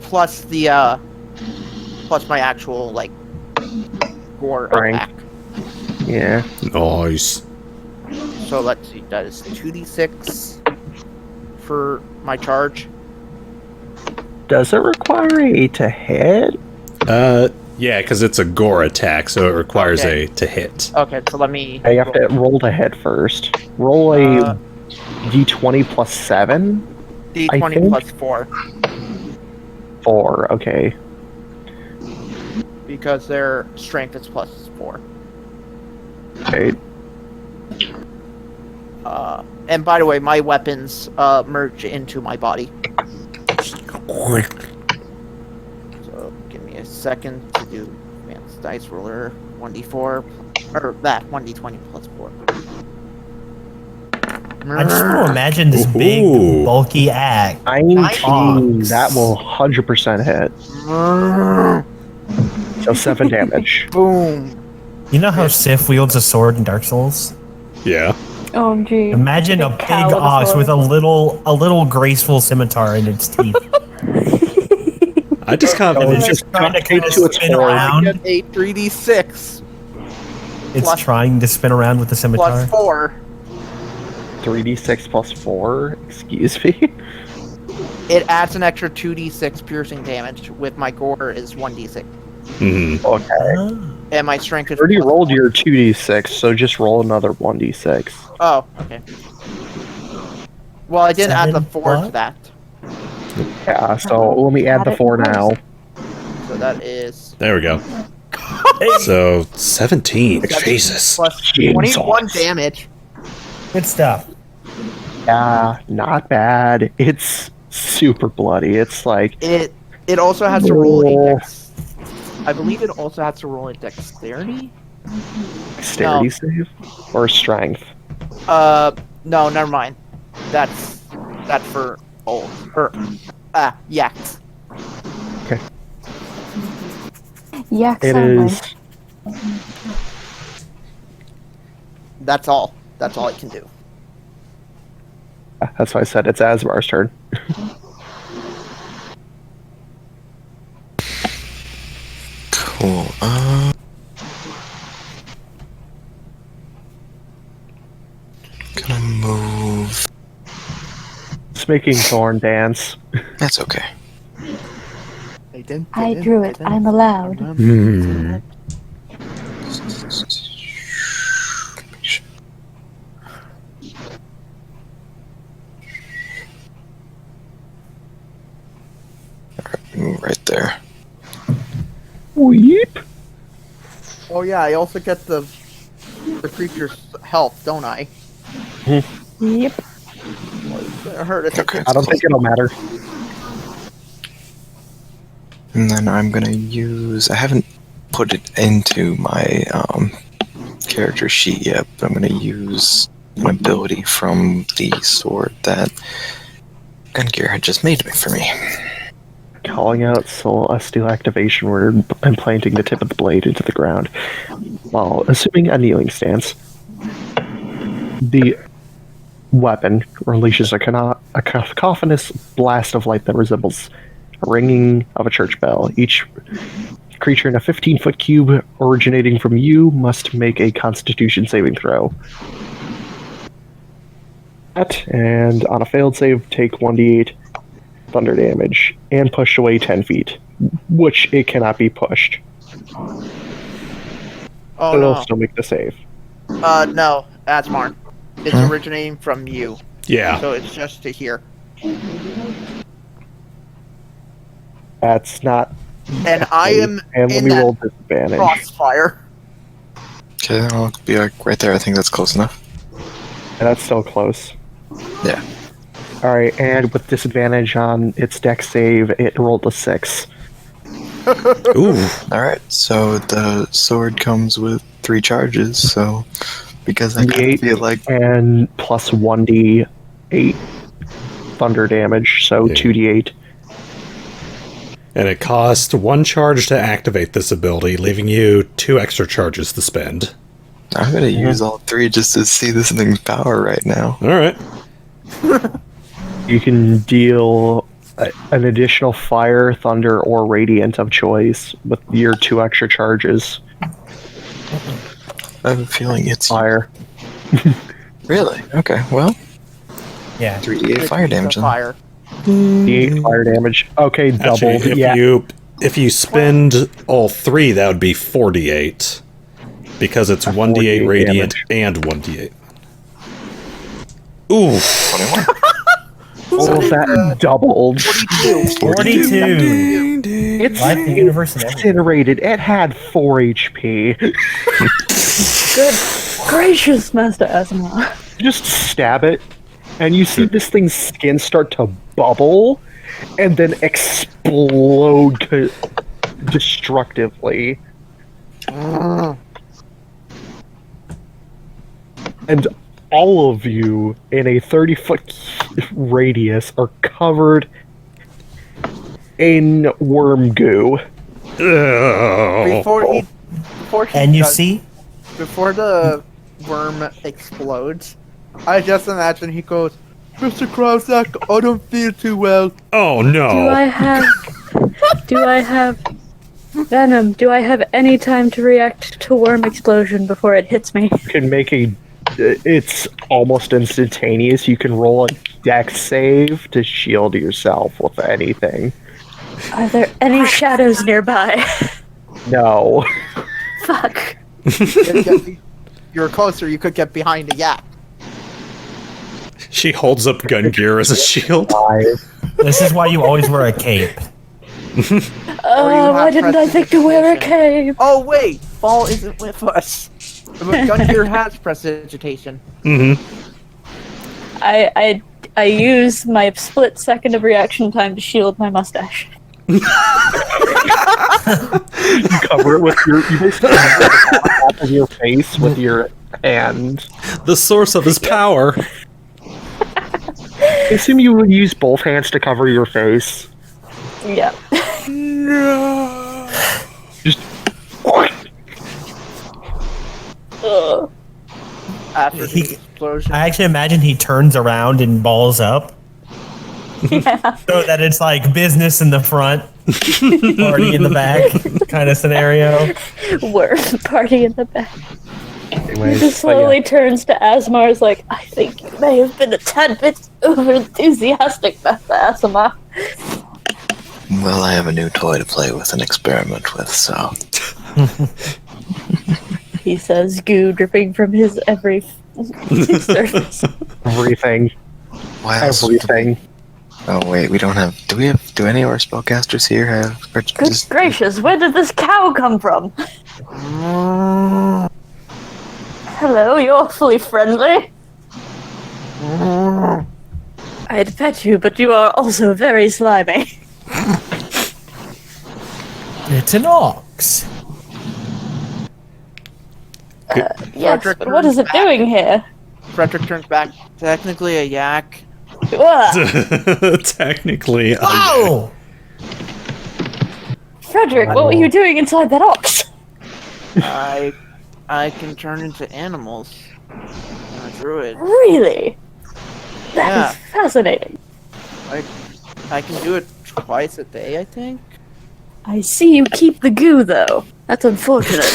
Plus the plus my actual like gore Rank. attack. Yeah. Nice. So let's see, that is 2d6 for my charge. Does it require a to hit? Yeah, because it's a gore attack, so it requires Okay. a to hit. Okay, so let me. You have to roll to hit first. Roll a d20 plus 7? I D20 think- plus 4 4, okay. because their strength is plus 4. Okay. And by the way, my weapons merge into my body. So give me a second to do advanced dice roller 1d4 or that 1d20 plus 4. I just want to imagine this big, Ooh. bulky axe. 19, Ox. that will 100% hit. So 7 damage. Boom. You know how Sif wields a sword in Dark Souls? Yeah. OMG. Imagine a Big big cow with a ox sword. with a little graceful scimitar in its teeth. I just kind And of it's just trying to kind of to its spin horn. I around. get a 3d6 It's plus- trying to spin around with the scimitar. plus 4. 3d6 plus 4? Excuse me? It adds an extra 2d6 piercing damage. With my gore is 1d6, Okay. and my strength is. You already plus rolled 4. your 2d6, so just roll another 1d6. Oh, okay. Well, I didn't add the 7 4 to what? that, Yeah, so let me add the 4 now. so that is There we go. So 17. Jesus. plus Jesus. 21 damage. Good stuff. Yeah, not bad. It's super bloody. It's like, It also has to roll a Oh. dex. I believe it also has to roll a dexterity. dexterity save? Or strength? No, never mind. That's for old. Yaks. Yaks It only. is. That's all. That's all it can do. That's why I said it's Asemar's turn. Cool. Can I move? It's making Thorn dance. That's okay. I drew it. I'm allowed. Weep. Oh yeah, I also get the creature's health, don't I? Yep. I heard it. Okay. I don't think it'll matter. And then I'm gonna use. I haven't put it into my character sheet yet, but I'm gonna use an ability from the sword that Gungir had just made for me. Calling out Celestial Activation Word and planting the tip of the blade into the ground, while assuming a kneeling stance. The weapon releases a cacophonous blast of light that resembles a ringing of a church bell. Each creature in a 15-foot cube originating from you must make a Constitution saving throw. And on a failed save, take 1d8 thunder damage and push away 10 feet, which it cannot be pushed. Oh But it'll no. still make the save. No, Asemar. It's originating from you, Yeah. so it's just to here. That's not. And I am And let in me roll that disadvantage. crossfire. Okay, I'll be like right there. I think that's close enough. And that's still close. Yeah. Alright, and with disadvantage on its dex save, it rolled a 6. Ooh. All right. So the sword comes with 3 charges. So because I kind of feel like And plus 1d8 thunder damage, so Yeah. 2d8. And it costs 1 charge to activate this ability, leaving you 2 extra charges to spend. I'm gonna use all 3 just to see this thing's power right now. Alright. You can deal an additional fire, thunder, or radiant of choice with your 2 extra charges. I have a feeling it's Fire. really okay. Well, Yeah. 3d8 fire It's a damage. Then. Fire. D8 fire damage. Okay, doubled. Actually, if you spend all 3, that would be 48. Because it's 1d8 48 radiant and 1d8. Ooh. 21. All of that doubled. 42. It's Life, the universe, and everything. incinerated. It had 4 HP. Good gracious, Master Asemar. Just stab it, and you see this thing's skin start to bubble, and then explode destructively. And all of you in a 30-foot radius are covered in worm goo. Before he And you does- see, before the worm explodes, I just imagine he goes, Mr. Krausak, I don't feel too well. Oh no. Do I have venom? Do I have any time to react to worm explosion before it hits me? You can make it's almost instantaneous. You can roll a dex save to shield yourself with anything. Are there any shadows nearby? No. Fuck. You're closer, you could get behind a yak. She holds up Gungir as a shield. 5. this is why you always wear a cape. Why didn't I think to wear a cape? Oh wait, Ball isn't with us. Gungir has prestidigitation. Mm-hmm. I use my split second of reaction time to shield my mustache. You cover it with you basically cover the top of your face with your hand. The source of his power. I assume you would use both hands to cover your face. Yeah. Just Ugh. After the He- explosion. I actually imagine he turns around and balls up. Yeah. So that it's like business in the front, party in the back kind of scenario. Worm party in the back. He anyways, just but yeah. slowly turns to Asmar's like, I think you may have been a tad bit over enthusiastic, Master Asemar. Well, I have a new toy to play with and experiment with, so He says, goo dripping from his every surface. Everything. why else? Everything. Oh wait, we don't have. Do any of our spellcasters here have? Good gracious, where did this cow come from? Hello, you're awfully friendly. I'd pet you, but you are also very slimy. It's an ox. Yes, Fredrick but what is it turns back. doing here? Fredrick turns back. Technically a yak. Ugh. Technically. Oh! Fredrick, what were you doing inside that ox? I can turn into animals. I'm a druid. Really? That Yeah. is fascinating. I can do it twice a day, I think. I see you keep the goo, though. That's unfortunate.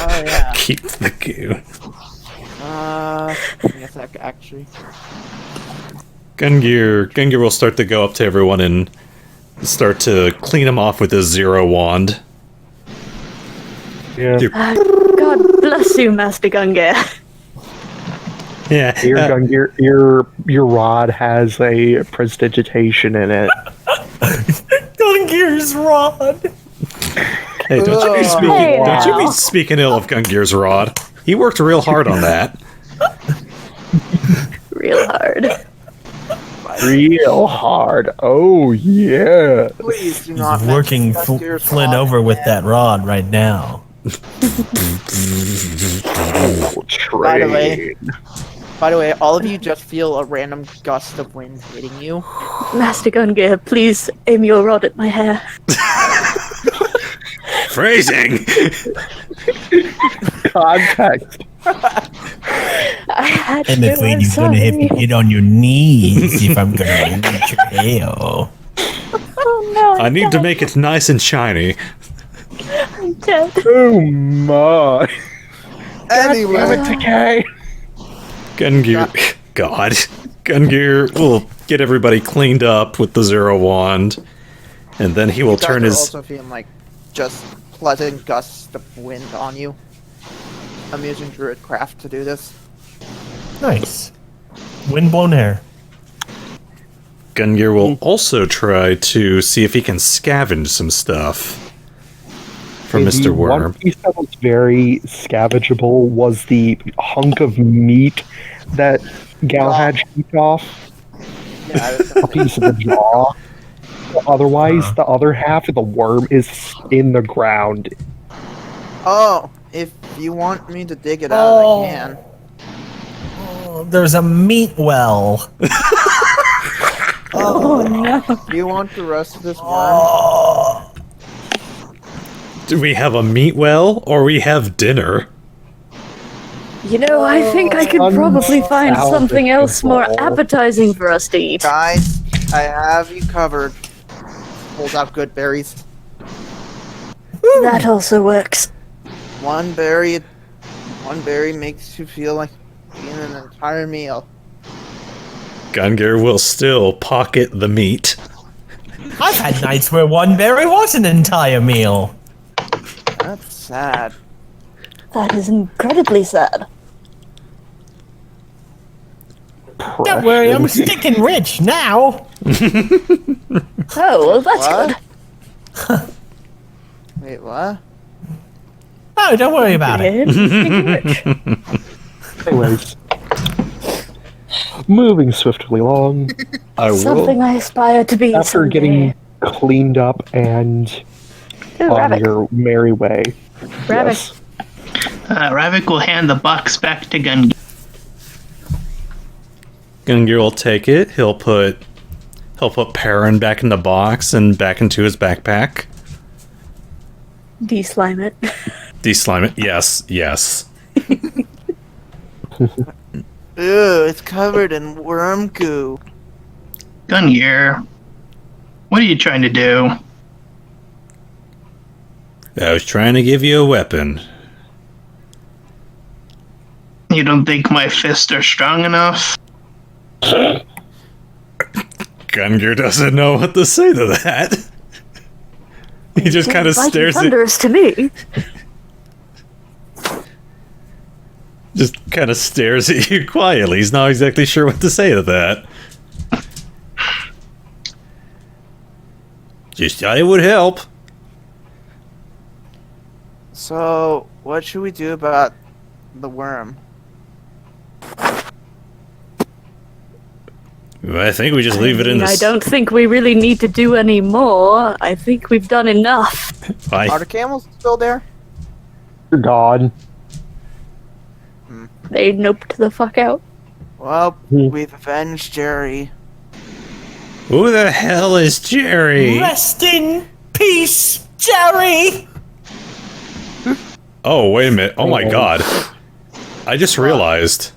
Oh yeah. Keep the goo. Yes, actually. Gungir will start to go up to everyone and start to clean them off with his zero wand. Yeah. God bless you, Master Gungir. Yeah. Your Gungir, your rod has a prestidigitation in it. Gungir's rod. Hey, don't you be now. speaking ill of Gungir's rod. He worked real hard on that. Real hard. Real hard. Oh yeah. Please do He's not working mention Gungir's Flynn rod over with again. that rod right now. Trade. By the way, all of you just feel a random gust of wind hitting you. Master Gungir, please aim your rod at my hair. Phrasing! Context. I had to. Technically, I'm you're gonna have to sorry. get on your knees if I'm gonna reach your hair. Oh no! I need to make it nice and shiny. I'm dead. Oh my. Anyway, Damn it, Decay. Gungir. God. Gungir will get everybody cleaned up with the zero wand. And then he will you guys turn are his. also feeling like just pleasant gusts of wind on you. I'm using druid craft to do this. Nice. Windblown hair. Gungir will also try to see if he can scavenge some stuff from The Mr. one Worm. piece that was very scavengeable was the hunk of meat that Gal had sheeped off. Yeah, I was A piece of the jaw. Otherwise, the other half of the worm is in the ground. Oh, if you want me to dig it out, I can. Oh, there's a meat well. Oh no! Do you want the rest of this worm? Oh. Do we have a meat well or we have dinner? You know, I think I could probably find something else more appetizing for us to eat. Guys, I have you covered. Pulls out good berries. That also works. One berry makes you feel like eating an entire meal. Gungir will still pocket the meat. I've had nights where one berry was an entire meal. That's sad. That is incredibly sad. Don't worry, I'm sticking rich now. Oh, well, that's What? good. Wait, what? Oh, don't worry about it. Anyways. Moving swiftly along. I will. Something I aspire to be After someday. getting cleaned up and Ooh, on Ravak. your merry way. Ravak. Ravik will hand the box back to Gungir. Gungir will take it. He'll put Perrin back in the box and back into his backpack. De-slime it. De-slime it. Yes. Ew, it's covered in worm goo. Gungir, what are you trying to do? I was trying to give you a weapon. You don't think my fists are strong enough? Gungir doesn't know what to say to that. He just kind of Seems stares at thunderous to me. you quietly. He's not exactly sure what to say to that. Just thought it would help. So, what should we do about the worm? I think we just leave it in the... I don't think we really need to do any more. I think we've done enough. Are the camels still there? You're gone. They noped the fuck out. Well, we've avenged Jerry. Who the hell is Jerry? Rest in peace, Jerry! Oh, wait a minute. Oh my god. I just realized.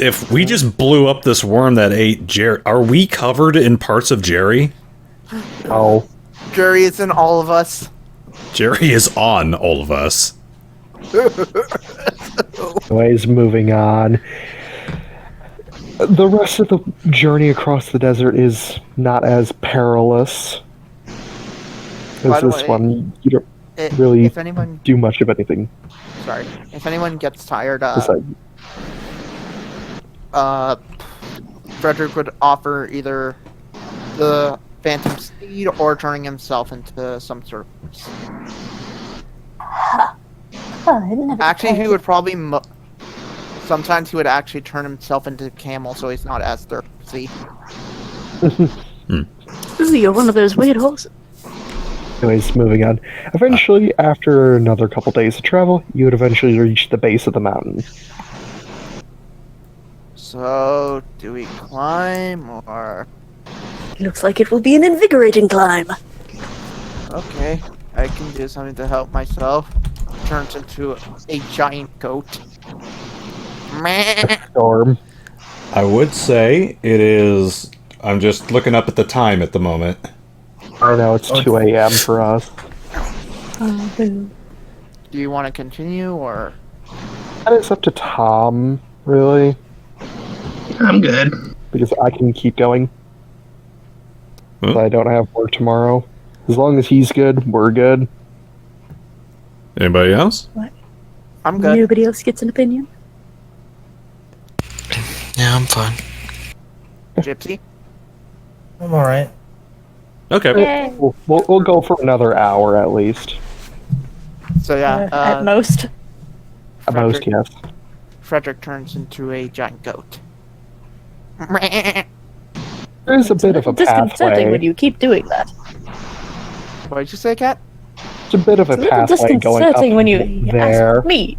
If we just blew up this worm that ate Jerry, are we covered in parts of Jerry? Oh. Jerry is in all of us. Jerry is on all of us. Anyways, moving on. The rest of the journey across the desert is not as perilous. By As the this way, one, you don't really if anyone, do much of anything. sorry, if anyone gets tired, besides- Fredrick would offer either the Phantom Steed or turning himself into some sort of horse. Oh, it never Actually, he occurred. would probably. Sometimes he would actually turn himself into a camel, so he's not as thirsty. You're one of those weird horses. Anyways, moving on. Eventually, after another couple days of travel, you would eventually reach the base of the mountain. So, do we climb or? Looks like it will be an invigorating climb. Okay, I can do something to help myself. Turns into a giant goat. Meh. Storm. I would say it is... I'm just looking up at the time at the moment. I know it's 2 a.m. for us. Oh, boo. Do you want to continue or? And it's up to Tom, really, I'm good. because I can keep going. Huh? But I don't have work tomorrow. As long as he's good, we're good. Anybody else? I'm good. Nobody else gets an opinion? Yeah, I'm fine. Gypsy. I'm alright. Okay. Yay. We'll go for another hour at least. So yeah, At most. At most, yes. Fredrick turns into a giant goat. Meh. There's a bit of a disconcerting when pathway. you keep doing that. What did you say, Cat? It's a bit of a It's a little pathway going up disconcerting when you there. ask me.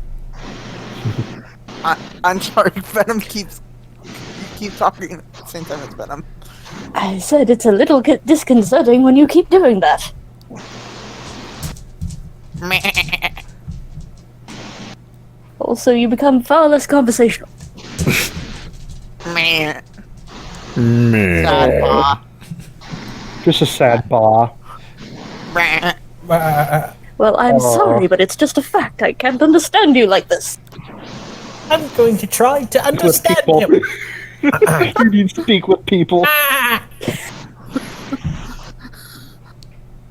I'm sorry, Venom keeps talking at the same time as Venom. I said it's a little disconcerting when you keep doing that. Meh. Also, you become far less conversational. Meh. Meh. Sad paw. Just a sad bar. Meh. Well, I'm sorry, but it's just a fact. I can't understand you like this. I'm going to try to understand people. him. You need to speak with people.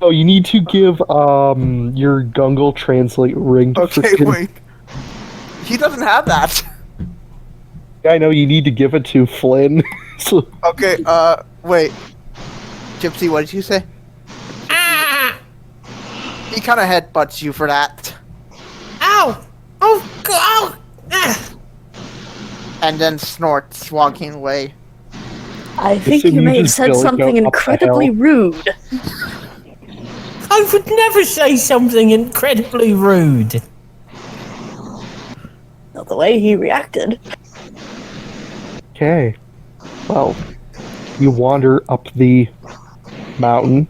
Oh, you need to give your Gungle translate ring to Okay, freaking- wait. He doesn't have that. I know you need to give it to Flynn. So, Okay, wait. Gypsy, what did you say? He kind of headbutts you for that. Ow! Oh, God! And then snorts, walking away. I think assume you you may have just said Billy something go up the incredibly hill. rude. I would never say something incredibly rude. Not the way he reacted. okay. Well, you wander up the mountain,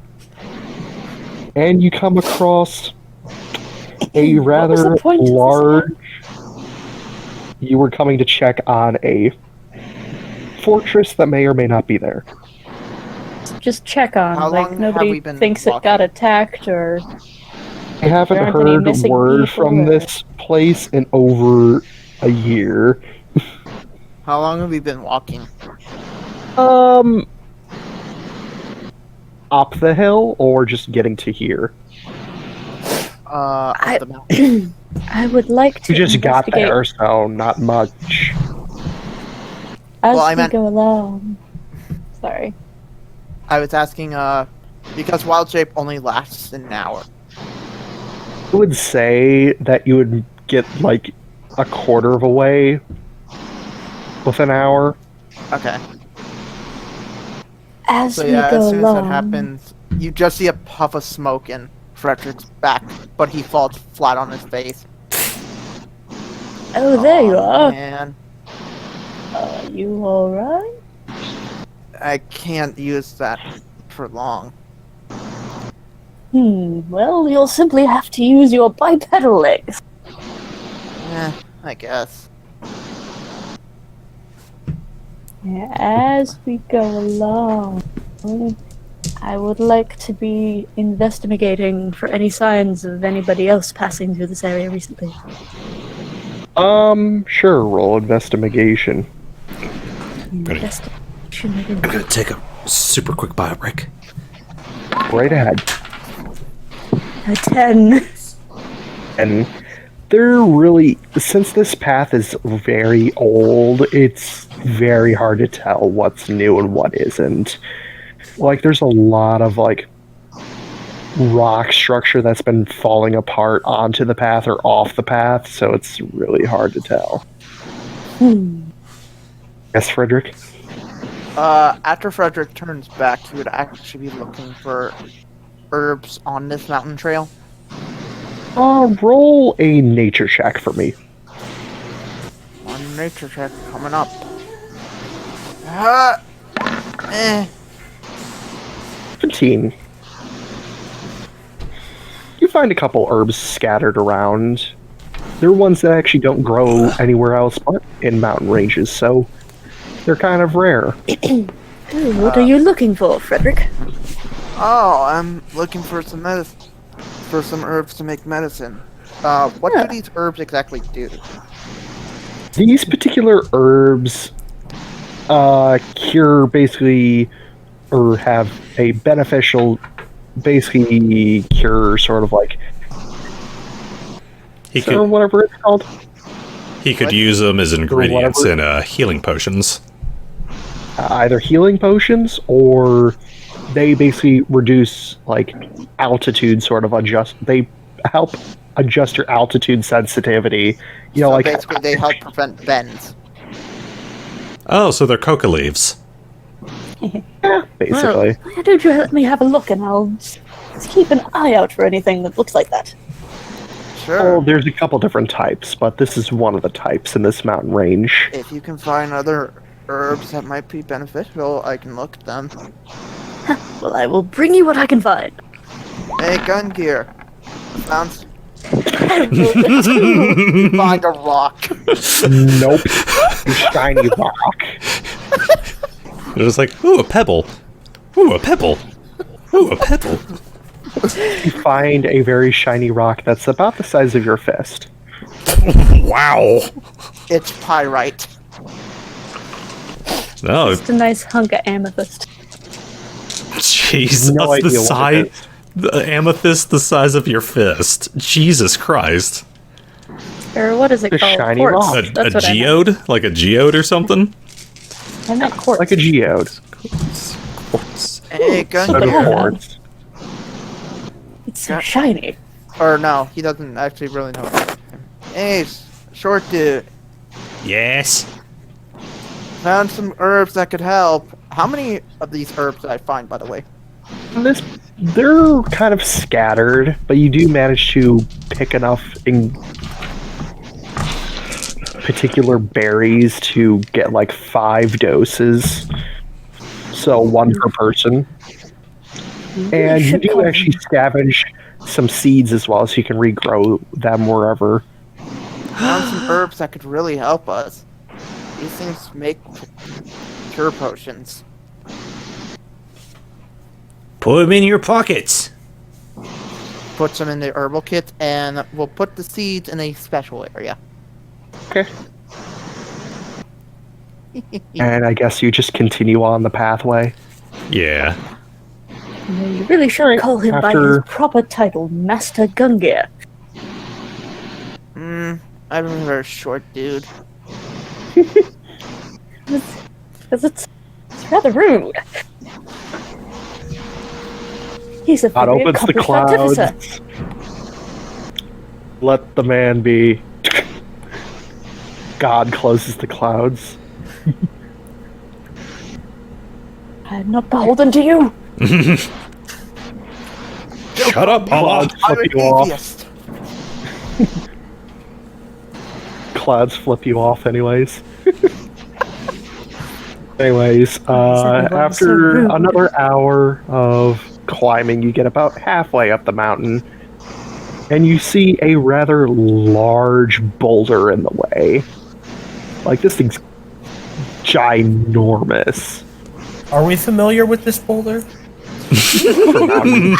and you come across a What was the rather point of this? large. You were coming to check on a fortress that may or may not be there. Just check on. How Like, long have nobody we been thinks it walking? got attacked or. I haven't There aren't any heard missing word people from or- this place in over a year. How long have we been walking? Up the hill or just getting to here? Up I- the mountain. I would like to. You just got investigate there, so not much. As Well, I we meant- go along. Sorry. I was asking, Because wild shape only lasts an hour. I would say that you would get like a quarter of a way with an hour. Okay. As So we yeah, go as soon as that along, happens, you just see a puff of smoke in Fredrick's back, but he falls flat on his face. oh, there you are. Man, Are you alright? I can't use that for long. Well, you'll simply have to use your bipedal legs. I guess. As we go along, I would like to be investigating for any signs of anybody else passing through this area recently. Sure, roll investigation. Investigation. I'm gonna take a super quick bio break. Right ahead. A 10. And they're really, since this path is very old, it's very hard to tell what's new and what isn't. Like, there's a lot of, like, rock structure that's been falling apart onto the path or off the path, so it's really hard to tell. Yes, Fredrick? After Fredrick turns back, he would actually be looking for herbs on this mountain trail. Roll a nature check for me. One nature check coming up. Eh. 17. You find a couple herbs scattered around. They're ones that actually don't grow anywhere else but in mountain ranges, so they're kind of rare. What are you looking for, Fredrick? Oh, I'm looking for some medicine. For some herbs to make medicine. What do these herbs exactly do? These particular herbs cure basically, or have a beneficial, basically cure sort of like, or whatever it's called. He could use them as ingredients in healing potions. Either healing potions or they basically reduce like altitude sort of they help adjust your altitude sensitivity. You know, So like basically they help prevent bends. Oh, so they're coca leaves. basically. Why don't you let me have a look and I'll just keep an eye out for anything that looks like that. Sure. Well, there's a couple different types, but this is one of the types in this mountain range. If you can find other herbs that might be beneficial, I can look at them. Well, I will bring you what I can find. Hey, Gungir. Found Ooh, find a rock. Nope. A shiny rock. It was like, ooh, a pebble. Ooh, a pebble. Ooh, a pebble. You find a very shiny rock that's about the size of your fist. Wow. It's pyrite. No, just a nice hunk of amethyst. jeez, No that's the idea what it size. is. The amethyst, the size of your fist. Jesus Christ. Or what is it A called? shiny Quartz. rock. A That's what geode? Like a geode or something? I meant quartz. Like a geode. Hey, So Gungir. do Yeah. quartz. It's so shiny. Or no, he doesn't actually really know. Hey, short dude. Yes. Found some herbs that could help. How many of these herbs did I find, by the way? They're kind of scattered, but you do manage to pick enough in particular berries to get like 5 doses. So 1 per person. And you do actually scavenge some seeds as well, so you can regrow them wherever. Found some herbs that could really help us. These things make cure potions. Put them in your pockets. Put some in the herbal kit, and we'll put the seeds in a special area. Okay. And I guess you just continue on the pathway. Yeah. You really should call him by after- his proper title, Master Gungir. I remember a short dude. Because it's rather rude. He's a God very opens the accomplished clouds. artificer. Let the man be. God closes the clouds. I'm not beholden to you. Shut up, Allah. Clouds I'm flip an you off. atheist. Clouds flip you off, anyways. Anyways, everyone so after rude. another hour of climbing, you get about halfway up the mountain, and you see a rather large boulder in the way. Like, this thing's ginormous. Are we familiar with this boulder? Different mountain.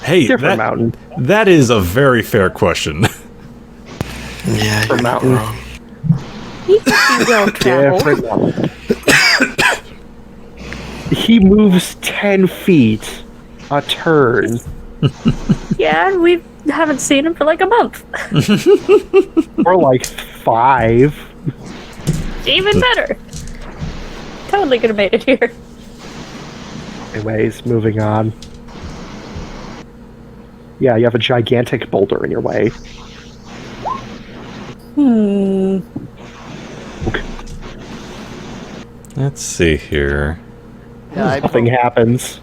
Hey, Different mountain. that is a very fair question. Yeah, you're From not mountain. wrong. He could be well traveled. Different mountain. He moves 10 feet a turn. Yeah, and we haven't seen him for like a month. Or like 5. Even better. Totally could have made it here. Anyways, moving on. Yeah, you have a gigantic boulder in your way. Let's see here. Yeah, Nothing happens.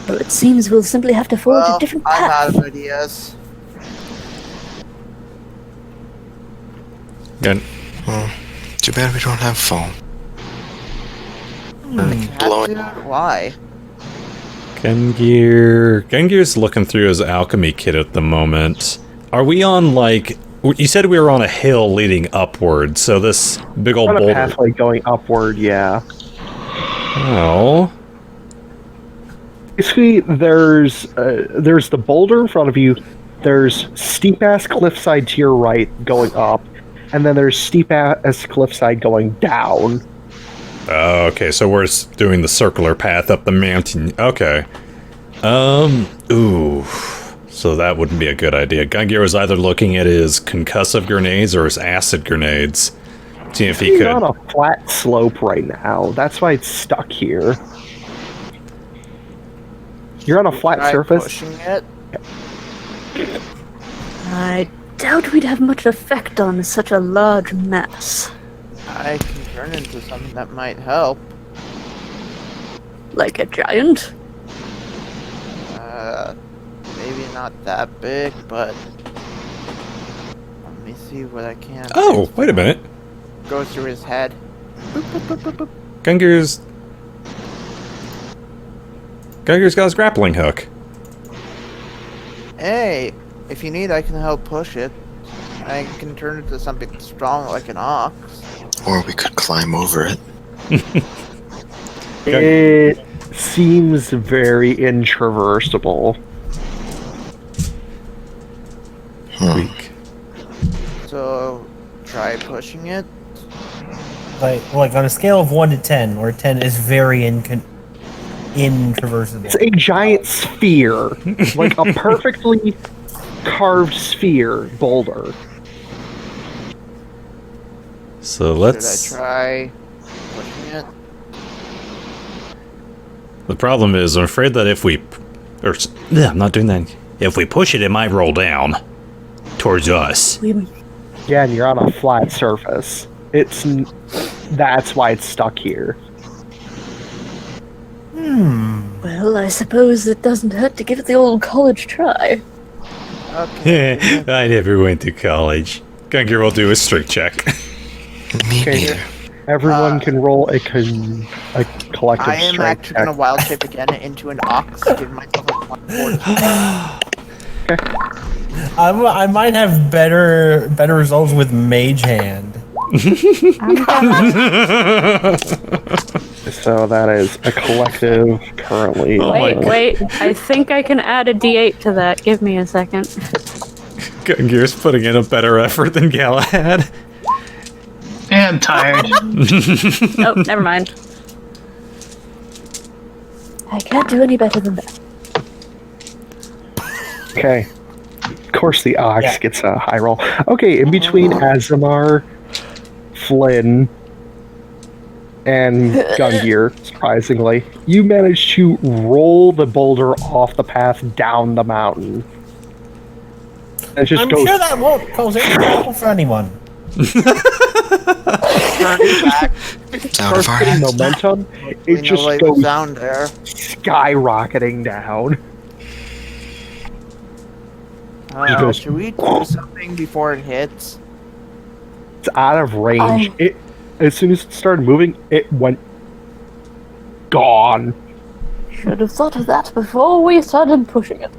Well, it seems we'll simply have to forge a different I'm path. out of ideas. Gun- Too bad we don't have foam. Blowing. Dude, why? Gungir's looking through his alchemy kit at the moment. Are we on, like... You said we were on a hill leading upward, so this big old On a boulder... pathway going upward, yeah. Oh... Basically, there's the boulder in front of you. There's steep ass cliffside to your right going up, and then there's steep ass cliffside going down. Oh, okay, so we're doing the circular path up the mountain. Okay. Ooh. So that wouldn't be a good idea. Gungir was either looking at his concussive grenades or his acid grenades. See if he He's could... on a flat slope right now. That's why it's stuck here. You're on a flat Try surface. pushing it. I doubt we'd have much effect on such a large mass. I can turn into something that might help. Like a giant? Maybe not that big, but let me see what I can. Oh, wait a minute. Goes through his head. Boop, boop, boop, boop, boop. Gungir's got his grappling hook. Hey, if you need, I can help push it. I can turn it into something strong like an ox. Or we could climb over it. It seems very intraversable. Weak. So, try pushing it. Like on a scale of 1 to 10, where 10 is very intraversable. It's a giant sphere, like a perfectly carved sphere boulder. So Should let's... I try pushing it? The problem is, I'm afraid that if we... I'm not doing that. If we push it, it might roll down. Towards us. Yeah, and you're on a flat surface. That's why it's stuck here. Well, I suppose it doesn't hurt to give it the old college try. Okay. I never went to college. Gungir will do a strength check. Me Okay. neither. Everyone can roll a collective I am strength actually check. gonna wild shape again into an ox. Give myself a +4. I might have better results with Mage Hand. So that is a collective currently. Wait. I think I can add a d8 to that. Give me a second. Gungir's putting in a better effort than Galahad. Yeah, I'm tired. Oh, never mind. I can't do any better than that. Okay. Of course, the ox Yeah. gets a high roll. Okay, in between Asemar, Flynn, and Gungir, surprisingly, you manage to roll the boulder off the path down the mountain. And it just I'm goes sure that won't cause any trouble for anyone. Turning back. Sound of our getting hands. momentum. We It know just what goes was down there. skyrocketing down. goes- Should we do something before it hits? It's out of range. It as soon as it started moving, it went gone. Should have thought of that before we started pushing it.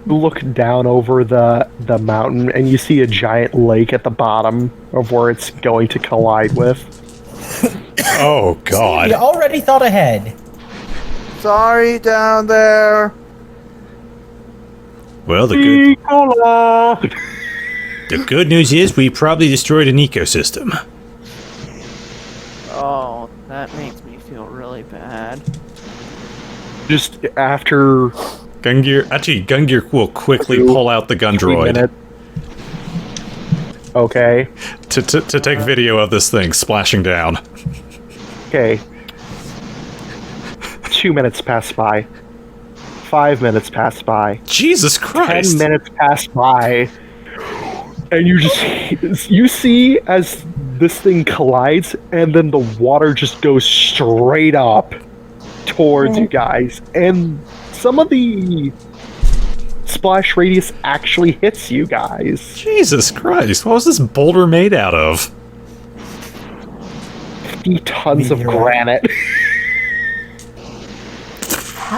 You look down over the mountain and you see a giant lake at the bottom of where it's going to collide with. Oh You God. already thought ahead. Sorry, down there. Well, the good news is we probably destroyed an ecosystem. Oh, that makes me feel really bad. Just after Gungir will quickly pull out the gun droid minute. Okay. to take video of this thing splashing down. Okay. 2 minutes pass by. 5 minutes pass by. Jesus 10 Christ! minutes pass by. And you see as this thing collides, and then the water just goes straight up towards you guys. And some of the splash radius actually hits you guys. Jesus Christ! What was this boulder made out of? 50 tons of Meteorite. granite.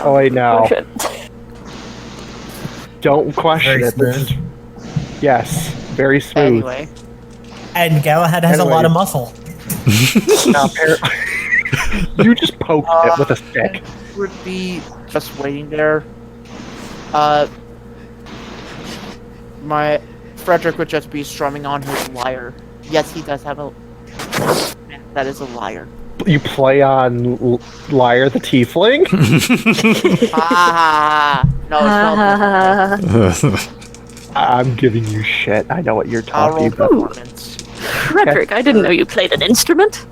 Oh wait, no. Push it. Don't question Very it. This is- yes, very smooth. Anyway, And Galahad has a lot of muscle. Now, you just poked it with a stick. would be just waiting there. My Fredrick would just be strumming on his lyre. Yes, he does have a. That is a lyre. You play on Lyre the Tiefling? Ah, no, it's not. I'm giving you shit. I know what you're I'll roll talking about. performance. Fredrick, I didn't know you played an instrument.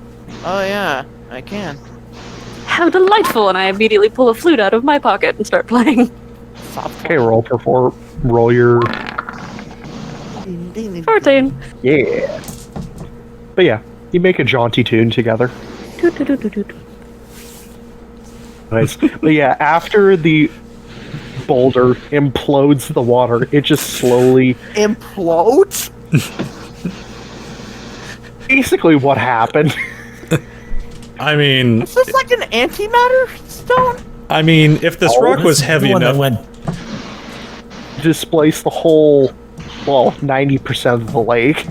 Oh yeah, I can. How delightful! And I immediately pull a flute out of my pocket and start playing. Okay, roll your 14. yeah. But yeah, you make a jaunty tune together. Toot, toot, toot, toot, toot. Nice. But yeah, after the boulder implodes the water, it just slowly Implode? basically what happened. I mean, Is this like an antimatter stone? if this rock was heavy The one that enough, went Displace the whole 90% of the lake.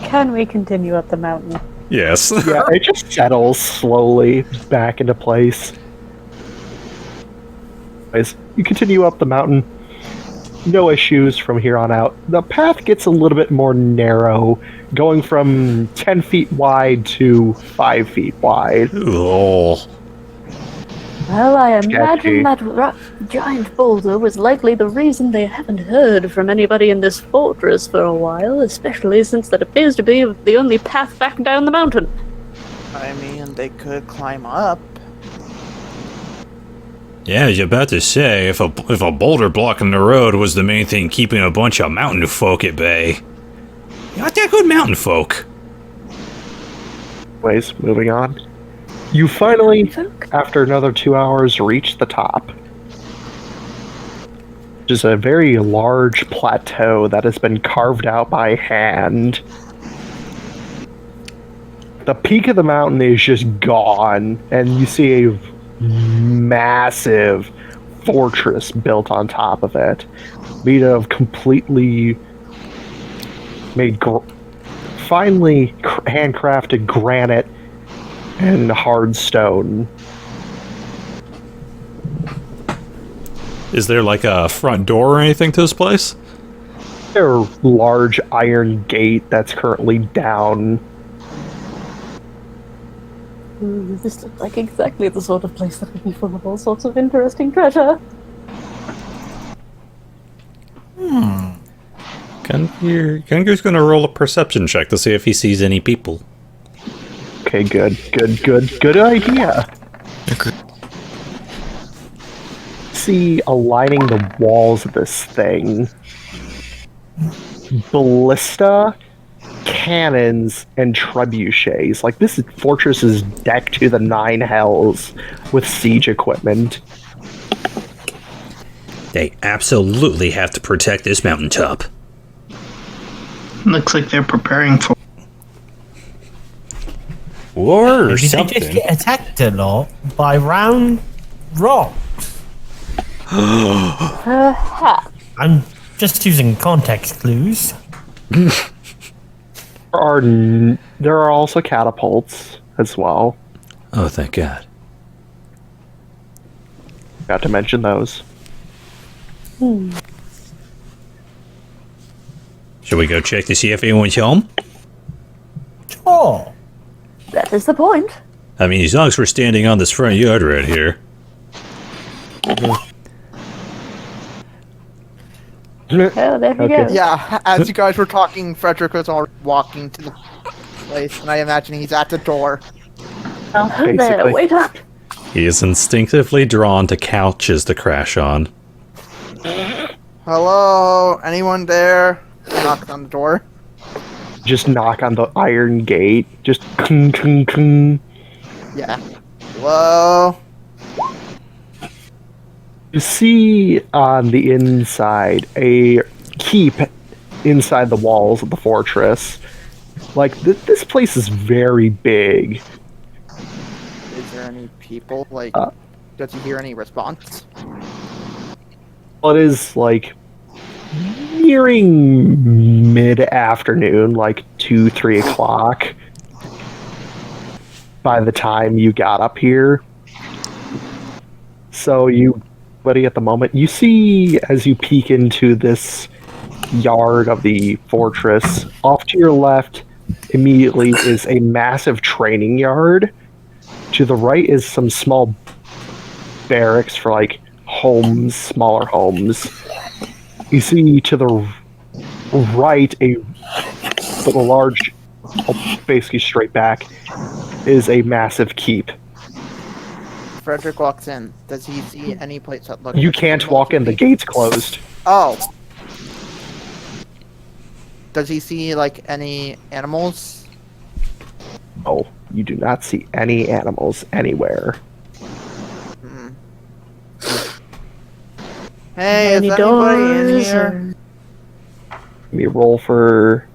Can we continue up the mountain? yes. Yeah, it just settles slowly back into place. As you continue up the mountain, no issues from here on out. The path gets a little bit more narrow, going from 10 feet wide to 5 feet wide. Oh. Well, I imagine Sketchy. that giant boulder was likely the reason they haven't heard from anybody in this fortress for a while, especially since that appears to be the only path back down the mountain. I mean, they could climb up. Yeah, I was about to say, if a boulder blocking the road was the main thing keeping a bunch of mountain folk at bay, not that good mountain folk. Anyways, moving on. You finally, Folk? after another 2 hours, reach the top. Which is a very large plateau that has been carved out by hand. The peak of the mountain is just gone, and you see a massive fortress built on top of it, made of completely finely handcrafted granite and hard stone. Is there like a front door or anything to this place? There are large iron gate that's currently down. This looks like exactly the sort of place that would be full of all sorts of interesting treasure. Gungir's gonna roll a perception check to see if he sees any people. Okay, good idea. See, aligning the walls of this thing, ballista, cannons, and trebuchets. Like, this fortress is decked to the nine hells with siege equipment. They absolutely have to protect this mountaintop. Looks like they're preparing for. Or Maybe they something. just get attacked a lot by round rocks. Perhaps. I'm just using context clues. There are also catapults as well. Oh, thank God. Got to mention those. Should we go check to see if anyone's home? Oh, That is the point. I mean, as long as we're standing on this front yard right here. Oh, there we Okay. go. Yeah, as you guys were talking, Fredrick was already walking to the place, and I imagine he's at the door. Oh, there, Basically. wait up. He is instinctively drawn to couches to crash on. Hello, anyone there? Knocks on the door. Just knock on the iron gate. Just kung kung kung. Yeah. Hello. You see on the inside a keep inside the walls of the fortress. Like, this place is very big. Is there any people? Like, does he hear any response? Well, it is, like, nearing mid-afternoon, like 2, 3 o'clock, by the time you got up here. So buddy, at the moment, you see, as you peek into this yard of the fortress, off to your left immediately is a massive training yard. To the right is some small barracks for, like, homes, smaller homes. You see to the right a large, basically straight back, is a massive keep. Fredrick walks in. Does he see any place that looks? You like can't it's walk in, the multi- gate's closed. Oh. Does he see like any animals? Oh, you do not see any animals anywhere. Hey, Any is anybody in doors here? or- Let me roll for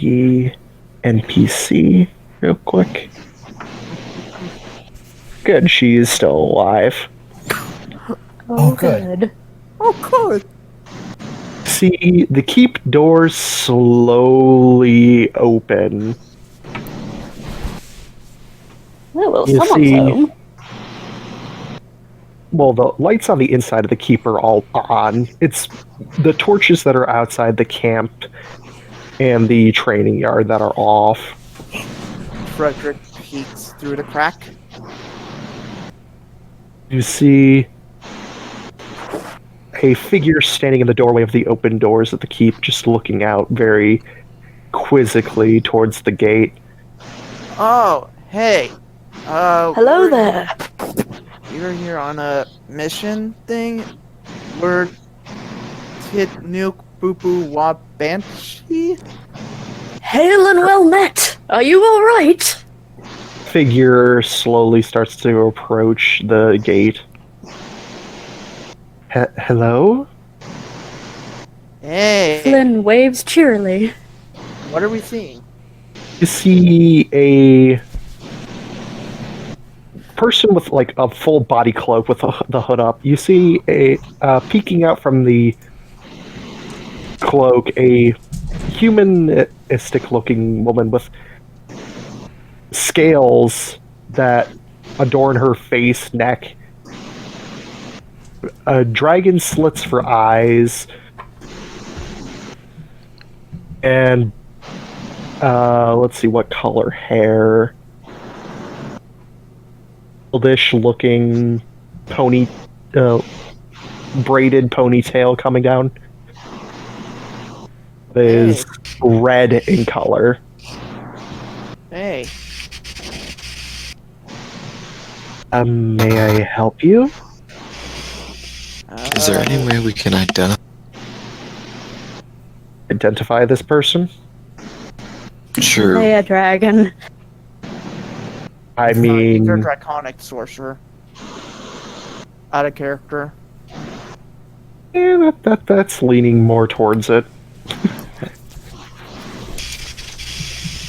the NPC real quick. Good, she is still alive. Oh, good. good. Oh, cool. See, the keep doors slowly open. Oh, well, You someone's see- home. Well, the lights on the inside of the keep are all on. It's the torches that are outside the camp and the training yard that are off. Fredrick peeks through the crack. You see a figure standing in the doorway of the open doors of the keep, just looking out very quizzically towards the gate. Oh, hey. Hello there. We were here on a mission thing. We're Tit Nuke Boo Boo Wah Banshee? Hail and well met. Are you all right? Figure slowly starts to approach the gate. Hello? Hey, Flynn waves cheerily. what are we seeing? You see a person with like a full body cloak with the hood up. You see a peeking out from the cloak a humanistic looking woman with scales that adorn her face, neck, dragon slits for eyes, and let's see what color hair. Oldish looking braided ponytail coming down. is red in color. Hey. May I help you? Is there any way we can Identify this person? Sure. Hey, a dragon. I He's a mean, draconic sorcerer. Out of character. yeah, that's leaning more towards it.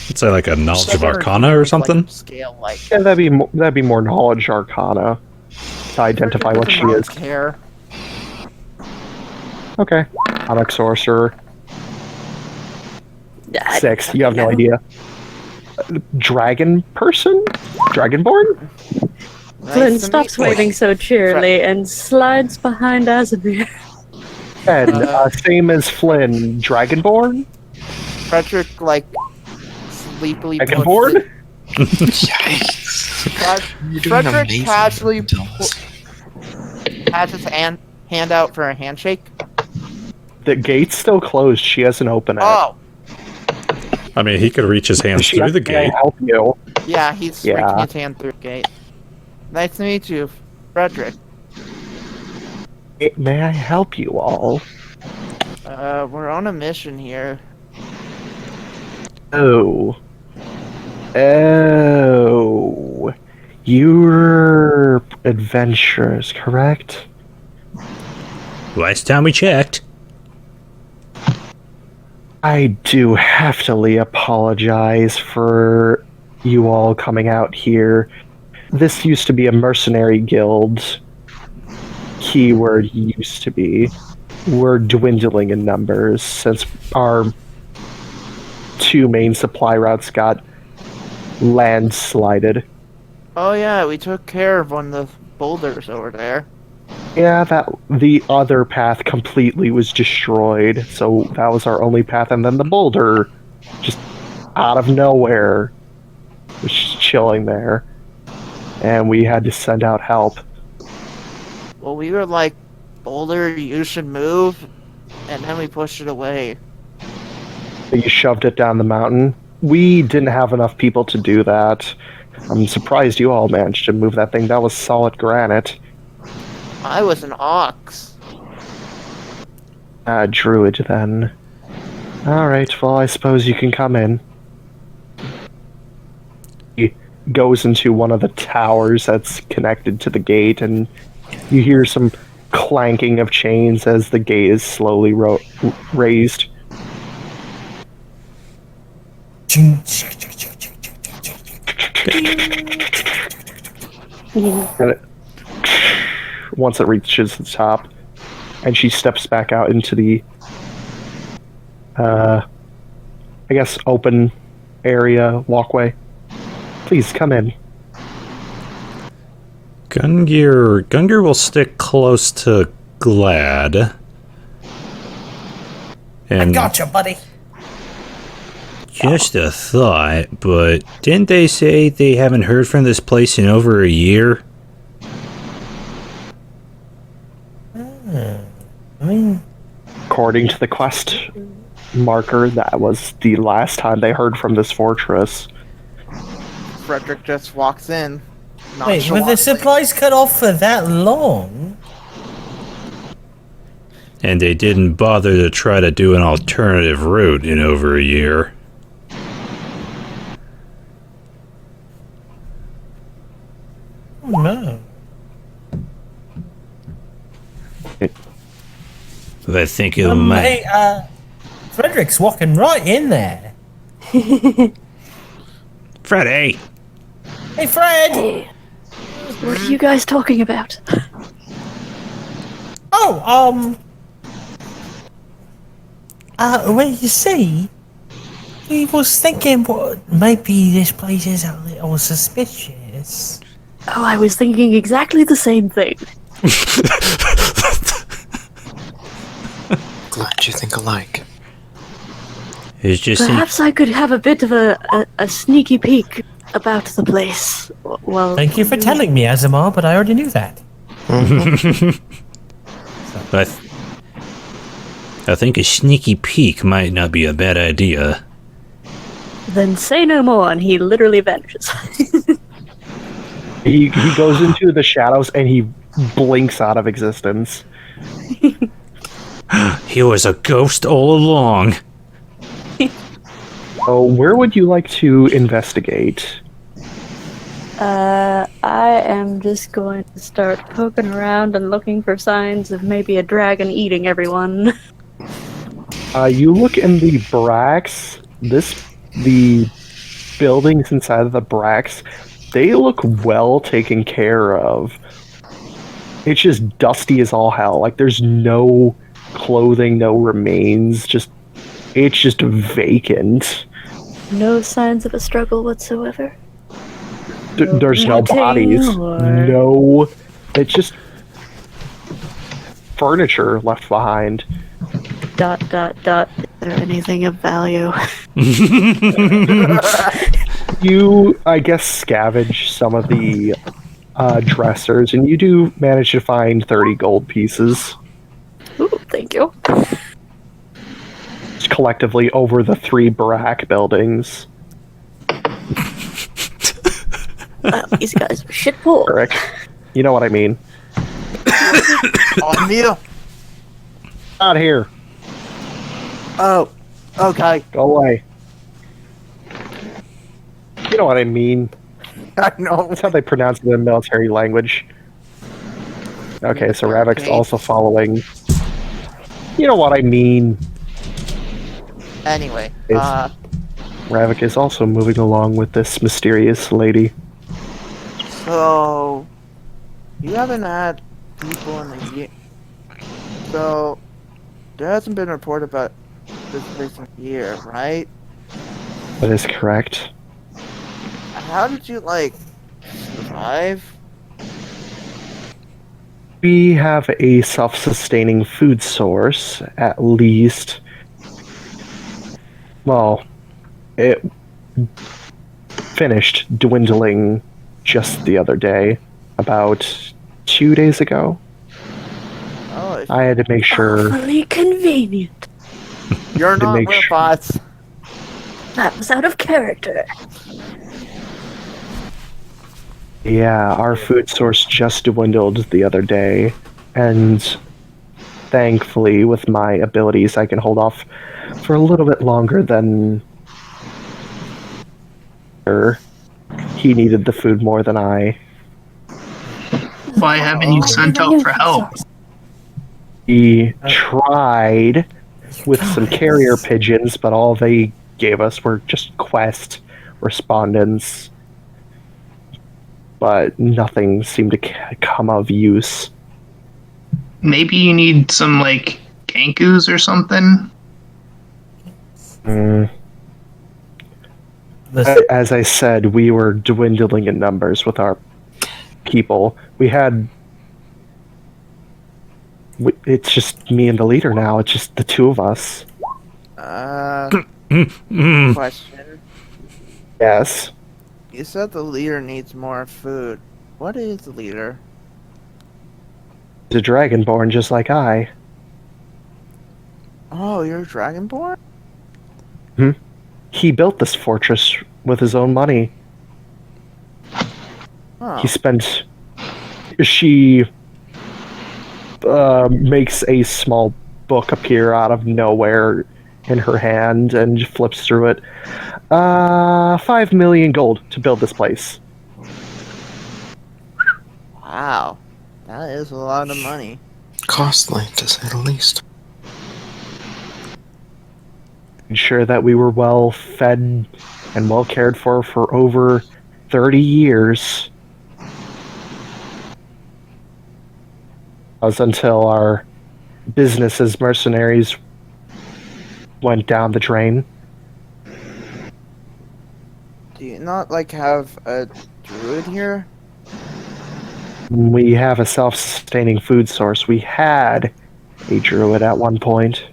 It's like a knowledge of Arcana or something. Like, scale like. Yeah, that'd be more knowledge arcana to identify what she is. Care. Okay, Onyx sorcerer. 6. You have no idea. Dragon person? Dragonborn? Flynn stops waving so cheerily and slides behind Asemar. And same as Flynn, Dragonborn? Fredrick, like, sleepily Dragonborn? Yikes. Fredrick casually has his hand out for a handshake. The gate's still closed. She hasn't opened it. Oh, I mean, he could reach his hands through the Can I gate. help you? yeah, he's Yeah. reaching his hand through the gate. Nice to meet you, Fredrick. May I help you all? We're on a mission here. Oh. Oh. You're adventurers, correct? Last time we checked. I do heftily apologize for you all coming out here. This used to be a mercenary guild. Keyword used to be. We're dwindling in numbers since our 2 main supply routes got landslided. Oh yeah, we took care of one of the boulders over there. Yeah, the other path completely was destroyed, so that was our only path, and then the boulder, just out of nowhere, was just chilling there, and we had to send out help. Well, we were like, boulder, you should move, and then we pushed it away. You shoved it down the mountain. We didn't have enough people to do that. I'm surprised you all managed to move that thing. That was solid granite. I was an ox. Druid then. Alright, well, I suppose you can come in. He goes into one of the towers that's connected to the gate, and you hear some clanking of chains as the gate is slowly raised. And once it reaches the top, and she steps back out into the, I guess, open area walkway. Please come in. Gungir will stick close to Glad. And Gotcha, buddy. just a thought, but didn't they say they haven't heard from this place in over a year? I mean, According to the quest marker, that was the last time they heard from this fortress. Fredrick just walks in. wait, were the nonchalantly. supplies cut off for that long? And they didn't bother to try to do an alternative route in over a year. Oh, no. I think it might. Hey, Frederick's walking right in there. Freddy! Hey, Fred! Hey, what are you guys talking about? Oh, well, you see, we was thinking what maybe this place is a little suspicious. Oh, I was thinking exactly the same thing. Glad you think alike. It's just Perhaps I could have a bit of a sneaky peek about the place. Well, Thank you for telling me, Asemar, but I already knew that. I think a sneaky peek might not be a bad idea. Then say no more, and he literally vanishes. He goes into the shadows and he blinks out of existence. He was a ghost all along. So, where would you like to investigate? I am just going to start poking around and looking for signs of maybe a dragon eating everyone. You look in the barracks. The buildings inside of the barracks, they look well taken care of. It's just dusty as all hell. Like, there's no clothing, no remains. It's just vacant. No signs of a struggle whatsoever. There's no Nothing bodies. or- No. It's just furniture left behind. ... Is there anything of value? You, I guess, scavenge some of the dressers, and you do manage to find 30 gold pieces. Ooh, thank you. Collectively over the 3 Barreck buildings. These guys are shit poor. Barreck. You know what I mean. On me. Out here. Oh, okay. Go away. You know what I mean. I know. That's how they pronounce it in military language. Okay, so Ravak's Okay. also following. You know what I mean. Anyway, Ravak is also moving along with this mysterious lady. so you haven't had people in the year. So there hasn't been a report about this recent year, right? That is correct. How did you survive? We have a self-sustaining food source, at least. Well, it finished dwindling just the other day, about 2 days ago. Oh, I had to make sure. Awfully convenient. you're to not make sure- robots. That was out of character. Yeah, our food source just dwindled the other day, and thankfully, with my abilities, I can hold off for a little bit longer than her. He needed the food more than I. Why haven't you sent out for help? He tried with some carrier pigeons, but all they gave us were just quest respondents. But nothing seemed to come of use. Maybe you need some, Kankus or something? As I said, we were dwindling in numbers with our people. It's just me and the leader now. It's just the 2 of us. Question. Yes. You said the leader needs more food. What is the leader? He's a dragonborn just like I. Oh, you're Dragonborn? He built this fortress with his own money. Oh. She makes a small book appear out of nowhere in her hand and flips through it. 5 million gold to build this place. Wow. That is a lot of money. Costly, to say the least. Ensure that we were well fed and well cared for over 30 years. Was until our business as mercenaries went down the drain. Do you not have a druid here? We have a self-sustaining food source. We had a druid at one point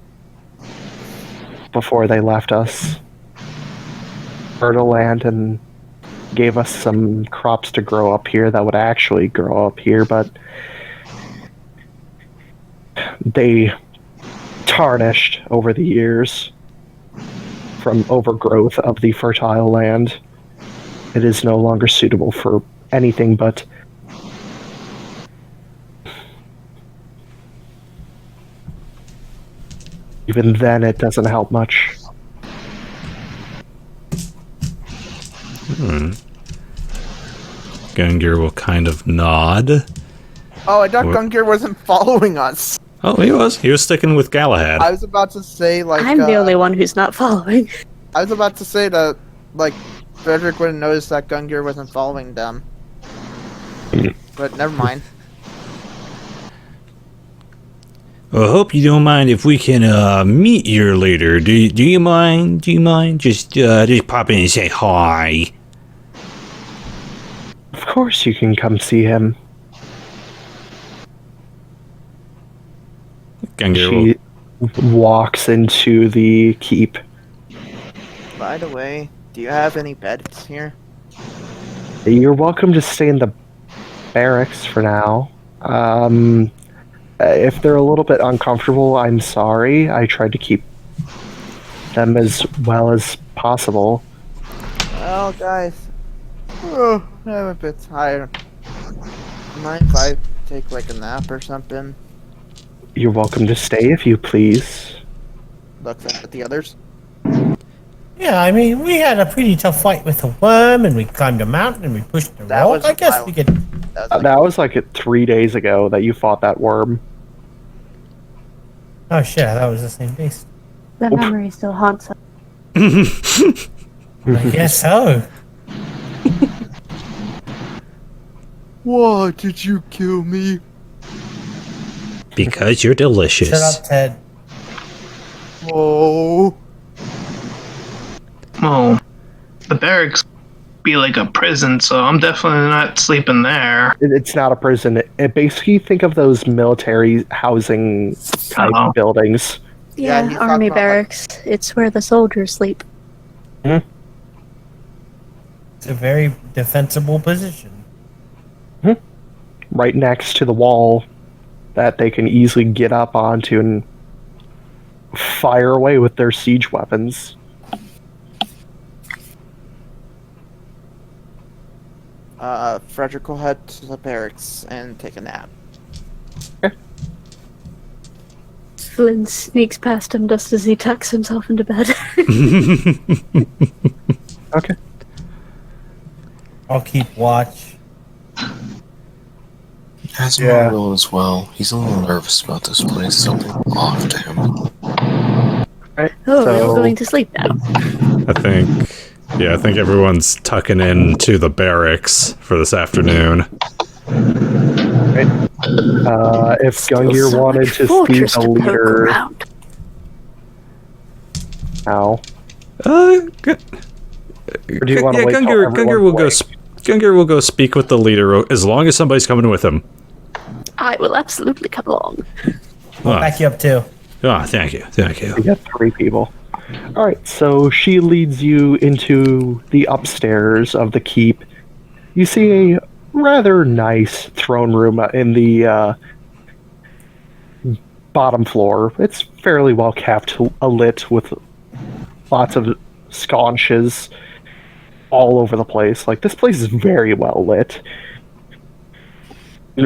before they left us. Fertile land and gave us some crops to grow up here that would actually grow up here, but they tarnished over the years from overgrowth of the fertile land. It is no longer suitable for anything but even then it doesn't help much. Gungir will kind of nod. Oh, I thought What? Gungir wasn't following us. Oh, he was. He was sticking with Galahad. I was about to say, like... I'm the only one who's not following. I was about to say that, like, Fredrick wouldn't notice that Gungir wasn't following them. But never mind. I hope you don't mind if we can meet your leader. Do you mind? Do you mind? Just pop in and say hi. Of course you can come see him. Gungir will She walks into the keep. By the way, do you have any beds here? You're welcome to stay in the barracks for now. If they're a little bit uncomfortable, I'm sorry. I tried to keep them as well as possible. Well, guys, I'm a bit tired. Mind if I take like a nap or something? You're welcome to stay if you please. Looks at the others. Yeah, I mean, we had a pretty tough fight with a worm, and we climbed a mountain, and we pushed the That rock. was I guess wild. we could. That was like 3 days ago that you fought that worm. Oh shit, that was the same beast. The memory still haunts us. I guess so. Why did you kill me? because you're delicious. Shut up, Ted. Oh. Well, the barracks be like a prison, so I'm definitely not sleeping there. It's not a prison. It basically, think of those military housing type Oh. buildings. Yeah, Yeah, he's army talking about, barracks. It's where the soldiers sleep. It's a very defensible position. Right next to the wall that they can easily get up onto and fire away with their siege weapons. Fredrick will head to the barracks and take a nap. Flynn sneaks past him just as he tucks himself into bed. Okay. I'll keep watch. Asemar Yeah. will as well. He's a little nervous about this place. Something off to him. Right. Oh, we're so, going to sleep now. I think everyone's tucking into the barracks for this afternoon. if Gungir So wanted much to see fortress the to poke leader around. now, Or do you want to wait till Gungir will go speak with the leader as long as somebody's coming with him. I will absolutely come along. I'll back you up too. Thank you. we got 3 people. Alright, so she leads you into the upstairs of the keep. You see a rather nice throne room in the bottom floor. It's fairly well kept, lit with lots of sconces all over the place. Like, this place is very well lit.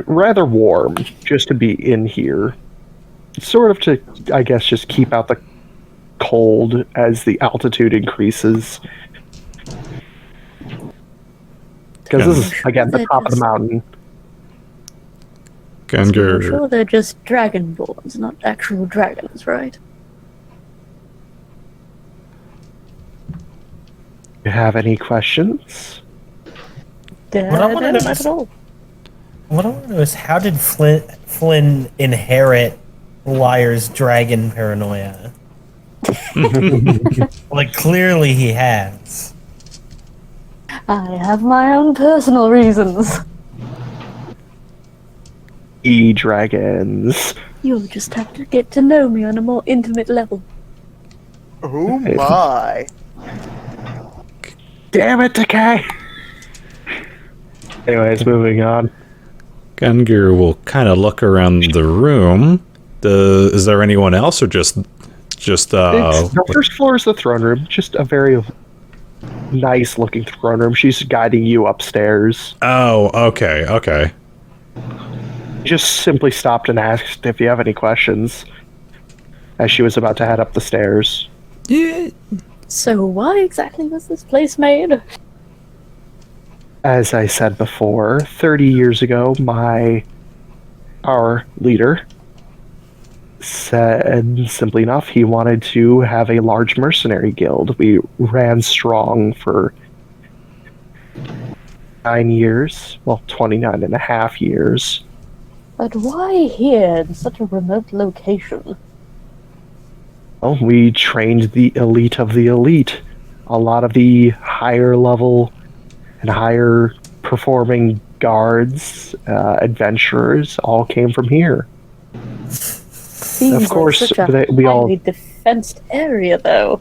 Rather warm just to be in here. Sort of to, I guess, just keep out the cold as the altitude increases. Because this is, again, the top of the mountain. I'm Gungir, sure they're just dragonborns, not actual dragons, right? You have any questions? What I wanna know Not is- at all. What I want to know is how did Flynn inherit Liar's dragon paranoia? Like, clearly he has. I have my own personal reasons. E-dragons. You'll just have to get to know me on a more intimate level. Oh my. Damn it, Decay! Anyways, moving on. Gungir will kind of look around the room. Is there anyone else, or just The first floor is the throne room. Just a very nice looking throne room. She's guiding you upstairs. Oh, okay. Just simply stopped and asked if you have any questions as she was about to head up the stairs. Yeah. So why exactly was this place made? As I said before, 30 years ago, our leader said, simply enough, he wanted to have a large mercenary guild. We ran strong for 9 years, well, 29 and a half years. But why here in such a remote location? Well, we trained the elite of the elite. A lot of the higher level and higher performing guards, adventurers, all came from here. Seems Of course, like such a we all highly defensed area, though.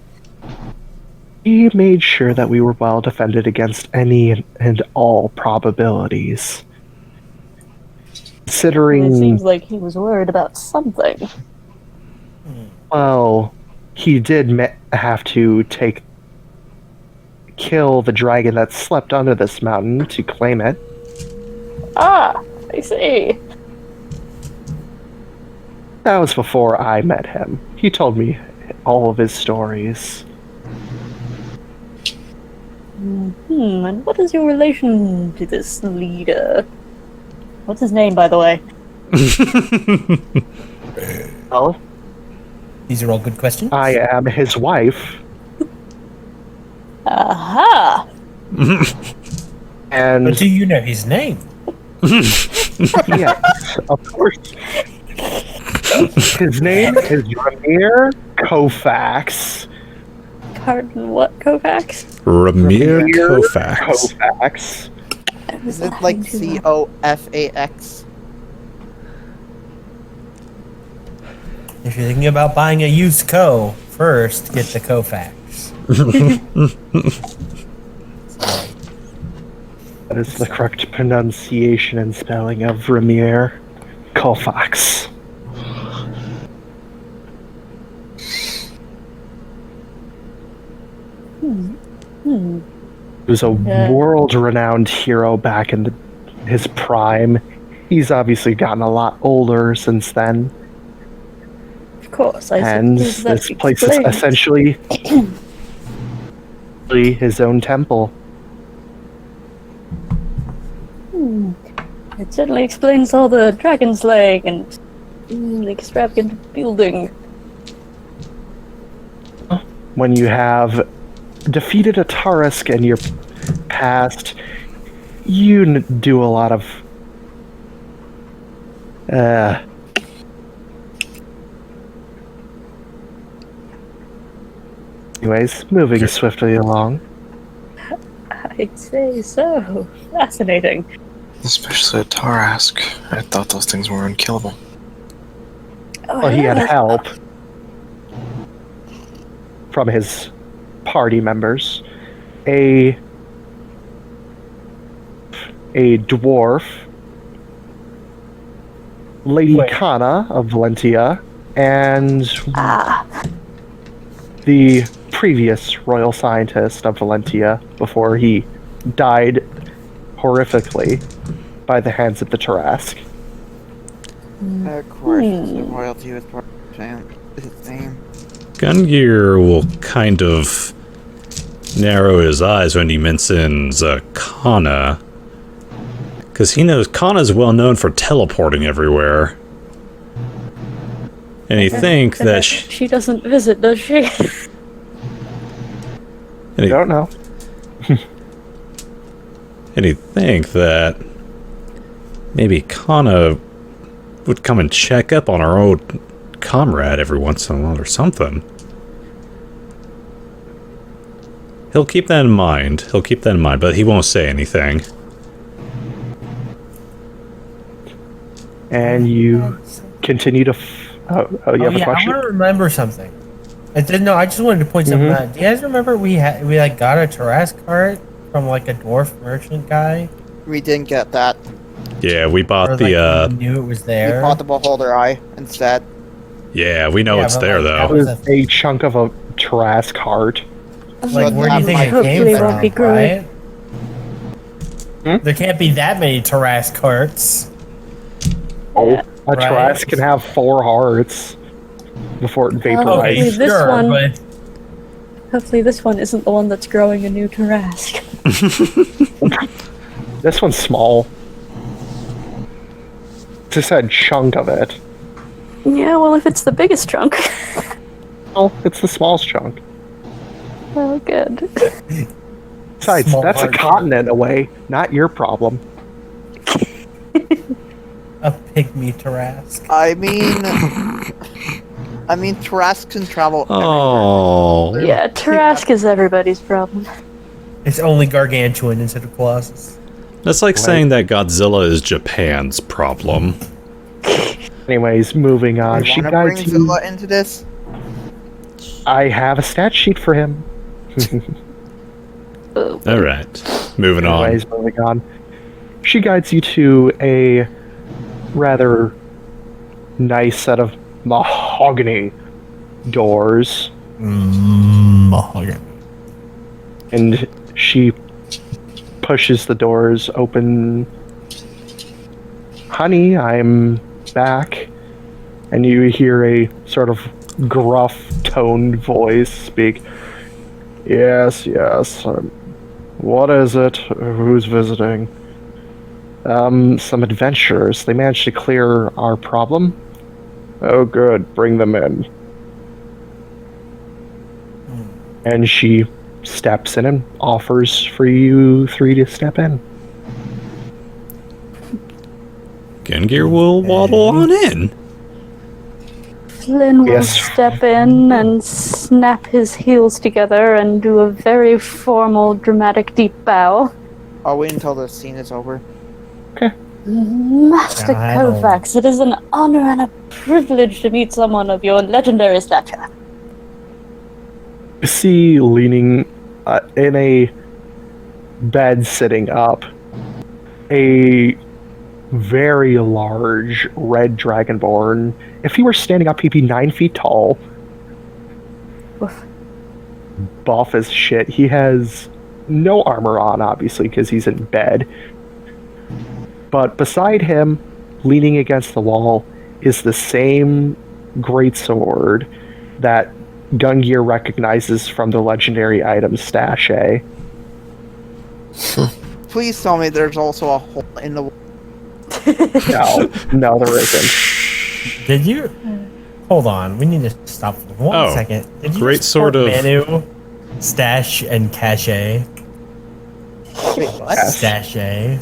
we made sure that we were well defended against any and all probabilities. It Considering, seems like he was worried about something. well, he did have to kill the dragon that slept under this mountain to claim it. Ah, I see. That was before I met him. He told me all of his stories. And what is your relation to this leader? What's his name, by the way? Well, These are all good questions. I am his wife, Aha! and But do you know his name? yes, of course. His name is Ramir Kofax. Pardon, what, Kovacs? Ramir Kofax. Kofax. Is it like Cofax? If you're thinking about buying a used co, first get the Kofax. That is the correct pronunciation and spelling of Ramir Kofax. He was a world-renowned hero back in his prime. He's obviously gotten a lot older since then. Of course, I And suppose that this place is explains. essentially his own temple. It certainly explains all the dragon slaying and extravagant building. When you have defeated a Tarisk in your past, you do a lot of anyways, moving swiftly along. I'd say so. Fascinating. Especially a Tarask. I thought those things were unkillable. Oh, Well, he had yeah. help from his party members. A dwarf, Lady Wait. Kana of Valentia, and Ah, the previous royal scientist of Valentia before he died horrifically by the hands of the Tarask. Of course, the royalty was part of his name. Gungir will kind of narrow his eyes when he mentions Kana. Because he knows Kana's well known for teleporting everywhere. And he think that she doesn't visit, does she? I don't know. and he'd think that maybe Kana would come and check up on our old comrade every once in a while or something. He'll keep that in mind. But he won't say anything. And you continue to. You have a I question? want to remember something. I didn't know. I just wanted to point something out. Do you guys remember we got a Tarask cart from like a dwarf merchant guy? We didn't get that. Yeah, we bought Or, the like, we knew it was there. We bought the Beholder Eye instead. Yeah, we know Yeah, it's but, there, like, though. that It was a chunk of a Trask heart. Like, where do you think it Hopefully came it won't be from, growing. right? There can't be that many Tarask hearts. Oh, a Right. Trask can have 4 hearts before it Okay, vaporizes. this sure, one- but Hopefully this one isn't the one that's growing a new Tarask. This one's small. Just a chunk of it. Yeah, well, if it's the biggest chunk. Oh, it's the smallest chunk. Oh, good. Besides, Small that's a heart. continent away, not your problem. a pygmy Tarask. I mean, Tarask can travel. Oh. Yeah, Tarask is everybody's problem. It's only Gargantuan instead of Colossus. That's like saying that Godzilla is Japan's problem. Anyways, moving on. Do She you want to bring guides you. Zilla into this? I have a stat sheet for him. Alright. Moving on. Anyways, moving on. She guides you to a rather nice set of mahogany doors, Mahogany. and she pushes the doors open. Honey, I'm back. And you hear a sort of gruff toned voice speak. Yes, yes. What is it? Who's visiting? Some adventurers. They managed to clear our problem. Oh, good. Bring them in. And she steps in and offers for you 3 to step in. Gungir will waddle on in. Flynn will Yes. step in and snap his heels together and do a very formal, dramatic, deep bow. I'll wait until the scene is over. Master Yeah, I don't- Kovacs, it is an honor and a privilege to meet someone of your legendary stature. You see, leaning in a bed sitting up, a very large red dragonborn. If he were standing up, he'd be 9 feet tall. Oof. Buff as shit. He has no armor on, obviously, because he's in bed. But beside him, leaning against the wall, is the same greatsword that Gungir recognizes from the legendary item Stache. Please tell me there's also a hole in the wall. No, there isn't. Did you? Hold on, we need to stop for 1 second. Did you great just sort port of- Manu, Stash, and Cache? Wait, what? Stache.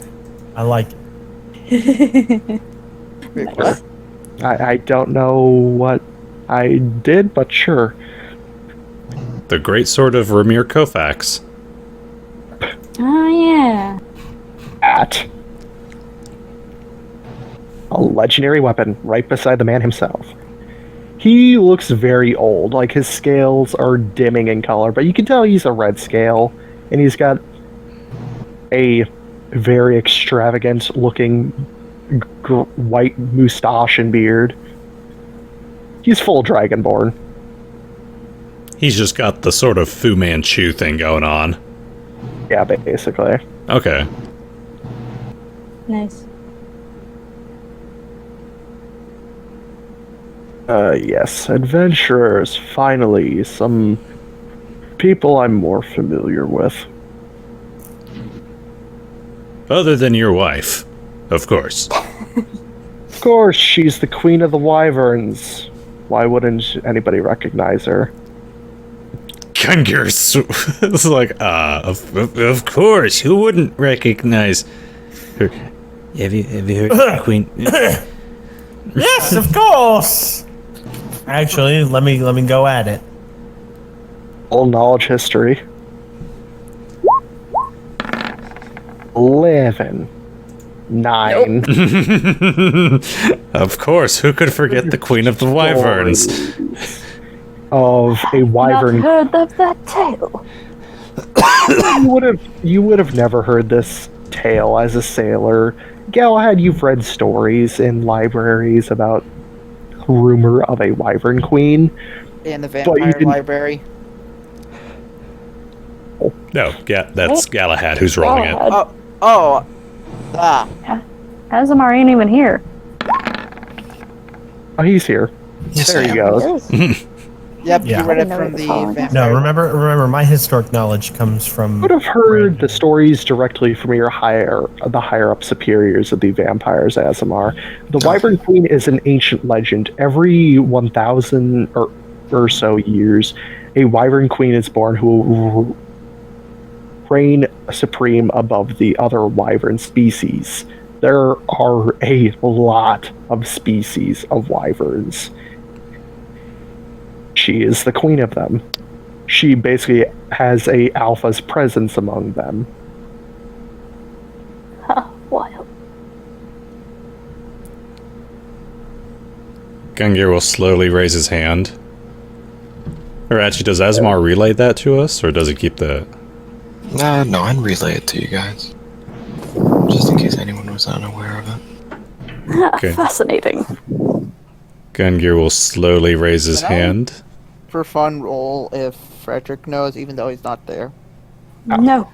I like it. Wait, what? I don't know what I did, but sure. The great sword of Ramir Kofax. Oh, yeah. At a legendary weapon right beside the man himself. He looks very old, like his scales are dimming in color, but you can tell he's a red scale, and he's got a very extravagant looking white mustache and beard. He's full dragonborn. He's just got the sort of Fu Manchu thing going on. Yeah, basically. Okay. Nice. Yes, adventurers, finally, some people I'm more familiar with. Other than your wife, of course. Of course, she's the queen of the wyverns. Why wouldn't anybody recognize her? Gungir is like, of course, who wouldn't recognize her? Have you heard of the Queen? Yes, of course. Actually, let me go at it. Full knowledge history. 11. 9. Of course, who could forget the Queen of the Wyverns? Of a Not wyvern. heard of that tale. You would have never heard this tale as a sailor. Galahad, you've read stories in libraries about rumor of a wyvern queen. In the But you vampire didn't- library. No, yeah, that's Galahad who's rolling it. Asemar ain't even here. Oh, he's here. Yes, There I he am. goes. Yep, Yeah. you read it I didn't know from it was the following. vampire. No, remember, my historic knowledge comes from. I would have heard the stories directly from the higher up superiors of the vampires, Asemar. The Wyvern Queen is an ancient legend. Every 1,000 or so years, a Wyvern Queen is born who will reign supreme above the other Wyvern species. There are a lot of species of Wyverns. She is the queen of them. She basically has a alpha's presence among them. Huh, wild. Gungir will slowly raise his hand. Or actually, does Asemar relay that to us, or does he keep that? No, I'd relay it to you guys. Just in case anyone was unaware of it. Okay. Fascinating. Gungir will slowly raise his Can I? hand. For fun, roll if Fredrick knows, even though he's not there. No.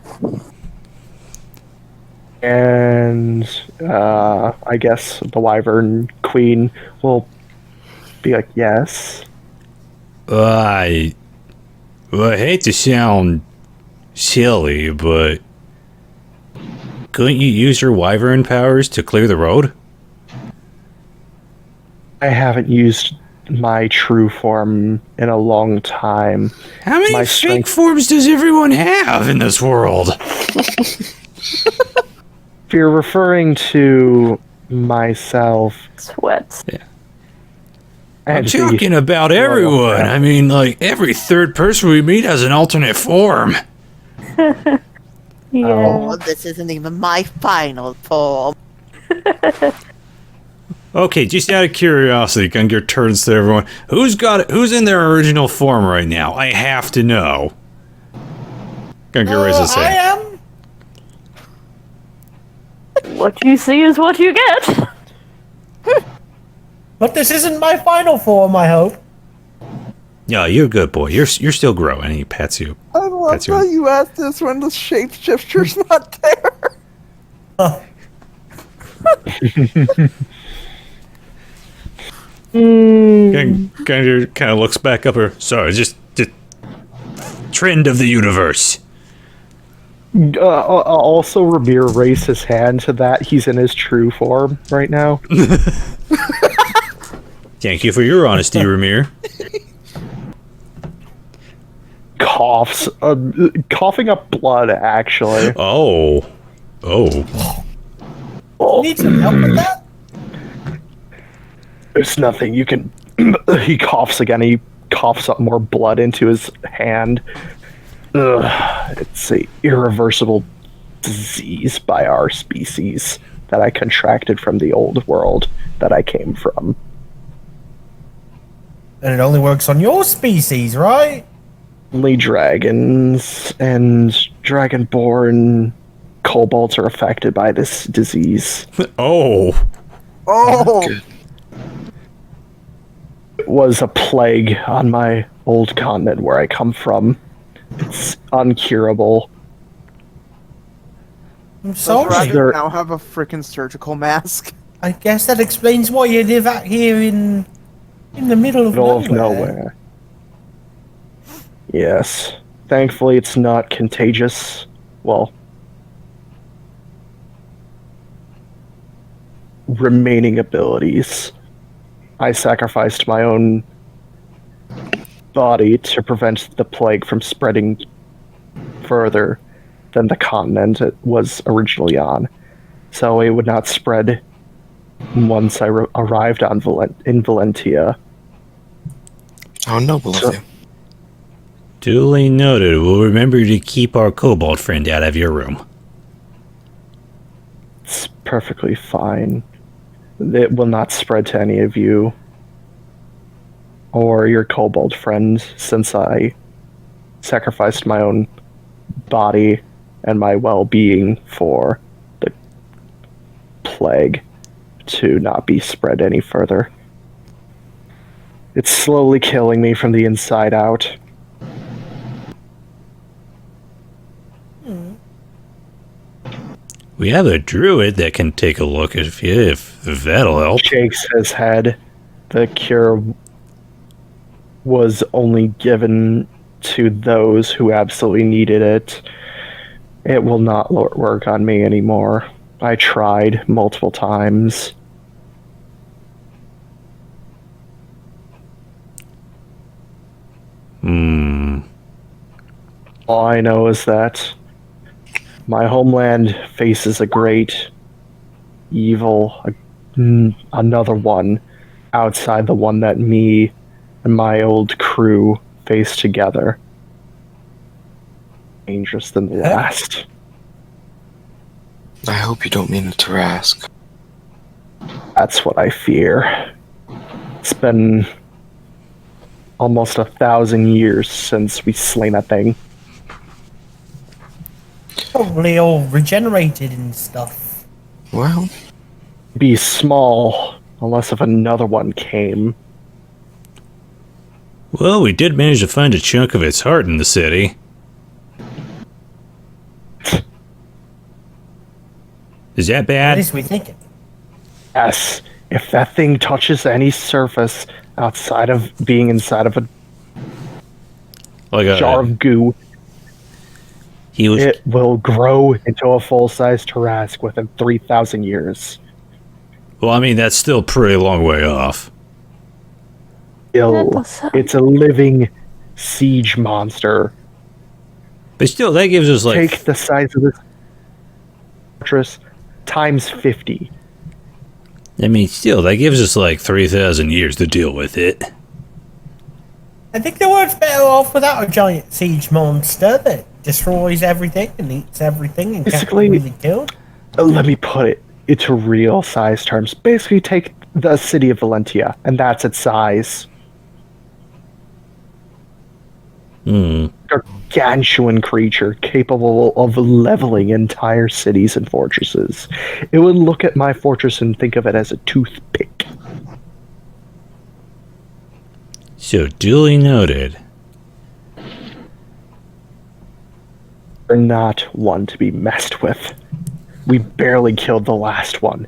And I guess the Wyvern Queen will be like, yes. I hate to sound silly, but couldn't you use your wyvern powers to clear the road? I haven't used my true form in a long time. How many My fake strength- forms does everyone have in this world? If you're referring to myself Sweats. I'm and talking about everyone. Yeah. I mean, like, every third person we meet has an alternate form. Yeah. Oh, this isn't even my final form. Okay, just out of curiosity, Gungir turns to everyone. Who's in their original form right now? I have to know. Gungir raises his I hand. am. What you see is what you get. But this isn't my final form, I hope. Yeah, you're a good boy. You're still growing. And he pats you. I love That's how right. you asked this when the shapeshifter's not there. Oh, Gungir kind of looks back up her. Sorry, just trend of the universe. also, Ramir raised his hand to that. He's in his true form right now. Thank you for your honesty, Ramir. Coughs, coughing up blood. Actually, Oh. need some help with that? there's nothing you can. He coughs again. He coughs up more blood into his hand. It's a irreversible disease by our species that I contracted from the old world that I came from. And it only works on your species, right? Only dragons and dragonborn kobolds are affected by this disease. Oh. Oh, Good. It was a plague on my old continent where I come from. It's uncurable. I'm so sorry. Right. dragons now have a freaking surgical mask. I guess that explains why you live out here in the middle of Middle of nowhere. nowhere. Yes. Thankfully, it's not contagious. Well, remaining abilities. I sacrificed my own body to prevent the plague from spreading further than the continent it was originally on. So it would not spread once I arrived on in Valentia. How noble of you. Duly noted. We'll remember to keep our kobold friend out of your room. It's perfectly fine. It will not spread to any of you or your kobold friend, since I sacrificed my own body and my well-being for the plague to not be spread any further. It's slowly killing me from the inside out. We have a druid that can take a look if that'll help. Shakes his head. The cure was only given to those who absolutely needed it. It will not work on me anymore. I tried multiple times. All I know is that my homeland faces a great evil, another one, outside the one that me and my old crew face together. Dangerous than the last. I hope you don't mean to ask. That's what I fear. It's been almost 1,000 years since we slain that thing. Probably all regenerated and stuff. Well, Be small, unless if another one came. Well, we did manage to find a chunk of its heart in the city. Is that At bad? least we think it. Yes, if that thing touches any surface outside of being inside of a Like jar of goo, he was. it will grow into a full-size Tarask within 3,000 years. Well, I mean, that's still a pretty long way off. Ill. does sound- It's a living siege monster. But still, that gives us like. Take the size of this fortress times 50. I mean, still, that gives us like 3,000 years to deal with it. I think the world's better off without a giant siege monster that destroys everything and eats everything and can't Basically- be really killed. Let me put it into real size terms. Basically, take the city of Valentia, and that's its size. Gargantuan creature capable of leveling entire cities and fortresses. It would look at my fortress and think of it as a toothpick. So, duly noted. They're not one to be messed with. We barely killed the last one.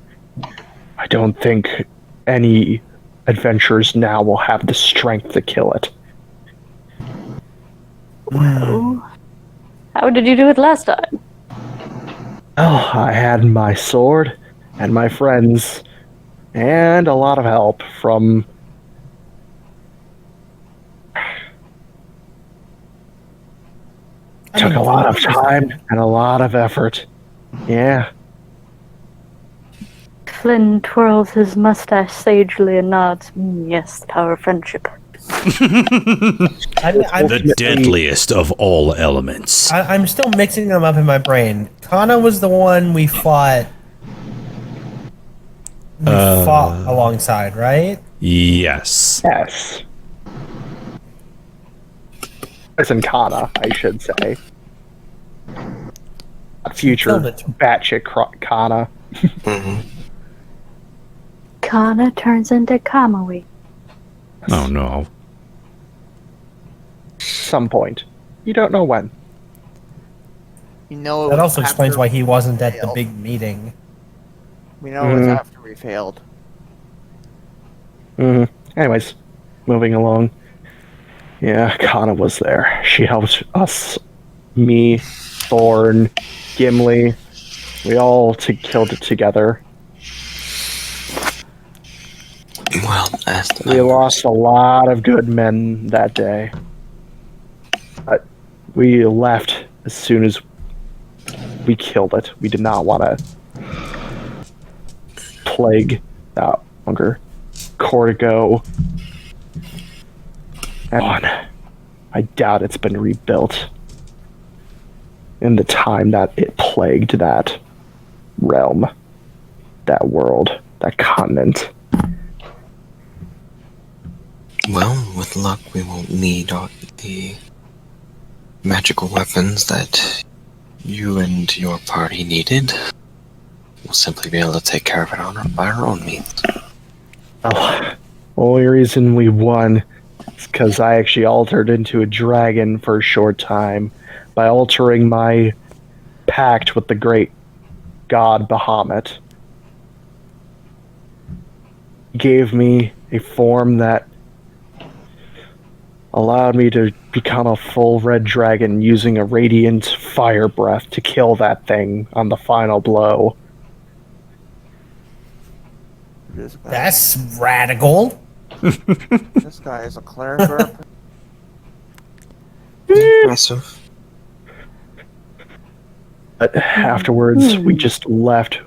I don't think any adventurers now will have the strength to kill it. Well, how did you do it last time? Oh, I had my sword and my friends, and a lot of help from... Took a lot of time and a lot of effort. Yeah. Flynn twirls his mustache sagely and nods. Yes, the power of friendship. The deadliest of all elements. I'm still mixing them up in my brain. Kana was the one we fought. Fought alongside, right? Yes. Yes. Listen, Kana, I should say. Future Killed it. batshit Kana. Kana turns into Kamui. Oh no. Some point. You don't know when. You know, it That was also explains after why he we wasn't at the failed. big meeting. We know it was after we failed. Anyways, moving along. Yeah, Kana was there. She helped us, me, Thorn, Gimli. We all killed it together. well, as the We lost a lot of good men that day. But we left as soon as we killed it. We did not want to plague that longer. Cortico. And I doubt it's been rebuilt in the time that it plagued that realm, that world, that continent. Well, with luck, we won't need all the magical weapons that you and your party needed. We'll simply be able to take care of it by our own means. Well, Only reason we won is because I actually altered into a dragon for a short time by altering my pact with the great god Bahamut. He gave me a form that allowed me to become a full red dragon using a radiant fire breath to kill that thing on the final blow. This guy, That's radical. this guy is a cleric. Impressive. But afterwards, we just left.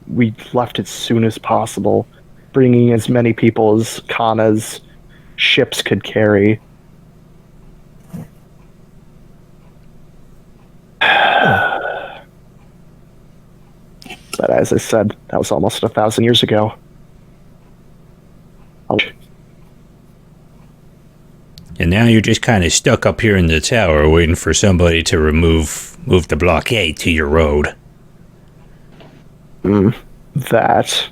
We left as soon as possible, bringing as many people as Kana's ships could carry. But as I said, that was almost 1,000 years ago. And now you're just kind of stuck up here in the tower waiting for somebody to move the blockade to your road. That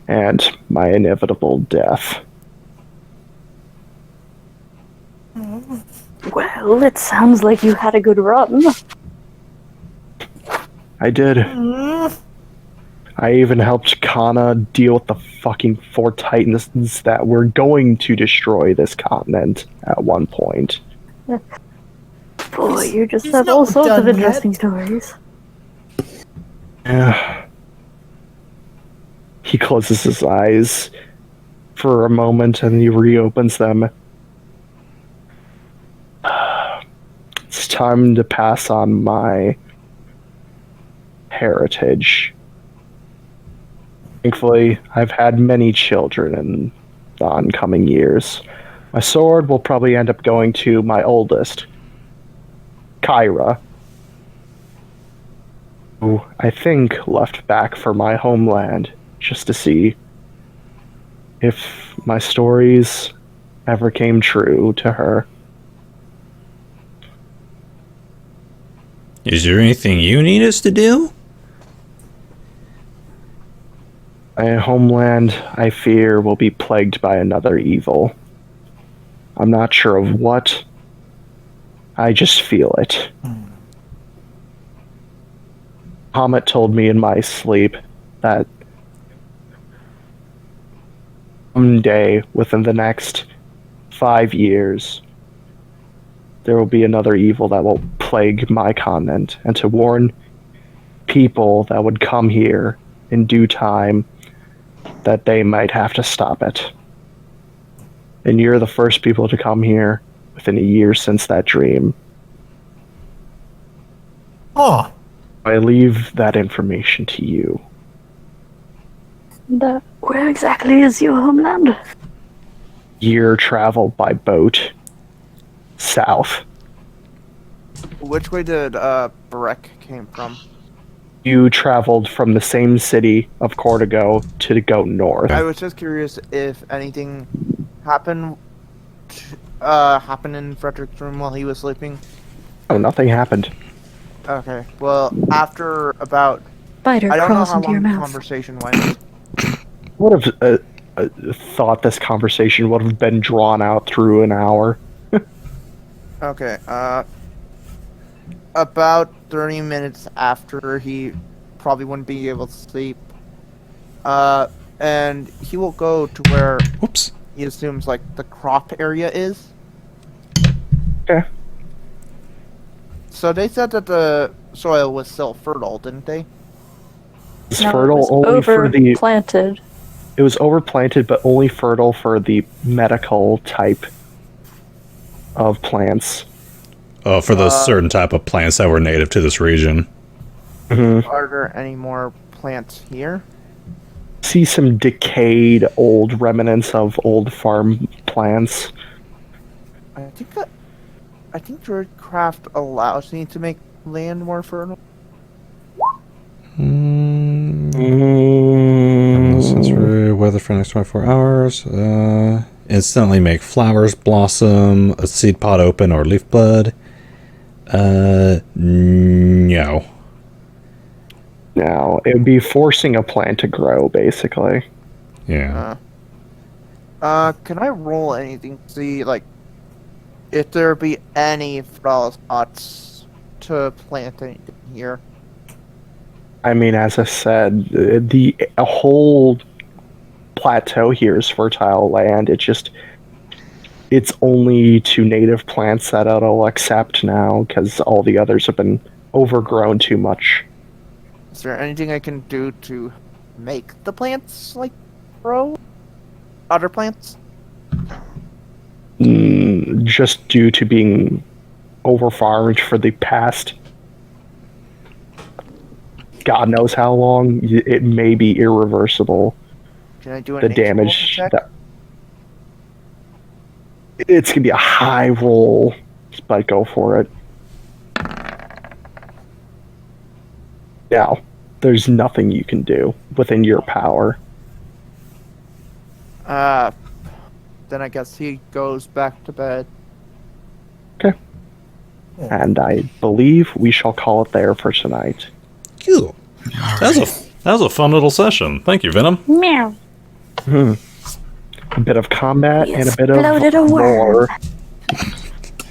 and my inevitable death. Well, it sounds like you had a good run. I did. I even helped Kana deal with the fucking 4 titans that were going to destroy this continent at one point. Boy, you just he's have not all sorts of done yet. interesting stories. Yeah. He closes his eyes for a moment and he reopens them. It's time to pass on my heritage. Thankfully, I've had many children in the oncoming years. My sword will probably end up going to my oldest, Kyra, who I think left back for my homeland just to see if my stories ever came true to her. Is there anything you need us to do? My homeland, I fear, will be plagued by another evil. I'm not sure of what. I just feel it. Hamet told me in my sleep that someday, within the next 5 years, there will be another evil that will plague my continent, and to warn people that would come here in due time that they might have to stop it. And you're the first people to come here within a year since that dream. Oh, I leave that information to you. Where exactly is your homeland? Year travel by boat south. Which way did Barreck came from? You traveled from the same city of Cortigo to go north. I was just curious if anything happened in Fredrick's room while he was sleeping. Oh, nothing happened. Okay, well, after about... Spider I don't know crawls how into your long the mouth. conversation went. Would have thought this conversation would have been drawn out through an hour. Okay, about 30 minutes after he probably wouldn't be able to sleep, and he will go to where Whoops. he assumes, like, the crop area is. Okay. So they said that the soil was still fertile, didn't they? It's No, fertile it was only for the... planted. It was overplanted, but only fertile for the medical type of plants. Oh, for those certain type of plants that were native to this region. Are there any more plants here? See some decayed old remnants of old farm plants. I think Druidcraft allows me to make land more fertile. Since we're weather for the next 24 hours. Instantly make flowers blossom, a seed pod open, or leaf bud. No. Now, it would be forcing a plant to grow, basically. Yeah. Can I roll anything to see, like, if there be any flower spots to plant anything here? I mean, as I said, a whole plateau here is fertile land. It's only to native plants that it'll accept now, because all the others have been overgrown too much. Is there anything I can do to make the plants, like, grow? Other plants? Just due to being overfarmed for the past God knows how long, it may be irreversible. Can I do a The nature roll damage check? that it's gonna be a high roll, but go for it. Now, there's nothing you can do within your power. Then I guess he goes back to bed. And I believe we shall call it there for tonight. Cool. That was a fun little session. Thank you, Venom. Meow. A bit of combat We and a bit of exploded a worm. more.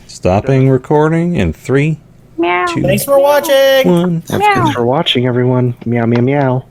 Stopping recording in 3, Meow. 2, Thanks for watching. 1. Have a good Meow. Thanks for watching, everyone. Meow, meow, meow.